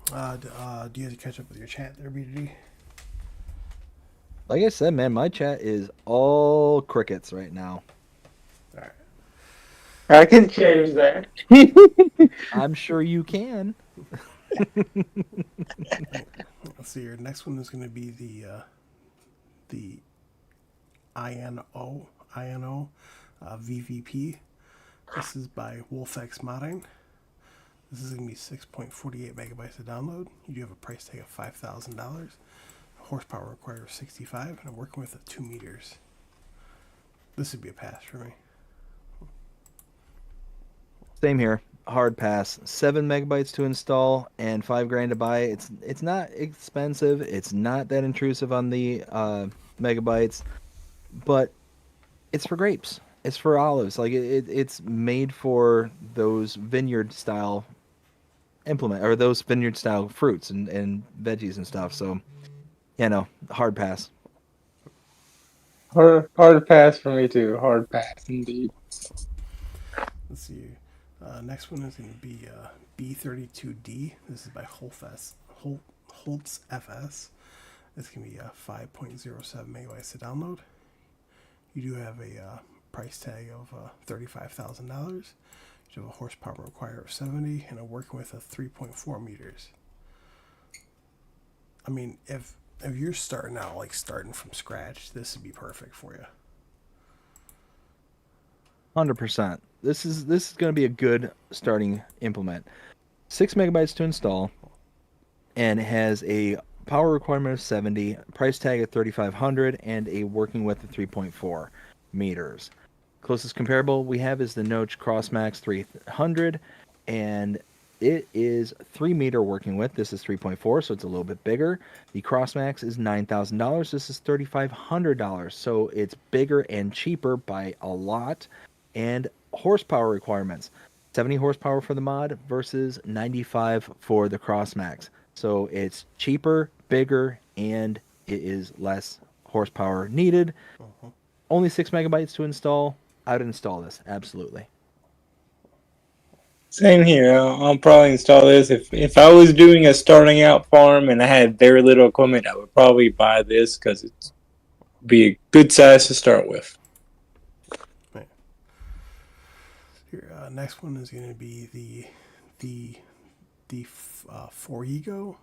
B: Do you have to catch up with your chat there, BD?
A: Like I said, man, my chat is all crickets right now.
B: All right.
C: I can change that.
A: I'm sure you can.
B: Let's see here. Next one is going to be the INO VVP. This is by Wolfx Modding. This is going to be 6.48 megabytes to download. You do have a price tag of $5,000. Horsepower requires 65, and I'm working with 2 meters. This would be a pass for me.
A: Same here. Hard pass. 7 megabytes to install and 5 grand to buy. It's not expensive. It's not that intrusive on the megabytes, but it's for grapes. It's for olives. Like it's made for those vineyard style implement or those vineyard style fruits and veggies and stuff. So hard pass.
C: Hard pass for me too. Hard pass indeed.
B: Let's see. Next one is going to be B32D. This is by Holtz FS. It's going to be 5.07 megabytes to download. You do have a price tag of $35,000. You have a horsepower required of 70 and a working width of 3.4 meters. I mean, if you're starting out, like starting from scratch, this would be perfect for you.
A: 100%. This is going to be a good starting implement. 6 megabytes to install, and it has a power requirement of 70, price tag of 3,500, and a working width of 3.4 meters. Closest comparable we have is the Noach Crossmax 300, and it is 3 meter working width. This is 3.4, so it's a little bit bigger. The Crossmax is $9,000. This is $3,500, so it's bigger and cheaper by a lot. And horsepower requirements: 70 horsepower for the mod versus 95 for the Crossmax. So it's cheaper, bigger, and it is less horsepower needed.
B: Uh-huh.
A: Only 6 megabytes to install. I'd install this, absolutely.
C: Same here. I'll probably install this. If I was doing a starting out farm and I had very little equipment, I would probably buy this because it's be a good size to start with.
B: Right. Here, next one is going to be the Forego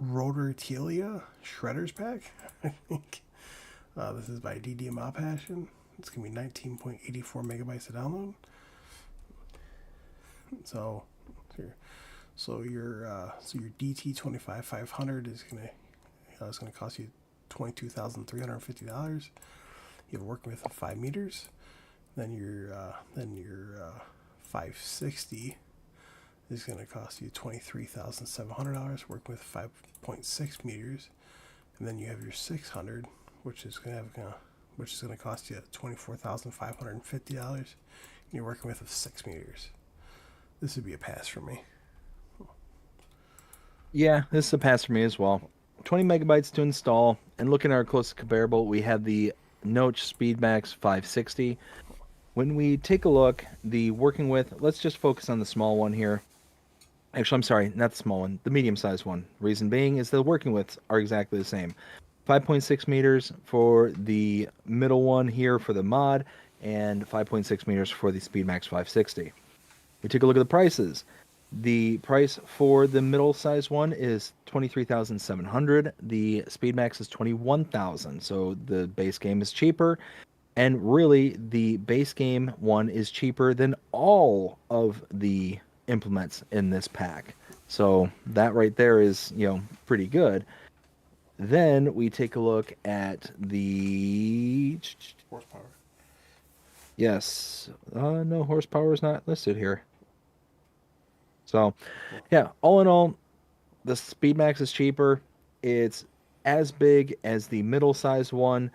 B: Rotortilia Shredders Pack. I think this is by DDMA Passion. It's gonna be 19.84 megabytes to download. So, your DT 25500 is gonna cost you $22,350. You have a working width of 5 meters. Then your 560 is going to cost you $23,700, working with 5.6 meters, and then you have your 600, which is going to cost you $24,550, and you're working with 6 meters. This would be a pass for me.
A: Yeah, this is a pass for me as well. 20 megabytes to install, and looking at our closest comparable, we have the Noach Speedmax 560. When we take a look, the working width, let's just focus on the small one here. Actually, I'm sorry, not the small one, the medium-sized one. Reason being is the working widths are exactly the same. 5.6 meters for the middle one here for the mod, and 5.6 meters for the Speedmax 560. We take a look at the prices. The price for the middle-sized one is $23,700. The Speedmax is $21,000. So the base game is cheaper, and really the base game one is cheaper than all of the implements in this pack. So that right there is, pretty good. Then we take a look at the
B: Horsepower.
A: yes, no, horsepower is not listed here. So, yeah, all in all, the Speedmax is cheaper. It's as big as the middle-sized one,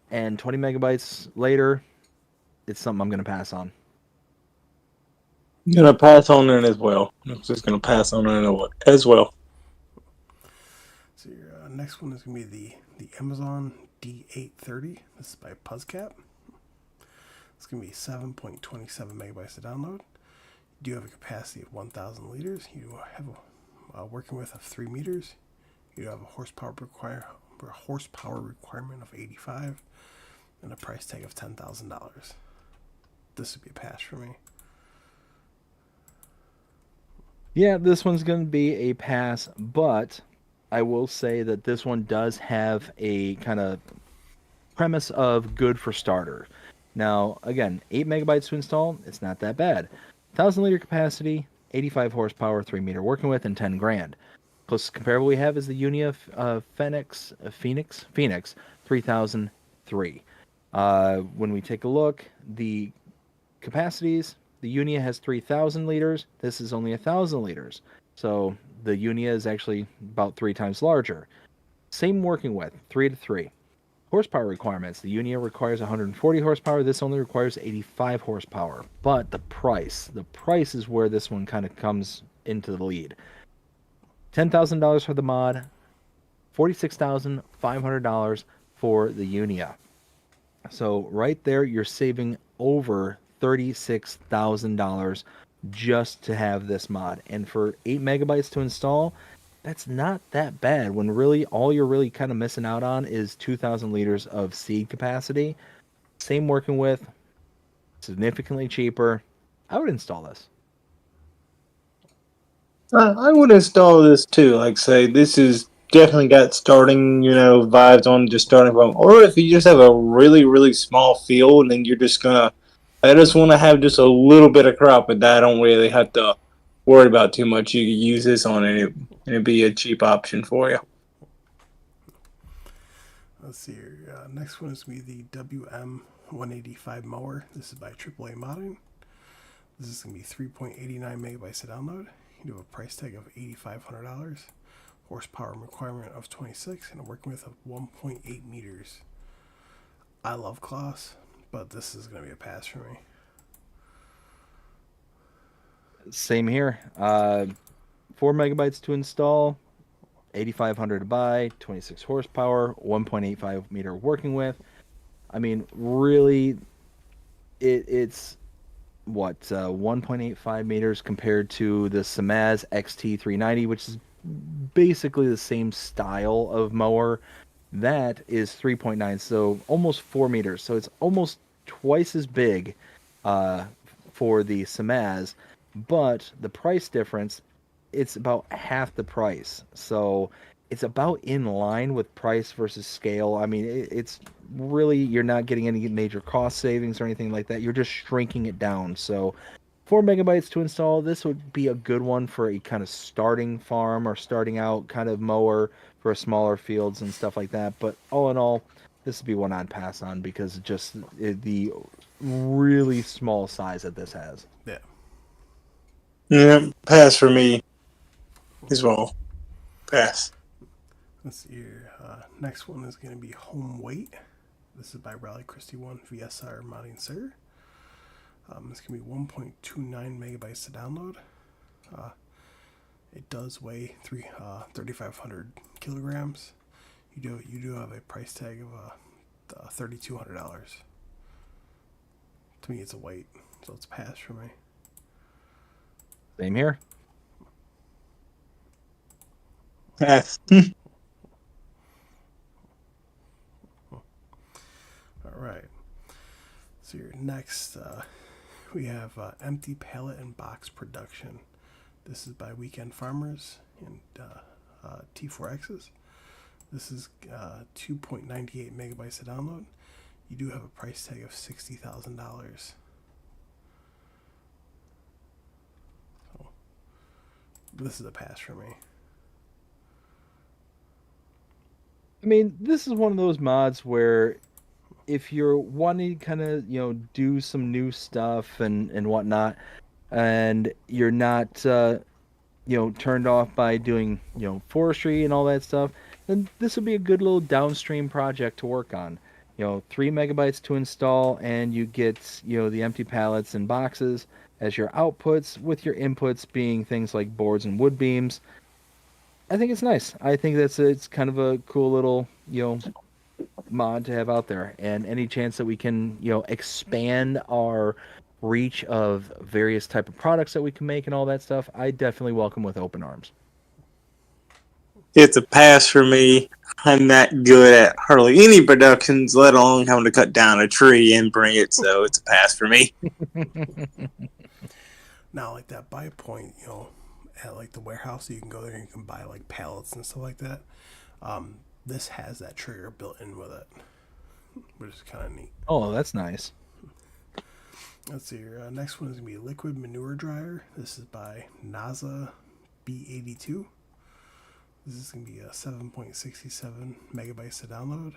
A: and 20 megabytes later, it's something I'm going to pass on.
C: I'm gonna pass on it as well. I'm just gonna pass on it as well.
B: So your next one is going to be the Amazon D830. This is by Puzzcap. It's going to be 7.27 megabytes to download. You do have a capacity of 1,000 liters. You have a working width of 3 meters. You have a horsepower requirement of 85 and a price tag of $10,000. This would be a pass for me.
A: Yeah, this one's going to be a pass, but I will say that this one does have a kind of premise of good for starter. Now, again, 8 megabytes to install, it's not that bad. 1,000 liter capacity, 85 horsepower, 3 meter working width, and 10 grand. Closest comparable we have is the Unia Phoenix 3003. When we take a look, the capacities, the Unia has 3,000 liters. This is only 1,000 liters. So the Unia is actually about 3 times larger. Same working width, 3 to 3. Horsepower requirements. The Unia requires 140 horsepower. This only requires 85 horsepower. But the price is where this one kind of comes into the lead. $10,000 for the mod, $46,500 for the Unia. So right there, you're saving over $36,000 just to have this mod. And for 8 megabytes to install, that's not that bad when really all you're really kind of missing out on is 2,000 liters of seed capacity. Same working with, significantly cheaper. I would install this.
C: I would install this too. Like, say, this is definitely got starting, vibes on just starting from. Or if you just have a really, really small field and you're just gonna, I just want to have just a little bit of crop, but I don't really have to worry about too much. You can use this on it, and it'd be a cheap option for you.
B: Let's see here. Next one is going to be the WM 185 mower. This is by AAA Modding. This is going to be 3.89 megabytes to download. You do have a price tag of $8,500, horsepower requirement of 26, and a working width of 1.8 meters. I love Kloss, but this is going to be a pass for me.
A: Same here. 4 megabytes to install, 8,500 to buy, 26 horsepower, 1.85 meter working width. I mean, really, it's what 1.85 meters compared to the Samaz XT390, which is basically the same style of mower. That is 3.9, so almost 4 meters. So it's almost twice as big uh, for the Samaz, but the price difference, it's about half the price. So it's about in line with price versus scale. I mean, it's really, you're not getting any major cost savings or anything like that. You're just shrinking it down. So 4 megabytes to install. This would be a good one for a kind of starting farm or starting out kind of mower for smaller fields and stuff like that. But all in all, this would be one I'd pass on because just the really small size that this has.
B: Yeah.
C: Yeah, pass for me as well. Pass.
B: Let's see here. Next one is going to be Home Weight. This is by Raleigh Christie 1 VSR Modding Sir. It's going to be 1.29 megabytes to download. Uh, it does weigh 3,500 kilograms. You do have a price tag of $3,200. To me, it's a weight, so it's a pass for me.
A: Same here.
C: Pass.
B: All right. So your next, we have Empty Pallet and Box Production. This is by Weekend Farmers and T4X's. This is 2.98 megabytes to download. You do have a price tag of $60,000. So this is a pass for me.
A: I mean, this is one of those mods where if you're wanting to kind of, do some new stuff and whatnot, and you're not turned off by doing forestry and all that stuff, then this would be a good little downstream project to work on. 3 megabytes to install, and you get the empty pallets and boxes as your outputs, with your inputs being things like boards and wood beams. I think it's nice. I think it's kind of a cool little mod to have out there, and any chance that we can expand our reach of various type of products that we can make and all that stuff, I definitely welcome with open arms.
C: It's a pass for me. I'm not good at hardly any productions, let alone having to cut down a tree and bring it, so it's a pass for me.
B: Now, like that buy point, at like the warehouse, you can go there and you can buy like pallets and stuff like that. This has that trigger built in with it, which is kind of neat.
A: Oh, that's nice.
B: Let's see here. Next one is going to be Liquid Manure Dryer. This is by NASA B82. This is going to be a 7.67 megabytes to download.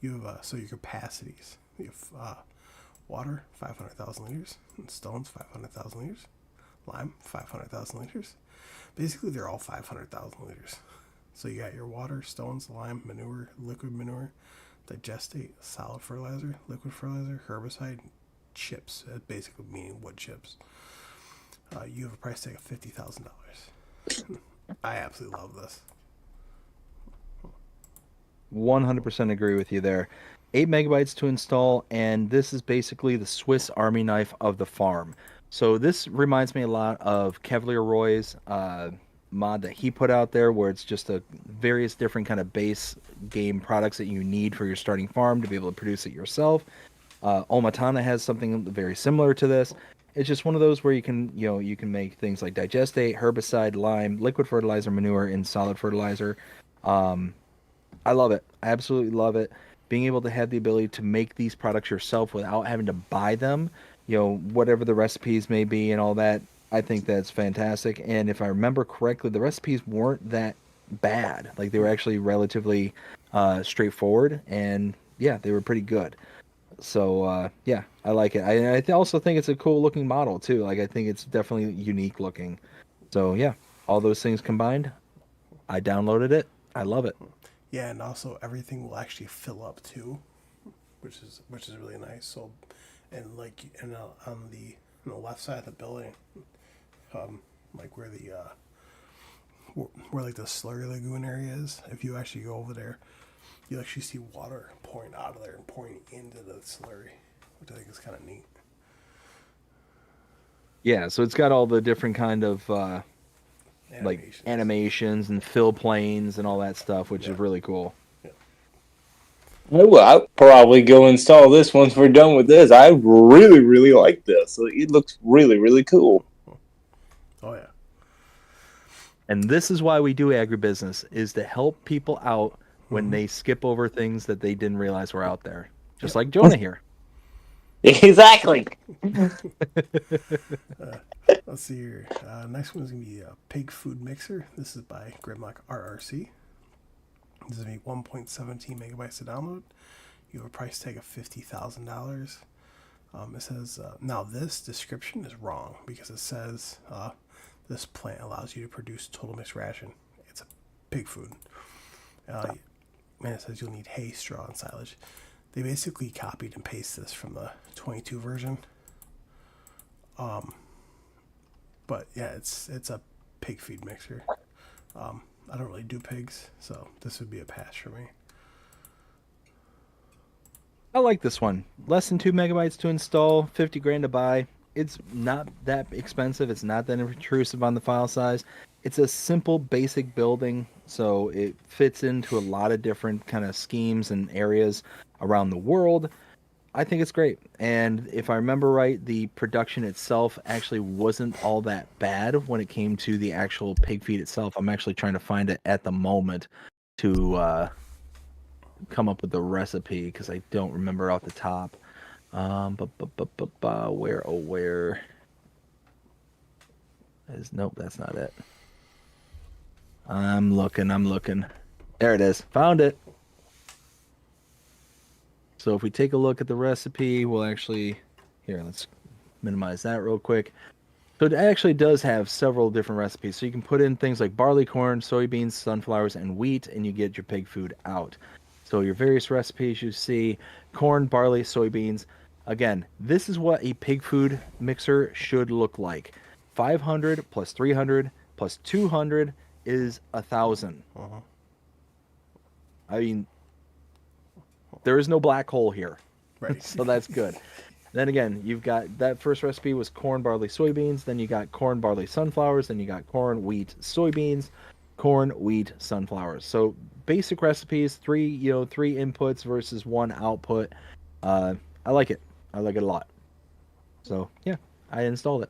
B: You have so your capacities. You have water 500,000 liters, and stones 500,000 liters, lime 500,000 liters. Basically, they're all 500,000 liters. So you got your water, stones, lime, manure, liquid manure, digestate, solid fertilizer, liquid fertilizer, herbicide, chips. That basically meaning wood chips. You have a price tag of $50,000. I absolutely love this.
A: 100% agree with you there. 8 MB to install, and this is basically the Swiss Army knife of the farm. So this reminds me a lot of Cavalier Roy's mod that he put out there, where it's just a various different kind of base game products that you need for your starting farm to be able to produce it yourself. Omatana has something very similar to this. It's just one of those where you can make things like digestate, herbicide, lime, liquid fertilizer, manure, and solid fertilizer. Um, I love it. I absolutely love it. Being able to have the ability to make these products yourself without having to buy them, whatever the recipes may be and all that, I think that's fantastic. And if I remember correctly, the recipes weren't that bad. Like they were actually relatively straightforward, and yeah, they were pretty good. So yeah, I like it. Also think it's a cool looking model too. Like I think it's definitely unique looking. So yeah, all those things combined, I downloaded it. I love it.
B: Yeah, and also everything will actually fill up too, which is really nice. So, and like on the left side of the building, like where the where like the slurry lagoon area is, if you actually go over there, you actually see water pouring out of there and pouring into the slurry, which I think is kind of neat.
A: Yeah, so it's got all the different kind of like
B: Animations.
A: animations and fill planes and all that stuff, which
B: Yeah.
A: is really cool.
B: Yeah.
C: Well, I'll probably go install this once we're done with this. I really, really like this. It looks really, really cool.
B: Oh yeah.
A: And this is why we do agribusiness is to help people out when
B: Mm-hmm.
A: they skip over things that they didn't realize were out there. Just
B: Yep.
A: like Jonah here.
C: Exactly.
B: Let's see here. Next one is gonna be a pig food mixer. This is by Grimlock RRC. This is gonna be 1.17 megabytes to download. You have a price tag of $50,000. It says now this description is wrong because it says this plant allows you to produce total mixed ration. It's a pig food. And it says you'll need hay, straw, and silage. They basically copied and pasted this from the 22 version. But yeah, it's a pig feed mixer. I don't really do pigs, so this would be a pass for me.
A: I like this one. Less than 2 MB to install, 50 grand to buy. It's not that expensive. It's not that intrusive on the file size. It's a simple, basic building, so it fits into a lot of different kind of schemes and areas around the world. I think it's great. And if I remember right, the production itself actually wasn't all that bad when it came to the actual pig feed itself. I'm actually trying to find it at the moment to come up with the recipe because I don't remember off the top. Where, oh, where is, nope, that's not it. I'm looking. There it is. Found it. So if we take a look at the recipe, we'll actually, here, let's minimize that real quick. So it actually does have several different recipes. So you can put in things like barley, corn, soybeans, sunflowers, and wheat, and you get your pig food out. So your various recipes you see corn, barley, soybeans. Again, this is what a pig food mixer should look like. 500 plus 300 plus 200 is 1,000.
B: Uh-huh.
A: I mean, there is no black hole here.
B: Right.
A: So that's good. Then again, you've got that first recipe was corn, barley, soybeans. Then you got corn, barley, sunflowers. Then you got corn, wheat, soybeans, corn, wheat, sunflowers. So basic recipes, three inputs versus one output. I like it. I like it a lot. So yeah, I installed it.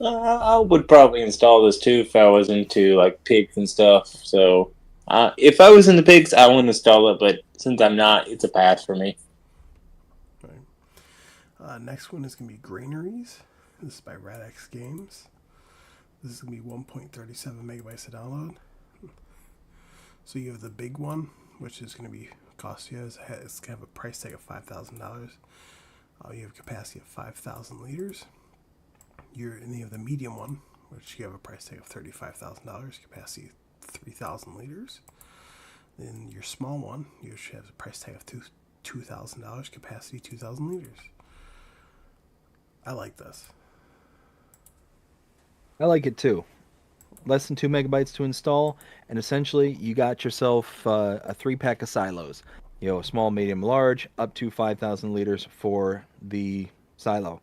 C: I would probably install this too if I was into like pigs and stuff. So if I was into pigs, I wouldn't install it. But since I'm not, it's a pass for me.
B: Right. Next one is going to be Granaries. This is by Radx Games. This is going to be 1.37 megabytes to download. So you have the big one, which is going to be cost you. It's going to have a price tag of $5,000. You have a capacity of 5,000 liters. And you have the medium one, which you have a price tag of $35,000, capacity 3,000 liters. Then your small one, you have a price tag of $2,000, capacity 2,000 liters. I like this.
A: I like it too. less than 2 megabytes to install, and essentially you got yourself a 3 pack of silos. Small, medium, large, up to 5,000 liters for the silo.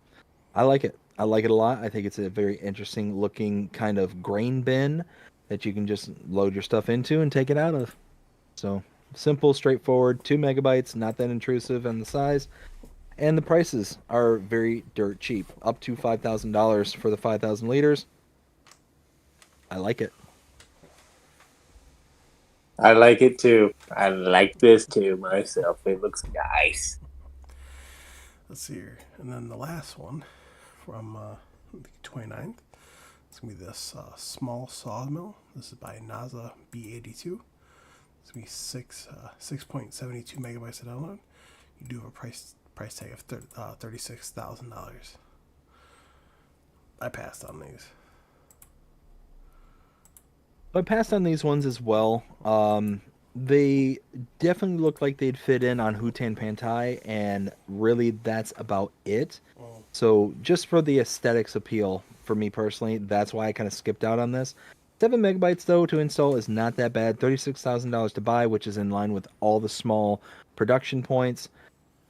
A: I like it. I like it a lot. I think it's a very interesting looking kind of grain bin that you can just load your stuff into and take it out of. So simple, straightforward, 2 megabytes, not that intrusive in the size, and the prices are very dirt cheap, up to $5,000 for the 5,000 liters. I like it.
C: I like it too. I like this too myself. It looks nice.
B: Let's see here. And then the last one from the 29th. It's going to be this small sawmill. This is by NASA B82. It's going to be 6.72 megabytes to download. You do have a price tag of $36,000. I passed on these.
A: I passed on these ones as well. They definitely look like they'd fit in on Hutan Pantai, and really that's about it. So just for the aesthetics appeal, for me personally, that's why I kind of skipped out on this. 7 megabytes though to install is not that bad. $36,000 to buy, which is in line with all the small production points.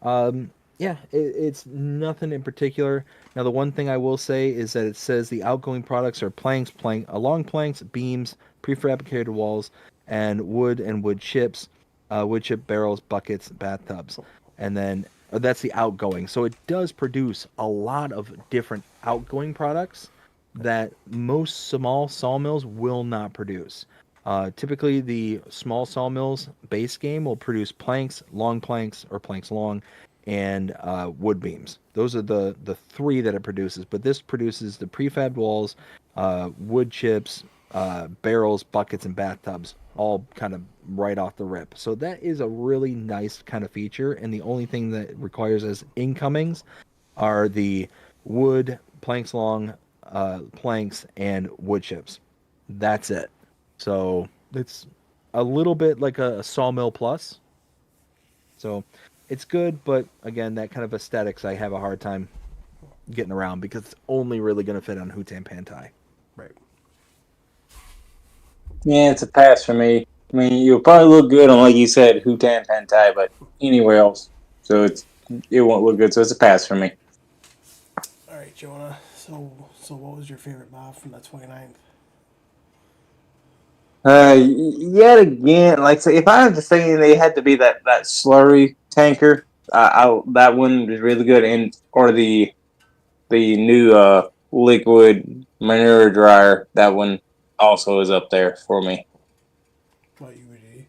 A: Yeah, it's nothing in particular. Now, the one thing I will say is that it says the outgoing products are long planks, beams, prefabricated walls, and wood chips, wood chip barrels, buckets, bathtubs, and then that's the outgoing. So it does produce a lot of different outgoing products that most small sawmills will not produce. Typically, the small sawmills base game will produce planks, or planks long, and wood beams. Those are the three that it produces. But this produces the prefab walls, wood chips, barrels, buckets, and bathtubs, all kind of right off the rip. So that is a really nice kind of feature. And the only thing that it requires as incomings are the wood, planks long, planks, and wood chips. That's it. So it's a little bit like a sawmill plus. So it's good, but again, that kind of aesthetics I have a hard time getting around because it's only really going to fit on Hutan Pantai.
B: Right.
C: Yeah, it's a pass for me. I mean, you'll probably look good on, like you said, Hutan Pantai, but anywhere else, so it won't look good. So it's a pass for me.
B: All right, Jonah. So what was your favorite mob from the 29th?
C: Yet again, like say, if I had to say, they had to be that slurry tanker. That one was really good, and or the new liquid manure dryer. That one also is up there for me.
B: What you would eat?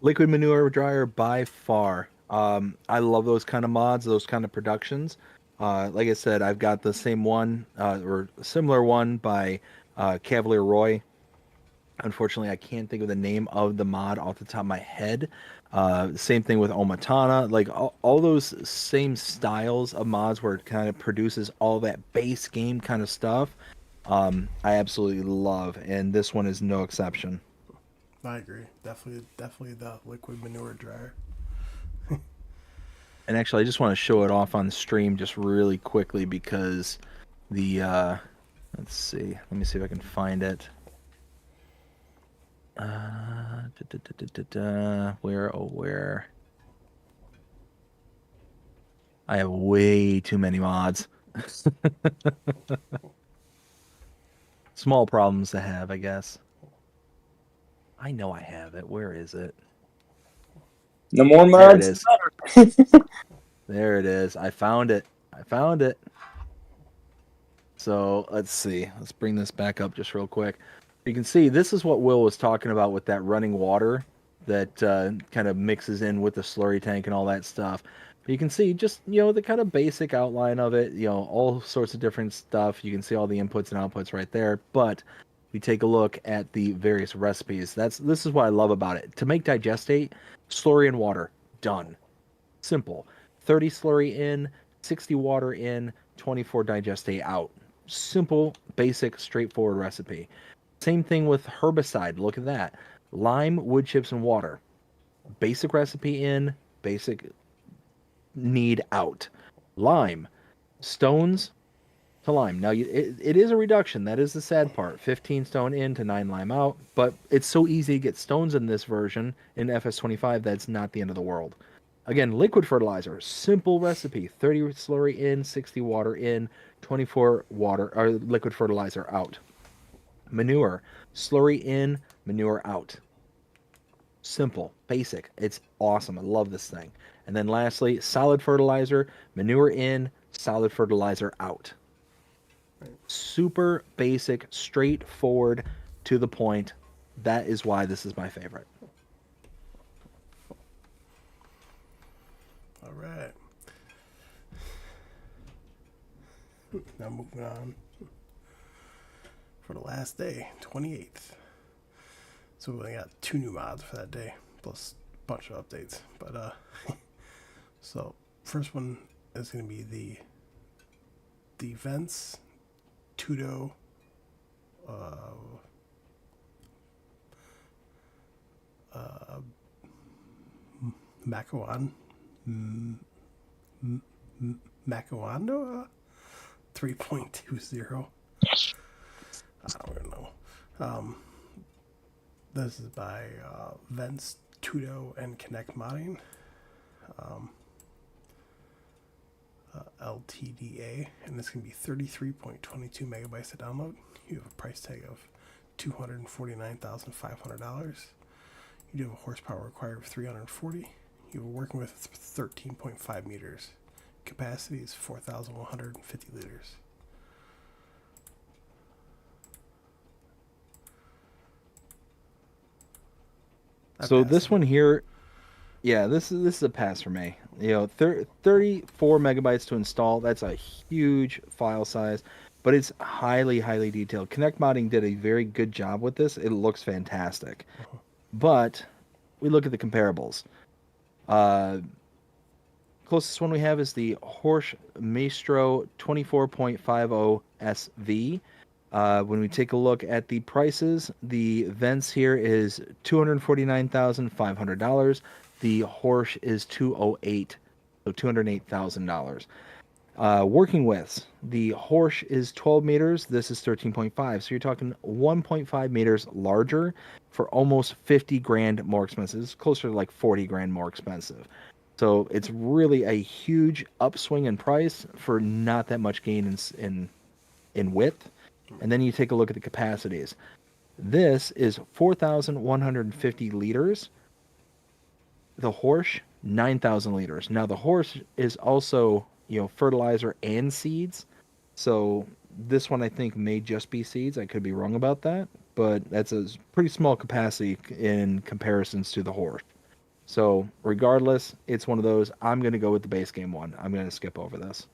A: Liquid manure dryer by far. I love those kind of mods, those kind of productions. Like I said, I've got the same one or similar one by Cavalier Roy. Unfortunately, I can't think of the name of the mod off the top of my head. Same thing with Omatana. Like all those same styles of mods where it kind of produces all that base game kind of stuff. I absolutely love, and this one is no exception.
B: I agree. Definitely the liquid manure dryer.
A: And actually, I just want to show it off on the stream just really quickly because the let's see. Let me see if I can find it. Where, oh, where? I have way too many mods. Small problems to have, I guess. I know I have it. Where is it?
C: No more
A: There it
C: mods.
A: is. There it is. I found it. I found it. So let's see. Let's bring this back up just real quick. You can see this is what Will was talking about with that running water that kind of mixes in with the slurry tank and all that stuff. But you can see just, the kind of basic outline of it, all sorts of different stuff. You can see all the inputs and outputs right there. But we take a look at the various recipes. This is what I love about it. To make digestate, slurry and water, done. Simple. 30 slurry in, 60 water in, 24 digestate out. Simple, basic, straightforward recipe. Same thing with herbicide. Look at that. Lime, wood chips, and water. Basic recipe in, basic need out. Lime, stones, to lime. Now, it is a reduction. That is the sad part. 15 stone in to 9 lime out. But it's so easy to get stones in this version in FS25 that's not the end of the world. Again, liquid fertilizer, simple recipe: 30 slurry in, 60 water in, 24 water or liquid fertilizer out. Manure, slurry in, manure out. Simple, basic. It's awesome. I love this thing. And then lastly, solid fertilizer, manure in, solid fertilizer out. Super basic, straightforward, to the point. That is why this is my favorite.
B: All right. Now moving on for the last day, 28th. So we only got 2 new mods for that day, plus a bunch of updates. But so first one is going to be the events Tudo Macawan Macawando 3.20. I don't even know. This is by Vents, Tudo, and Connect Modding. LTDA, and this can be 33.22 megabytes to download. You have a price tag of $249,500. You do have a horsepower required of 340. You are working with 13.5 meters. Capacity is 4,150 liters.
A: So this one here, yeah, this is a pass for me. 34 megabytes to install. That's a huge file size, but it's highly detailed. Connect Modding did a very good job with this. It looks fantastic. But we look at the comparables. Uh, Closest one we have is the Horsch Maestro 24.50 SV. When we take a look at the prices, the Vents here is $249,500. The Horsch is 208, so $208,000. Working widths, the Horsch is 12 meters. This is 13.5, so you're talking 1.5 meters larger for almost 50 grand more expensive. It's closer to like 40 grand more expensive. So it's really a huge upswing in price for not that much gain in width. And then you take a look at the capacities. This is 4,150 liters. The Horsch, 9,000 liters. Now the Horsch is also, fertilizer and seeds. So this one I think may just be seeds. I could be wrong about that, but that's a pretty small capacity in comparisons to the Horsch. So regardless, it's one of those. I'm going to go with the base game one. I'm going to skip over this.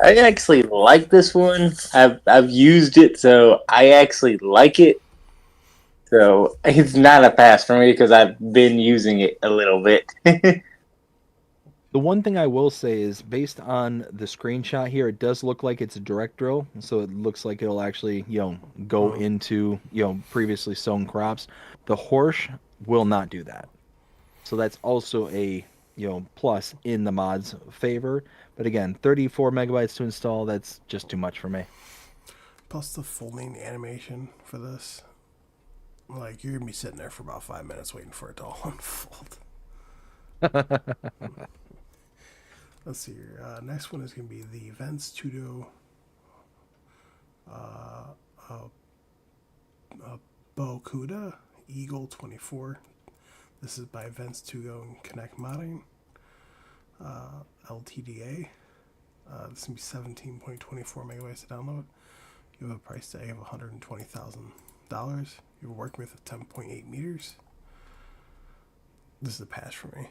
C: I actually like this one. I've used it, so I actually like it. So it's not a pass for me because I've been using it a little bit.
A: The one thing I will say is, based on the screenshot here, it does look like it's a direct drill. So it looks like it'll actually, go into, previously sown crops. The Horsch will not do that. So that's also a, plus in the mod's favor. But again, 34 megabytes to install, that's just too much for me.
B: Plus the folding animation for this. Like, you're going to be sitting there for about 5 minutes waiting for it to all unfold. Let's see here. Next one is going to be the Events Tudo Bokuda Eagle 24. This is by Events Tudo and Connect Modding. LTDA. This is going to be 17.24 megabytes to download. You have a price tag of $120,000. You're working with a 10.8 meters. This is a pass for me.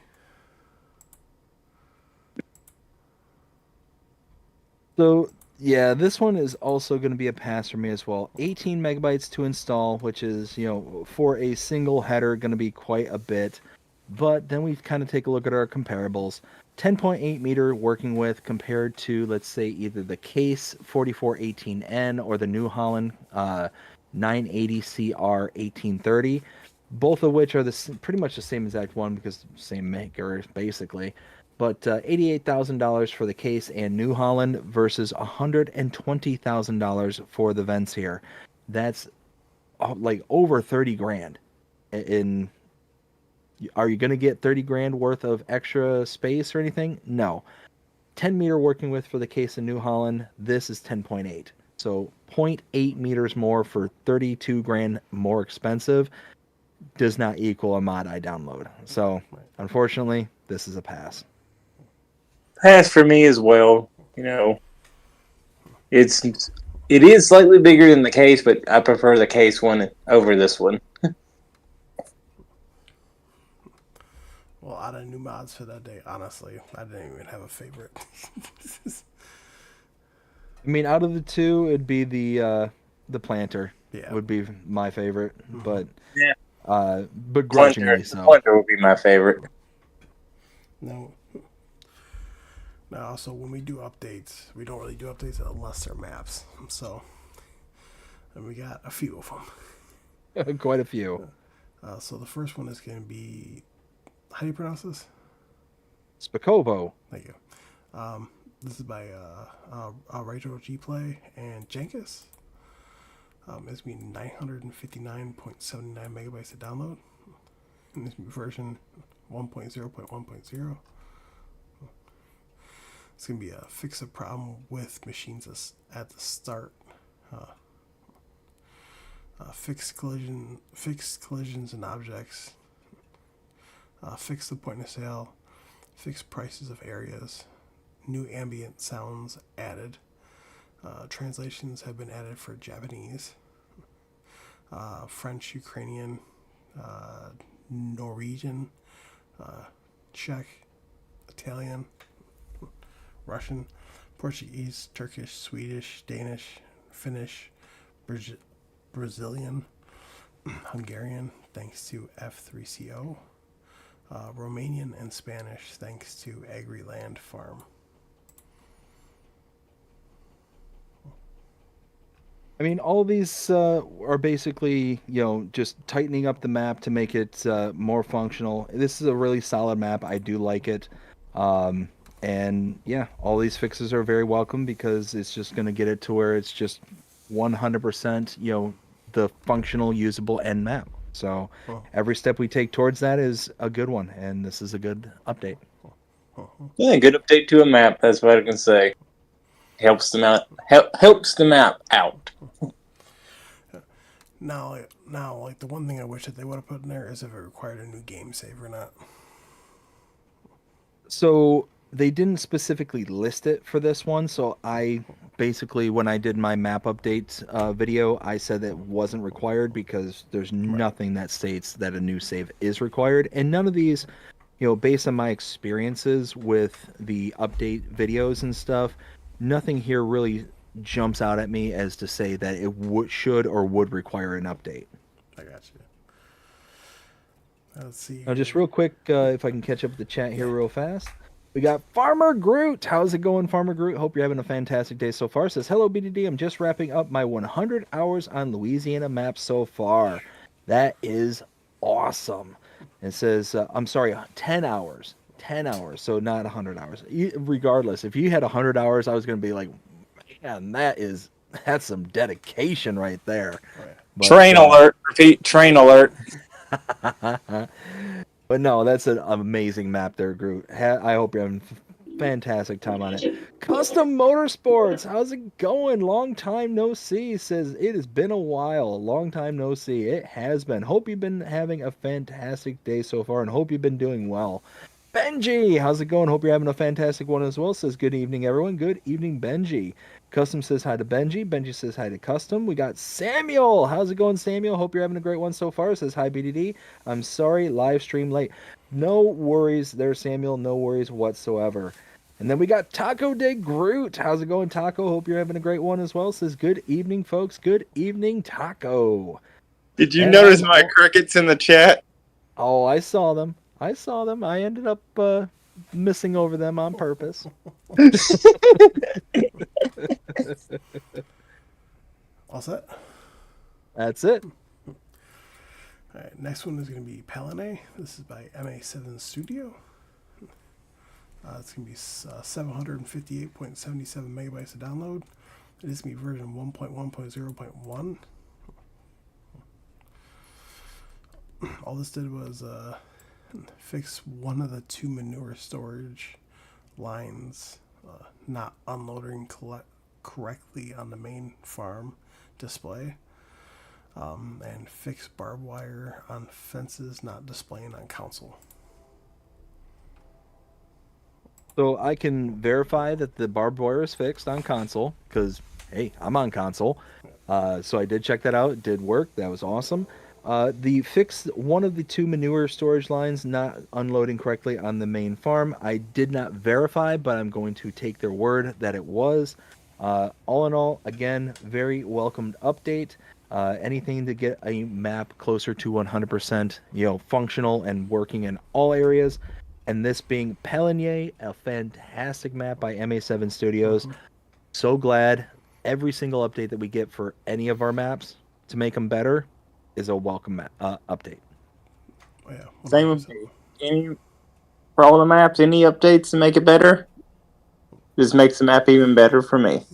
A: So, yeah, this one is also going to be a pass for me as well. 18 megabytes to install, which is, for a single header, going to be quite a bit. But then we kind of take a look at our comparables. 10.8 meter working with compared to, let's say, either the Case 4418N or the New Holland 980CR 1830, both of which are pretty much the same exact one because same maker, basically. But $88,000 for the case and New Holland versus $120,000 for the vents here. That's like over 30 grand. In Are you going to get 30 grand worth of extra space or anything? No. 10-meter working width for the case in New Holland. This is 10.8. So zero point 0.8 meters more for 32 grand more expensive does not equal a mod I download. So unfortunately, this is a pass.
C: Pass for me as well. You know, it's it is slightly bigger than the case, but I prefer the case one over this one.
B: Well, out of new mods for that day, honestly, I didn't even have a favorite.
A: I mean, out of the two, it'd be the planter
B: Yeah.
A: would be my favorite, but
C: Yeah,
A: begrudgingly so.
C: Splinter would be my favorite.
B: No. Now, also, when we do updates, we don't really do updates unless they're maps. So, and we got a few of them.
A: Quite a few.
B: So the first one is going to be, how do you pronounce this?
A: Spakovo.
B: Thank you. This is by Retro G Play and Jenkins. It's going to be 959.79 megabytes to download. And this version 1.0.1.0. It's going to be a fix a problem with machines at the start. Fix collisions and objects. Fix the point of sale. Fix prices of areas. New ambient sounds added. Translations have been added for Japanese, French, Ukrainian, Norwegian, Czech, Italian, Russian, Portuguese, Turkish, Swedish, Danish, Finnish, Brazilian, Hungarian, thanks to F3CO, Romanian and Spanish, thanks to Agriland Farm.
A: I mean, all of these are basically, just tightening up the map to make it more functional. This is a really solid map. I do like it. And yeah, all these fixes are very welcome because it's just going to get it to where it's just 100%, the functional, usable end map. So every step we take towards that is a good one, and this is a good update.
C: Yeah, good update to a map. That's what I can say. Helps them out. Helps the map out.
B: Now, like the one thing I wish that they would have put in there is if it required a new game save or not.
A: So they didn't specifically list it for this one. So I basically, when I did my map update video, I said that it wasn't required because there's nothing that states that a new save is required. And none of these, based on my experiences with the update videos and stuff, nothing here really jumps out at me as to say that it should or would require an update.
B: I got you. Let's see.
A: Now, just real quick, if I can catch up with the chat here real fast. We got Farmer Groot. How's it going, Farmer Groot? Hope you're having a fantastic day so far. Says, hello, BDD. I'm just wrapping up my 100 hours on Louisiana maps so far. That is awesome. It says, I'm sorry, 10 hours. 10 hours, so not 100 hours. Regardless, if you had 100 hours, I was going to be like, man, that's some dedication right there. But,
C: train alert. Repeat, train alert.
A: But no, that's an amazing map there, Groot. I hope you're having a fantastic time on it. Custom Motorsports, how's it going? Long time no see. Says it has been a while. Long time no see. It has been. Hope you've been having a fantastic day so far, and hope you've been doing well. Benji, how's it going? Hope you're having a fantastic one as well. Says good evening, everyone. Good evening, Benji. Custom says hi to Benji. Benji says hi to Custom. We got Samuel. How's it going, Samuel? Hope you're having a great one so far. Says hi, BDD. I'm sorry, live stream late. No worries there, Samuel. No worries whatsoever. And then we got Taco de Groot. How's it going, Taco? Hope you're having a great one as well. Says good evening, folks. Good evening, Taco.
C: Did you notice my crickets in the chat?
A: Oh, I saw them. I ended up missing over them on purpose.
B: All set?
A: That's it.
B: All right, next one is going to be Palinay. This is by MA7 Studio. It's going to be 758.77 megabytes to download. It is going to be version 1.1.0.1. All this did was fix one of the two manure storage lines not unloading correctly on the main farm display, and fix barbed wire on fences not displaying on console.
A: So I can verify that the barbed wire is fixed on console because, hey, I'm on console. So I did check that out. It did work. That was awesome. The fix one of the two manure storage lines not unloading correctly on the main farm. I did not verify, but I'm going to take their word that it was. All in all, again, very welcomed update. Anything to get a map closer to 100%, functional and working in all areas. And this being Pelinier, a fantastic map by MA7 Studios.
B: Mm-hmm.
A: So glad every single update that we get for any of our maps to make them better is a welcome update.
B: Oh, yeah,
C: Same with
B: 100%.
C: me. Any for all the maps, any updates to make it better, just makes the map even better for me.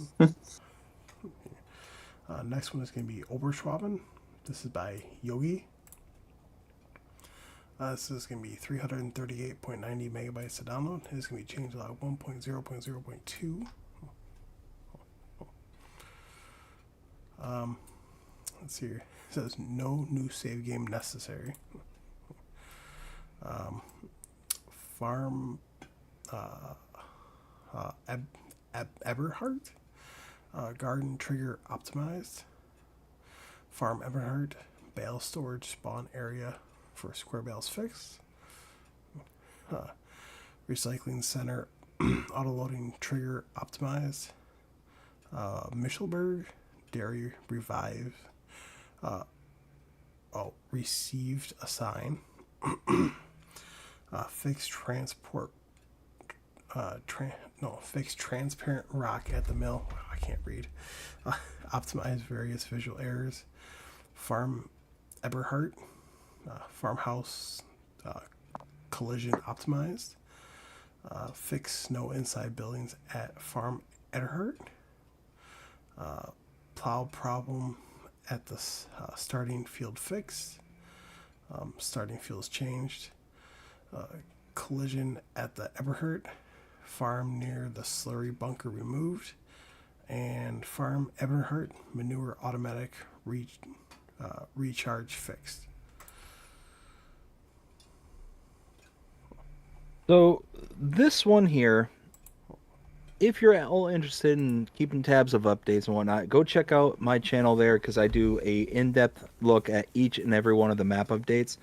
B: Next one is going to be Oberschwaben. This is by Yogi. This is going to be 338.90 megabytes to download. It's going to be changed log 1.0.0.2. Let's see here. It says no new save game necessary. Farm Eberhardt. Garden trigger optimized. Farm Eberhardt. Bale storage spawn area for square bales fixed. Recycling center auto loading trigger optimized. Michelberg dairy revive. Received a sign. Fixed transport. Fixed transparent rock at the mill. Wow, I can't read. Optimize various visual errors. Farm Eberhardt. Farmhouse collision optimized. Fix snow inside buildings at Farm Eberhardt. Plow problem at the starting field fixed. Starting fields changed. Collision at the Eberhardt. Farm near the slurry bunker removed. And Farm Eberhardt manure automatic recharge fixed.
A: So this one here, if you're at all interested in keeping tabs of updates and whatnot, go check out my channel there because I do a in-depth look at each and every one of the map updates.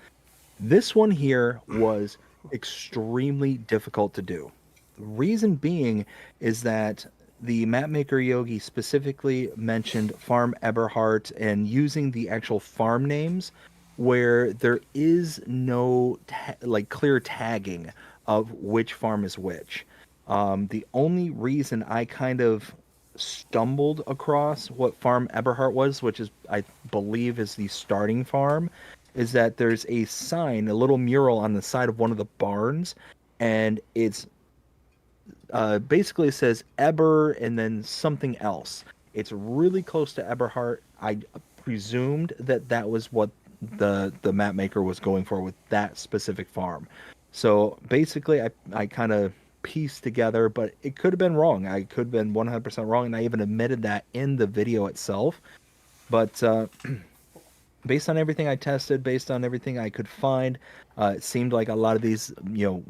A: This one here was extremely difficult to do. The reason being is that the mapmaker Yogi specifically mentioned Farm Eberhardt and using the actual farm names where there is no clear tagging of which farm is which. The only reason I kind of stumbled across what Farm Eberhardt was, which is I believe is the starting farm, is that there's a sign, a little mural on the side of one of the barns, and it's basically says Eber and then something else. It's really close to Eberhardt. I presumed that that was what the map maker was going for with that specific farm. So basically, I kind of pieced together, but it could have been wrong. I could have been 100% wrong, and I even admitted that in the video itself. But based on everything I tested, based on everything I could find, it seemed like a lot of these,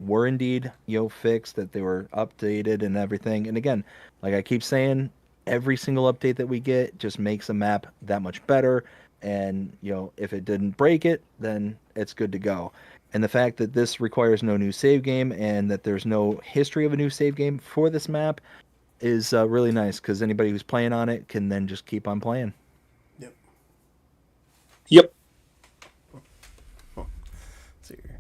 A: were indeed, fixed, that they were updated and everything. And again, like I keep saying, every single update that we get just makes a map that much better. And, if it didn't break it, then it's good to go. And the fact that this requires no new save game and that there's no history of a new save game for this map is really nice because anybody who's playing on it can then just keep on playing.
B: Yep.
C: Yep.
B: Let's see here.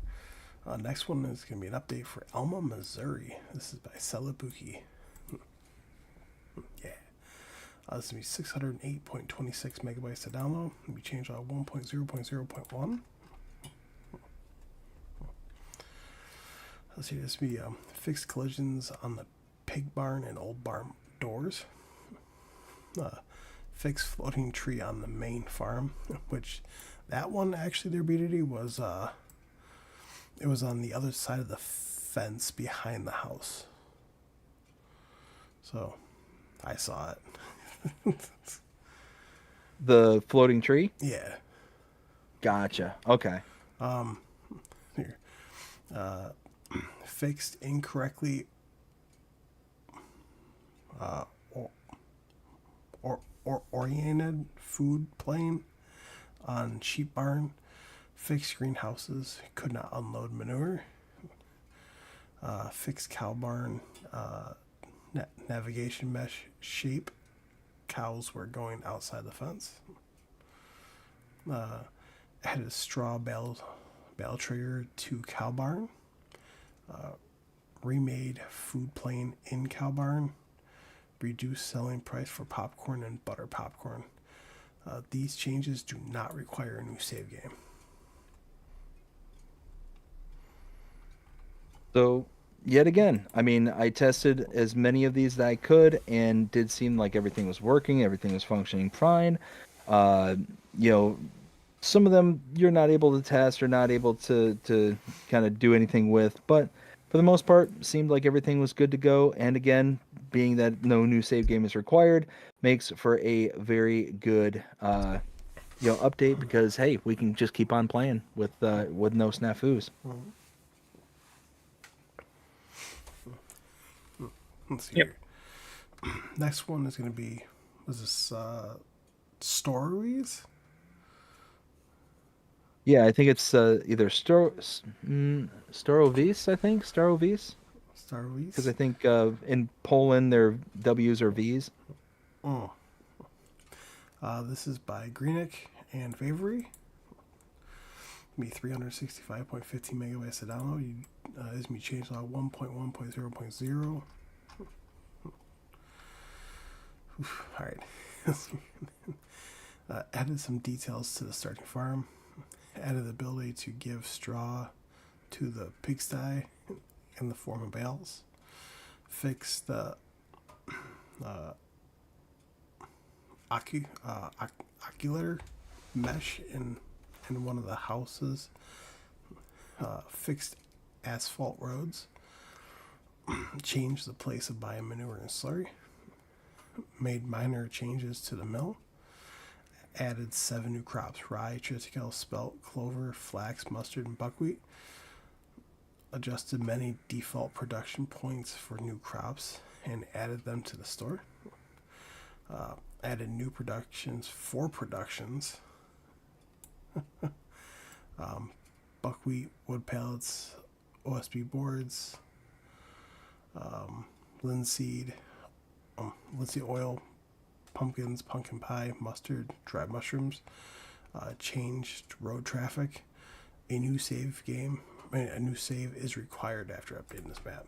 B: Next one is going to be an update for Elma, Missouri. This is by Celebuki. Yeah. This is going to be 608.26 megabytes to download. We changed out 1.0.0.1. let's see, this be fixed collisions on the pig barn and old barn doors. Fixed floating tree on the main farm, which that one actually their BDD was it was on the other side of the fence behind the house. So I saw it.
A: The floating tree?
B: Yeah.
A: Gotcha. Okay.
B: Here. Fixed incorrectly or, oriented food plane on sheep barn. Fixed greenhouses could not unload manure. Fixed cow barn navigation mesh shape. Cows were going outside the fence. Added a straw bale trigger to cow barn. Remade food plane in cow barn. Reduced selling price for popcorn and butter popcorn. These changes do not require a new save game.
A: So, yet again, I mean, I tested as many of these that I could and did seem like everything was working, everything was functioning fine. Uh, you know, some of them you're not able to test or not able to kind of do anything with, but for the most part, seemed like everything was good to go. And again, being that no new save game is required, makes for a very good update because hey, we can just keep on playing with no snafus.
B: Let's see
C: Yep.
B: here. Next one is going to be, was this Stories?
A: Yeah, I think it's either Starovis, I think Starovis, because I
B: Stories?
A: think in Poland their W's are V's.
B: Oh. This is by Greenick and Favery. Be 365.15 megabytes to download. Is me changed on 1.1.0.0. All right. Added some details to the starting farm. Added the ability to give straw to the pigsty in the form of bales. Fixed the ocular mesh in one of the houses. Fixed asphalt roads. Changed the place of biomanure and slurry. Made minor changes to the mill. Added 7 new crops: rye, triticale, spelt, clover, flax, mustard, and buckwheat. Adjusted many default production points for new crops and added them to the store. Added new productions, 4 productions. Buckwheat, wood pellets, OSB boards, linseed oil, pumpkins, pumpkin pie, mustard, dried mushrooms. Changed road traffic. A new save is required after updating this map.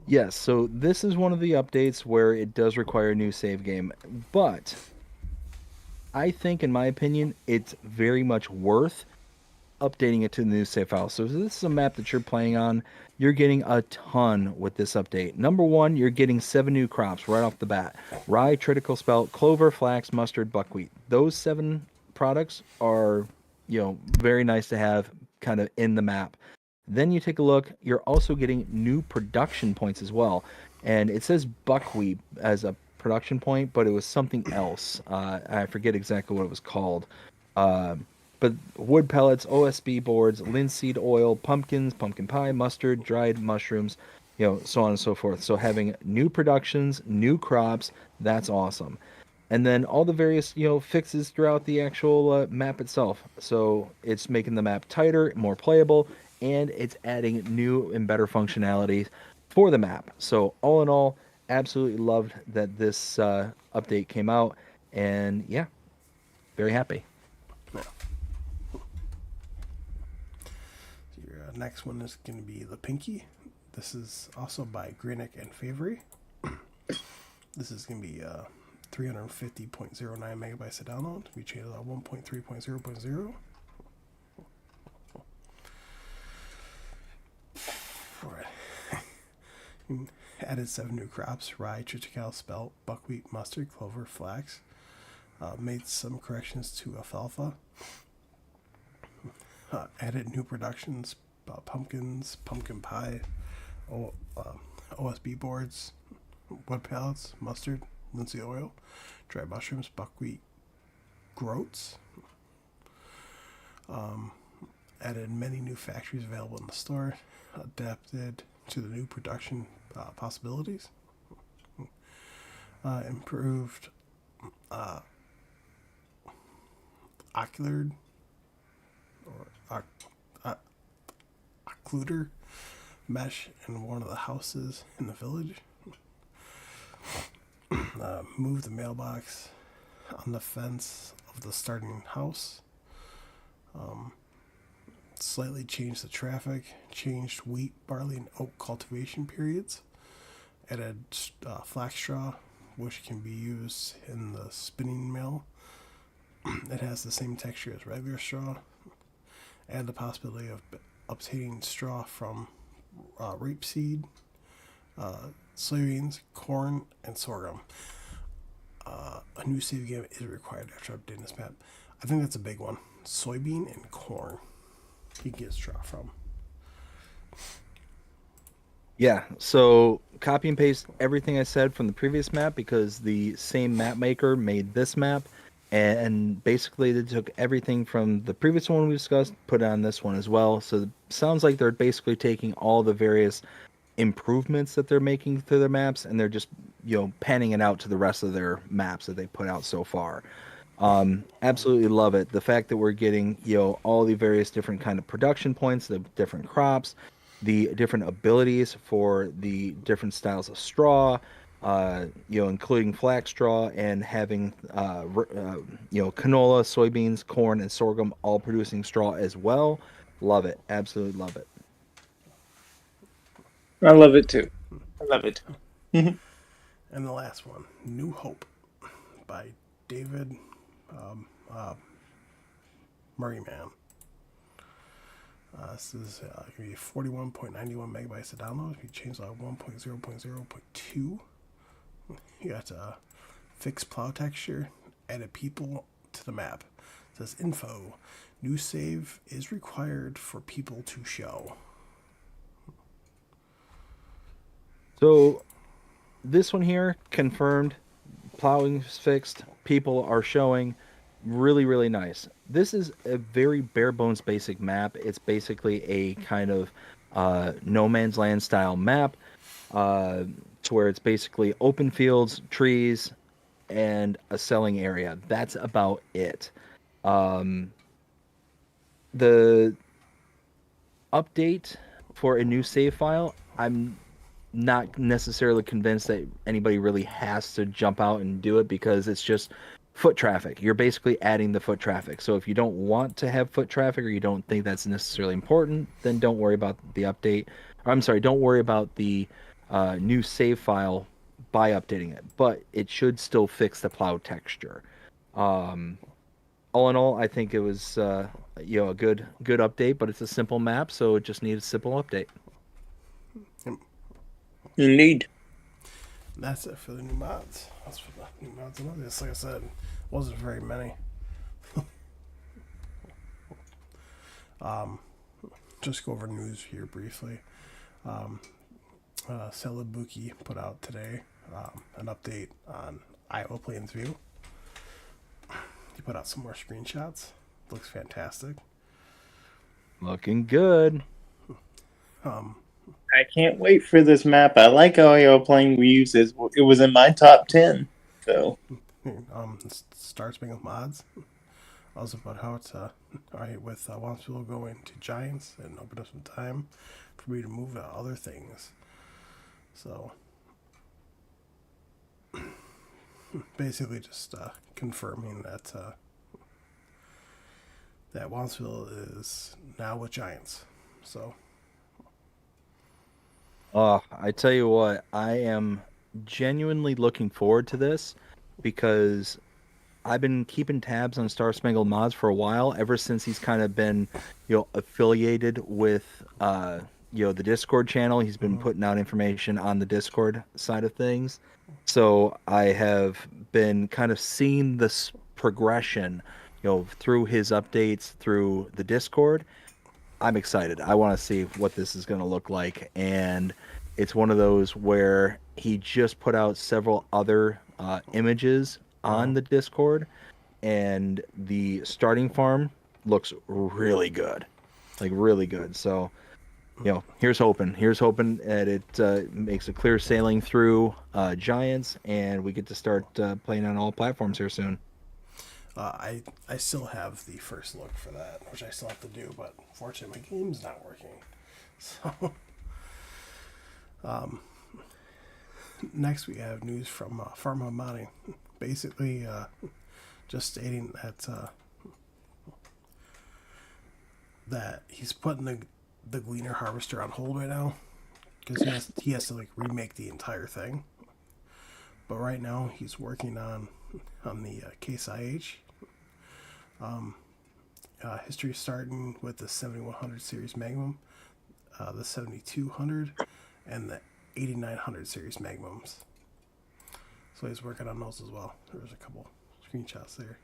A: Yes, so this is one of the updates where it does require a new save game, but I think, in my opinion, it's very much worth updating it to the new save file. So this is a map that you're playing on. You're getting a ton with this update. Number one, you're getting 7 new crops right off the bat: rye, triticale, spelt, clover, flax, mustard, buckwheat. Those 7 products are, very nice to have kind of in the map. Then you take a look, you're also getting new production points as well. And it says buckwheat as a production point, but it was something else. I forget exactly what it was called. Uh, but wood pellets, OSB boards, linseed oil, pumpkins, pumpkin pie, mustard, dried mushrooms, so on and so forth. So having new productions, new crops, that's awesome. And then all the various, fixes throughout the actual map itself. So it's making the map tighter, more playable, and it's adding new and better functionality for the map. So all in all, absolutely loved that this update came out, and yeah, very happy.
B: Yeah. Your next one is going to be the Pinky. This is also by Greenick and Favery. This is going to be 350.09 megabytes to download. We changed out 1.3.0.0. Added 7 new crops: rye, triticale, spelt, buckwheat, mustard, clover, flax. Made some corrections to alfalfa. Added new productions: pumpkins, pumpkin pie, OSB boards, wood pallets, mustard, linseed oil, dry mushrooms, buckwheat groats. Added many new factories available in the store. Adapted to the new production possibilities. Improved occluder or occluder mesh in one of the houses in the village. Moved the mailbox on the fence of the starting house. Slightly changed the traffic. Changed wheat, barley, and oat cultivation periods. Added flax straw, which can be used in the spinning mill. It has the same texture as regular straw. Add the possibility of obtaining straw from rapeseed, soybeans, corn, and sorghum. A new save game is required after updating this map. I think that's a big one. Soybean and corn. You can get straw from.
A: Yeah, so copy and paste everything I said from the previous map because the same map maker made this map, and basically they took everything from the previous one we discussed, put it on this one as well. So it sounds like they're basically taking all the various improvements that they're making to their maps and they're just, panning it out to the rest of their maps that they put out so far. Absolutely love it. The fact that we're getting, all the various different kind of production points, the different crops, the different abilities for the different styles of straw, including flax straw and having, canola, soybeans, corn, and sorghum all producing straw as well. Love it. Absolutely love it.
C: I love it too. I love it.
B: And the last one, New Hope by David Murrayman. This is going to be 41.91 megabytes to download. If you change like 1.0.0.2, you got fixed plow texture, added people to the map. It says info. New save is required for people to show.
A: So this one here confirmed. Plowing is fixed. People are showing. Really, really nice. This is a very bare bones basic map. It's basically a kind of no man's land style map, to where it's basically open fields, trees, and a selling area. That's about it. Um, the update for a new save file, I'm not necessarily convinced that anybody really has to jump out and do it because it's just foot traffic. You're basically adding the foot traffic. So if you don't want to have foot traffic or you don't think that's necessarily important, then don't worry about the update. Or, I'm sorry, don't worry about the new save file by updating it. But it should still fix the plow texture. All in all, I think it was a good update, but it's a simple map, so it just needs a simple update.
C: Indeed.
B: That's it for the new mods. That's for the new mods and others. Like I said, wasn't very many. Just go over news here briefly. Celebuki put out today an update on Iowa Plains View. He put out some more screenshots. Looks fantastic.
A: Looking good.
C: I can't wait for this map. I like how you're playing Reeves. It was in my top 10. So,
B: Star Spangled Mods. Also about how it's alright with Wansville going to Giants and open up some time for me to move to other things. So, basically just confirming that that Wansville is now with Giants. So,
A: I tell you what, I am genuinely looking forward to this because I've been keeping tabs on Star Spangled Mods for a while, ever since he's kind of been, affiliated with the Discord channel. He's been putting out information on the Discord side of things. So I have been kind of seeing this progression, through his updates through the Discord. I'm excited. I want to see what this is going to look like. And it's one of those where he just put out several other images on the Discord, and the starting farm looks really good. Like, really good. So, here's hoping. Here's hoping that it makes a clear sailing through Giants, and we get to start playing on all platforms here soon.
B: I still have the first look for that, which I still have to do, but unfortunately my game's not working. So, next we have news from Pharma Modding. Basically, just stating that he's putting the Gleaner Harvester on hold right now because he has to like remake the entire thing. But right now he's working on the Case IH. History starting with the 7100 series Magnum, the 7200, and the 8900 series Magnums. So he's working on those as well. There's a couple screenshots there.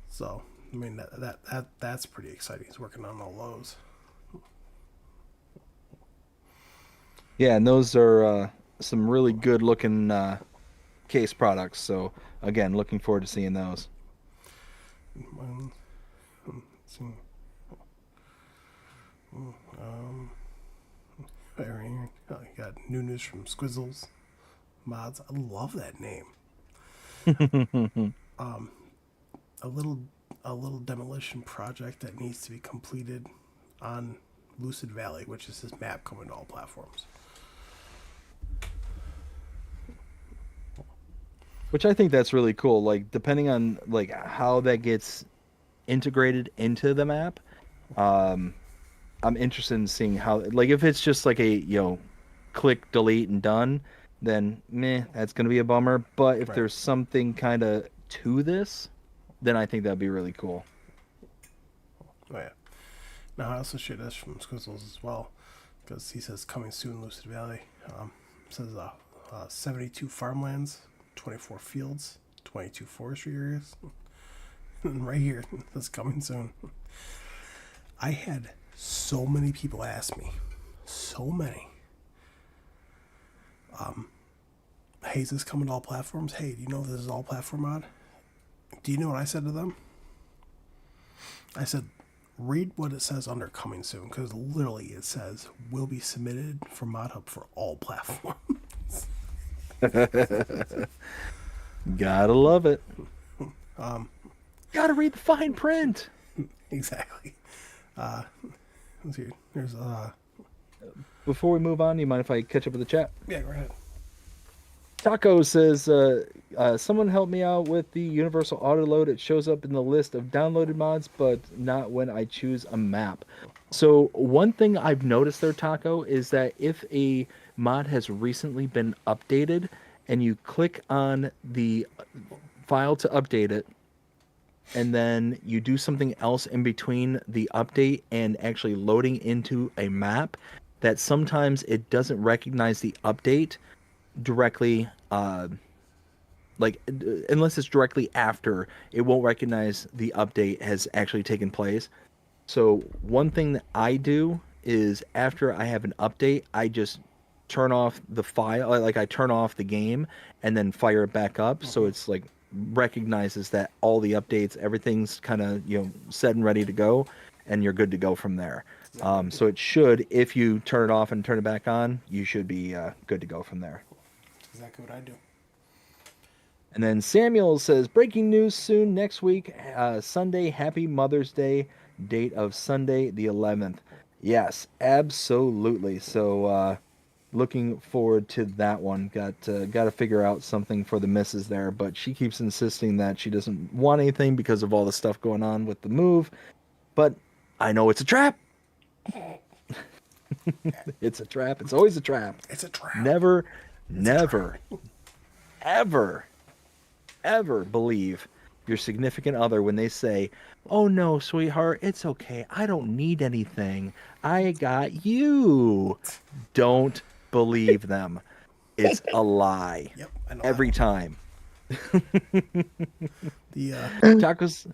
B: So I mean that's pretty exciting. He's working on all those.
A: Yeah, and those are some really good looking case products. So again, looking forward to seeing those.
B: Let's see. Right here. Oh, you got new news from Squizzles Mods. I love that name. A little demolition project that needs to be completed on Lucid Valley, which is this map coming to all platforms.
A: Which I think that's really cool. Like, depending on like how that gets integrated into the map, um, I'm interested in seeing how, like, if it's just like a, click, delete, and done, then meh, that's gonna be a bummer. But if
B: Right.
A: there's something kind of to this, then I think that'd be really cool.
B: Oh yeah. Now I also share this from Squizzles as well, because he says coming soon, Lucid Valley. Says 72 farmlands, 24 fields, 22 forestry areas. And right here, that's coming soon. I had so many people ask me, so many. Hey, is this coming to all platforms? Hey, do you know this is all platform mod? Do you know what I said to them? I said, read what it says under coming soon, because literally it says will be submitted for Mod Hub for all platforms.
A: Gotta love it. Gotta read the fine print.
B: Exactly. Let's see. There's
A: Before we move on, you mind if I catch up with the chat?
B: yeah, go ahead.
A: Taco says, someone help me out with the universal auto load. It shows up in the list of downloaded mods, but not when I choose a map. So one thing I've noticed there, Taco, is that if a mod has recently been updated and you click on the file to update it, and then you do something else in between the update and actually loading into a map, that sometimes it doesn't recognize the update directly, like, unless it's directly after, it won't recognize the update has actually taken place. So one thing that I do is after I have an update, I just turn off the file, like I turn off the game and then fire it back up. So it's like recognizes that all the updates, everything's kind of, set and ready to go, and you're good to go from there. So it should, if you turn it off and turn it back on, you should be good to go from there.
B: That's exactly what I do.
A: And then Samuel says, breaking news soon next week, Sunday, happy Mother's Day, date of Sunday the 11th. Yes, absolutely. So looking forward to that one. Got to figure out something for the missus there, but she keeps insisting that she doesn't want anything because of all the stuff going on with the move. But I know it's a trap. It's a trap. It's always a trap.
B: It's a trap.
A: Never, ever believe your significant other when they say, "Oh no, sweetheart, it's okay. I don't need anything. I got you." Don't believe them. It's a lie.
B: Yep, I know that
A: Every
B: one.
A: time.
B: The
A: Tacos,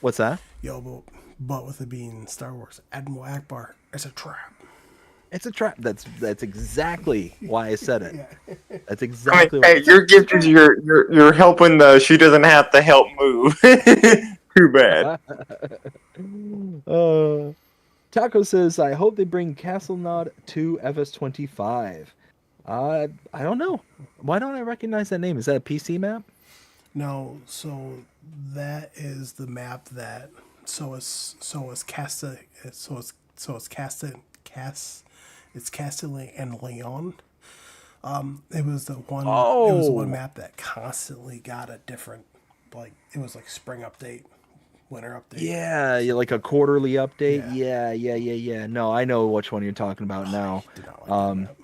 A: what's that?
B: yo, but with it being Star Wars, Admiral Akbar, it's a trap.
A: It's a trap. That's exactly why I said it.
B: Yeah,
A: That's
C: I mean,
A: exactly why
C: hey, your
A: it's a
C: gift is
A: trap.
C: you're helping the she doesn't have to help move. Too bad.
A: uh, Taco says, I hope they bring Castle Nod to FS25. I don't know. Why don't I recognize that name? Is that a PC map?
B: no, so that is the map that so is Casta so it's Castile and Leon. It was the one
A: Oh,
B: map that constantly got a different, like it was like spring update, winter update.
A: yeah, like a quarterly update.
B: Yeah.
A: Yeah. No, I know which one you're talking about
B: Oh, I
A: now.
B: did not like that
A: Um,
B: map.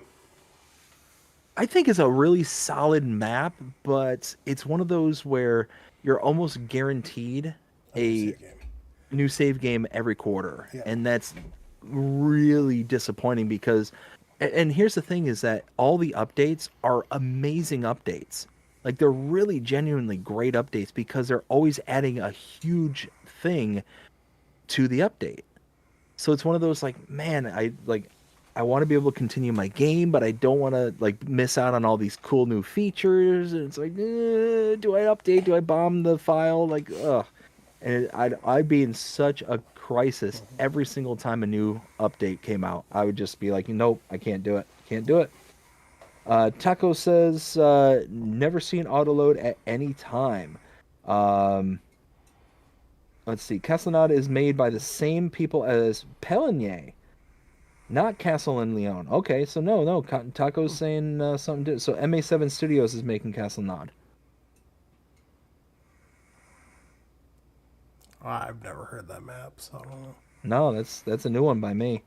A: I think it's a really solid map, but it's one of those where you're almost guaranteed
B: A new
A: a
B: save game.
A: new save game every quarter,
B: Yeah.
A: and that's really disappointing because and here's the thing is that all the updates are amazing updates. Like they're really genuinely great updates because they're always adding a huge thing to the update. So it's one of those like, man, I want to be able to continue my game, but I don't want to like miss out on all these cool new features. And it's like, do I update? Do I bomb the file? Like, ugh. And I'd be in such a crisis every single time a new update came out. I would just be like, nope, I can't do it. Can't do it. Taco says, never seen autoload at any time. Um, let's see. Castellaneta is made by the same people as Pelinier, not Castle and Leon. Okay, so no. Taco's saying something different. So MA7 Studios is making Castellaneta.
B: I've never heard that map, so I don't know.
A: No, that's a new one by me.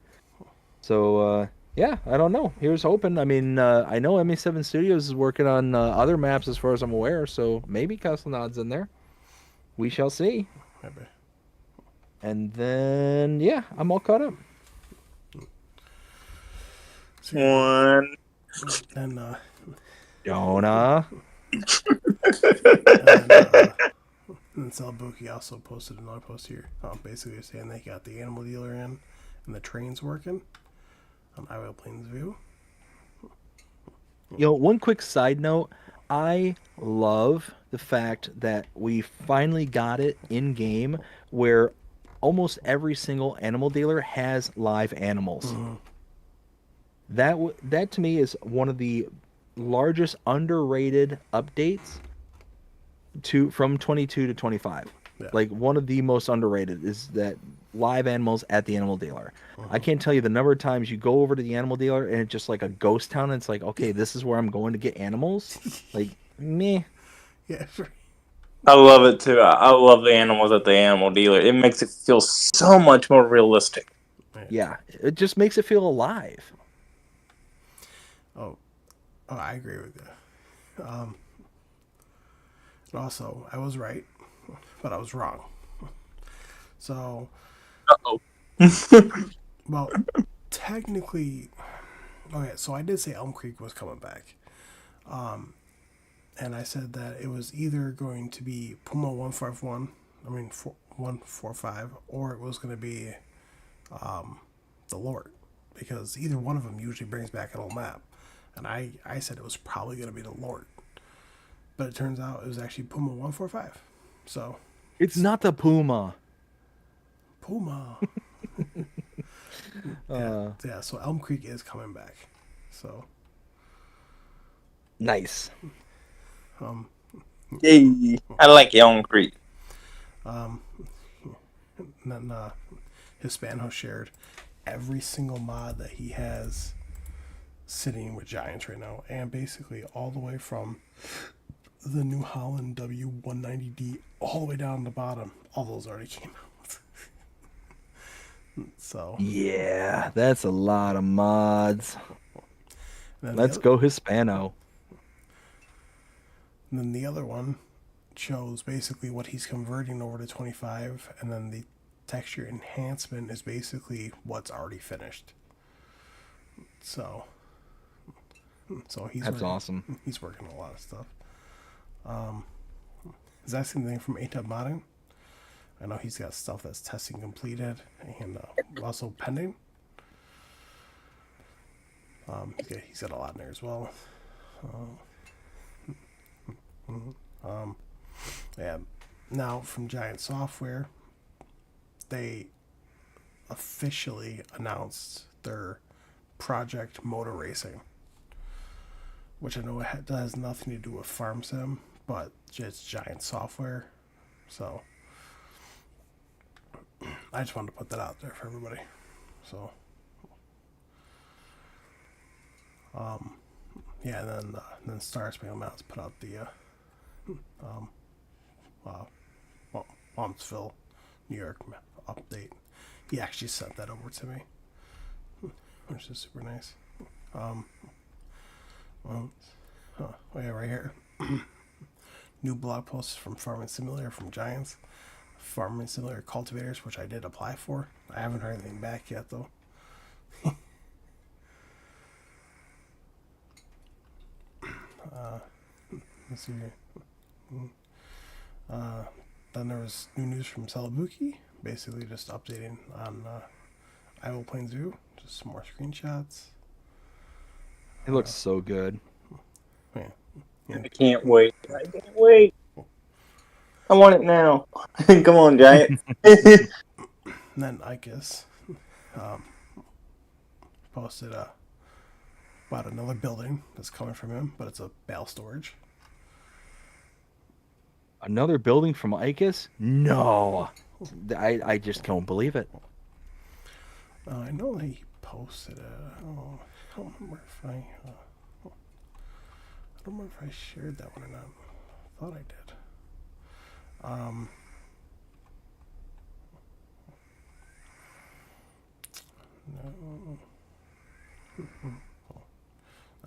A: So yeah, I don't know. Here's hoping. I mean, I know MA7 Studios is working on other maps as far as I'm aware, so maybe Castellana's in there. We shall see.
B: Maybe.
A: And then yeah, I'm all caught up.
B: So yeah,
C: One.
B: and
A: Jonah.
B: and and Salbuki also posted another post here, basically saying they got the animal dealer in and the train's working on Iowa Plains View.
A: One quick side note. I love the fact that we finally got it in game where almost every single animal dealer has live animals. That to me is one of the largest underrated updates to from 22 to 25.
B: Yeah.
A: Like one of the most underrated is that live animals at the animal dealer. I can't tell you the number of times you go over to the animal dealer and it's just like a ghost town. And it's like, okay, this is where I'm going to get animals. Like, meh.
B: Yeah.
C: I love it too. I love the animals at the animal dealer. It makes it feel so much more realistic.
A: Yeah, it just makes it feel alive.
B: Oh, I agree with you. And also, I was right, but I was wrong. So,
C: Uh-oh.
B: well, technically, okay. So I did say Elm Creek was coming back, and I said that it was either going to be Puma 151, 145, or it was going to be the Lord, because either one of them usually brings back an old map. And I said it was probably going to be the Lord. But it turns out it was actually Puma 145. So,
A: It's not the puma.
B: Puma. Yeah, so Elm Creek is coming back. So,
A: Nice.
C: Yay. I like Elm Creek.
B: and then Hispano shared every single mod that he has sitting with Giants right now. And basically all the way from the New Holland W190D all the way down the bottom. All those already came out. So,
A: Yeah, that's a lot of mods.
B: and then,
A: Let's go Hispano.
B: and then the other one shows basically what he's converting over to 25, and then the texture enhancement is basically what's already finished. So,
A: That's awesome.
B: He's working on a lot of stuff. Is that something from ATUB Modding? I know he's got stuff that's testing completed and also pending. He's got a lot in there as well. Yeah. Now from Giant Software, they officially announced their project Motor Racing, which I know has nothing to do with Farm Sim, but it's Giant Software. So I just wanted to put that out there for everybody. So, yeah, and then Star Spangled Mountains put out the Wampsville, New York update. He actually sent that over to me, which is super nice. Well, oh yeah, right here. New blog posts from Farming Simulator from Giants. Farming Simulator cultivators, which I did apply for. I haven't heard anything back yet, though. Let's see here. Then there was new news from Celebuki, basically just updating on Iowa Plains Zoo. Just some more screenshots.
A: It looks so good.
B: Yeah.
C: I can't wait. I can't wait. I want it now. Come on, Giant.
B: And then Icus posted about another building that's coming from him, but it's a bale storage.
A: Another building from Icus? No. I just can't believe it.
B: I know that he posted it. Oh, I don't remember if I don't remember if I shared that one or not. I thought I did. No.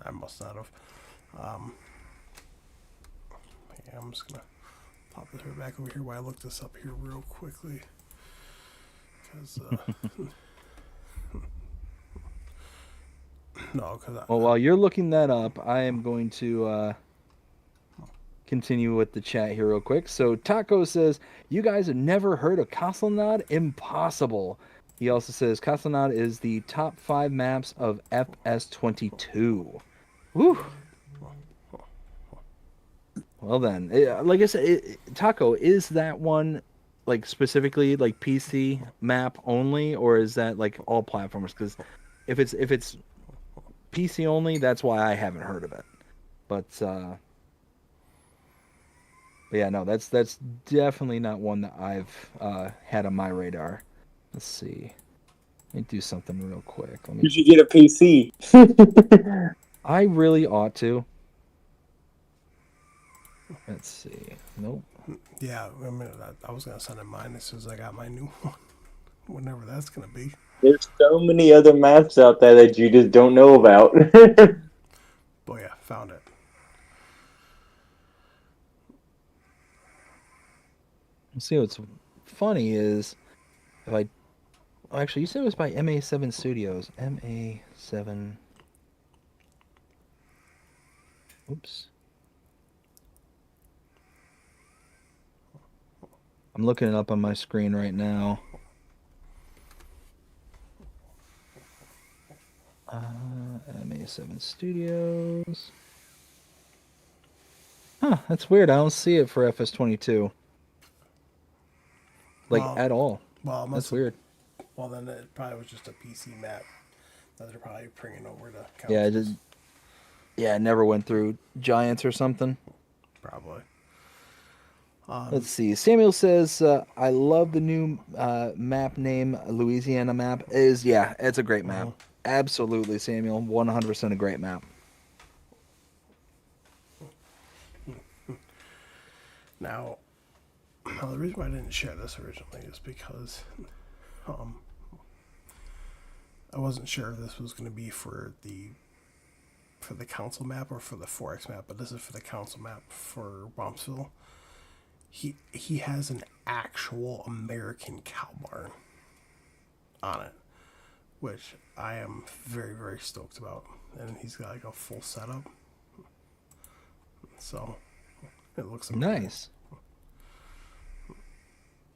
B: I must not have. Yeah, I'm just gonna pop this back over here while I look this up here real quickly. Because, no, because
A: Well, while you're looking that up, I am going to continue with the chat here real quick. So Taco says, you guys have never heard of Castelnad? Impossible. He also says Castelnad is the top 5 maps of FS22. Woo! Well then, like I said, Taco, is that one like specifically like PC map only, or is that like all platforms? Because if it's PC only, that's why I haven't heard of it. But yeah, no, that's definitely not one that I've had on my radar. Let's see. Let me do something real quick.
C: You should get a PC.
A: I really ought to. Let's see. Nope.
B: yeah, I was gonna send it mine as soon as I got my new one, whenever that's gonna be.
C: There's so many other maps out there that you just don't know about.
B: But yeah, found it.
A: See, what's funny is if I actually, you said it was by MA7 Studios. MA7. Oops. I'm looking it up on my screen right now. MA7 Studios. Huh, that's weird. I don't see it for FS22. Like,
B: Well,
A: at all.
B: Well,
A: That's weird.
B: Well, then it probably was just a PC map that they're probably bringing over to consoles.
A: Yeah, it never went through Giants or something.
B: Probably.
A: Let's see. Samuel says, I love the new map name, Louisiana map. It's a great map. Absolutely, Samuel. 100% a great map.
B: Now, the reason why I didn't share this originally is because I wasn't sure if this was going to be for the council map or for the 4X map, but this is for the council map for Wampsville. he has an actual American cow barn on it, which I am very very stoked about. And he's got like a full setup, so it looks amazing.
A: Nice.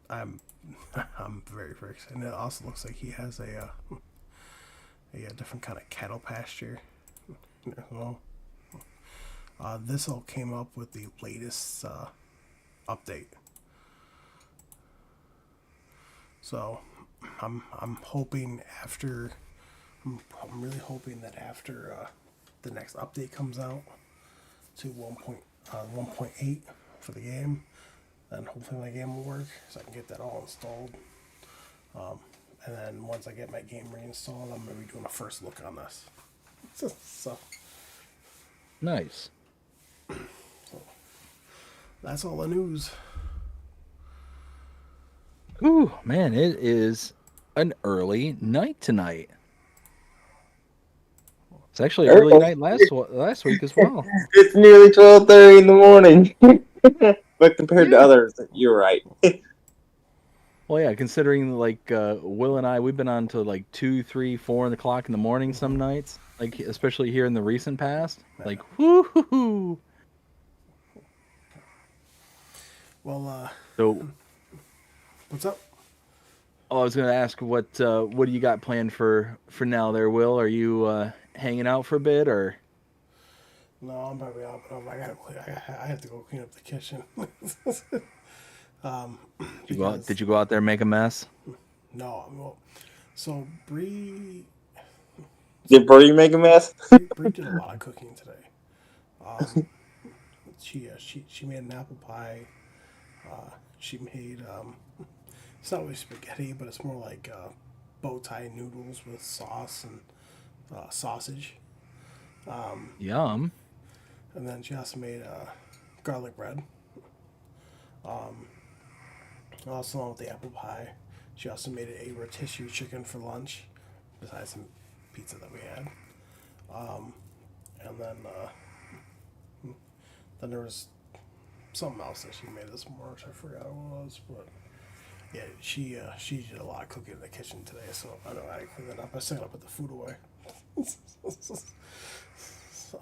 B: I'm I'm very very excited. And it also looks like he has a different kind of cattle pasture. Well, this all came up with the latest update. So I'm hoping after I'm really hoping that after the next update comes out to 1.8 for the game, then hopefully my game will work so I can get that all installed. And then once I get my game reinstalled, I'm gonna be doing a first look on this. So
A: Nice.
B: that's all the news.
A: Ooh, man, it is an early night tonight. It's actually early
C: Early.
A: night last week as well.
C: It's nearly 12:30 in the morning. But compared to
A: Yeah.
C: others, you're right.
A: Well, yeah, considering like Will and I, we've been on to like 2, 3, 4 o'clock in the morning some nights. Like especially here in the recent past. Like whoo.
B: Well,
A: So,
B: what's up?
A: I was gonna ask what do you got planned for now there, Will? Are you hanging out for a bit or?
B: No, I'm probably out, but I have to go clean up the kitchen. Because
A: Did you go out there and make a mess?
B: no, well, so Bree
C: Did Brody make a mess?
B: Bree did a lot of cooking today. She made an apple pie. She made it's not really spaghetti, but it's more like bow tie noodles with sauce and sausage.
A: Yum.
B: And then she also made garlic bread. Also, along with the apple pie, she also made a rotisserie chicken for lunch, besides some pizza that we had. And then there was something else that she made this morning, which I forgot what it was. But yeah, she did a lot of cooking in the kitchen today, so I know I cleaned that up. I still gotta put the food away. so,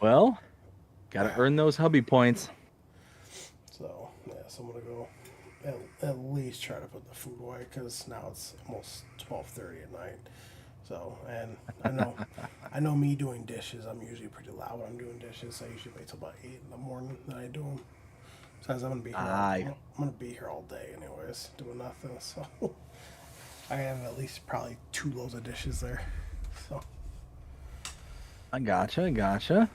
A: Well, gotta earn those hubby points.
B: so yeah, so I'm gonna go at least try to put the food away because now it's almost 12:30 at night. So, and I know me doing dishes. I'm usually pretty loud when I'm doing dishes. I usually wait till about 8 in the morning that I do them. Besides,
A: Aye.
B: I'm gonna be here all day anyways, doing nothing. So I have at least probably 2 loads of dishes there. So
A: I gotcha.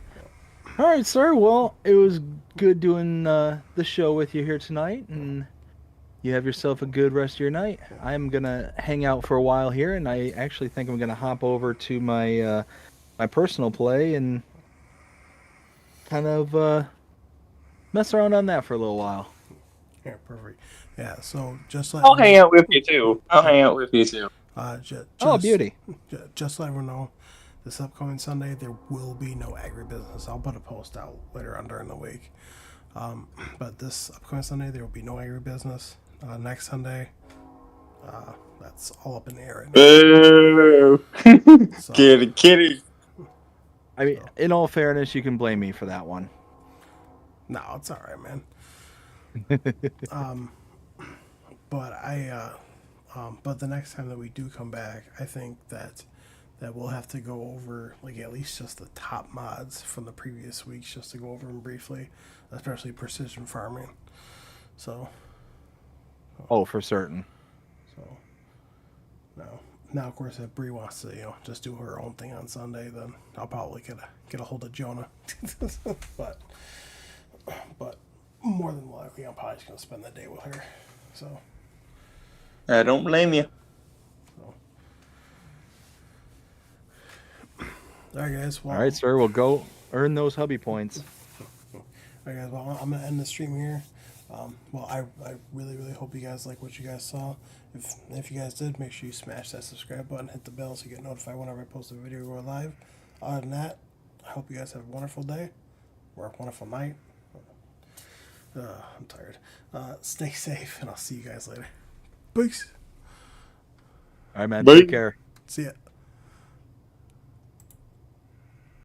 A: All right, sir. Well, it was good doing the show with you here tonight, and you have yourself a good rest of your night. I'm gonna hang out for a while here, and I actually think I'm gonna hop over to my my personal play and kind of mess around on that for a little while.
B: yeah, perfect. Yeah. So just let
C: I'll hang
B: everyone,
C: out with you too. I'll hang out with you too.
A: Oh, beauty.
B: just let everyone know. This upcoming Sunday, there will be no agribusiness. I'll put a post out later on during the week. But this upcoming Sunday, there will be no agribusiness. Next Sunday, that's all up in the air right now.
C: Boo!
B: So,
C: Kitty.
A: I mean, in all fairness, you can blame me for that one.
B: no, it's all right, man. But but the next time that we do come back, I think that we'll have to go over like at least just the top mods from the previous weeks, just to go over them briefly, especially precision farming. So,
A: Oh, for certain.
B: so now of course if Bree wants to just do her own thing on Sunday, then I'll probably get a hold of Jonah. but but more than likely I'm probably just gonna spend the day with her. So.
C: I don't blame you.
B: So. All right, guys. Well,
A: All right, sir. We'll go earn those hubby points.
B: all right, guys. Well, I'm gonna end the stream here. Well, I really really hope you guys like what you guys saw. If you guys did, make sure you smash that subscribe button, hit the bell so you get notified whenever I post a video or live. Other than that, I hope you guys have a wonderful day or a wonderful night. I'm tired. Stay safe, and I'll see you guys later. Peace.
A: All right, man. Take
C: But
A: care.
B: See ya.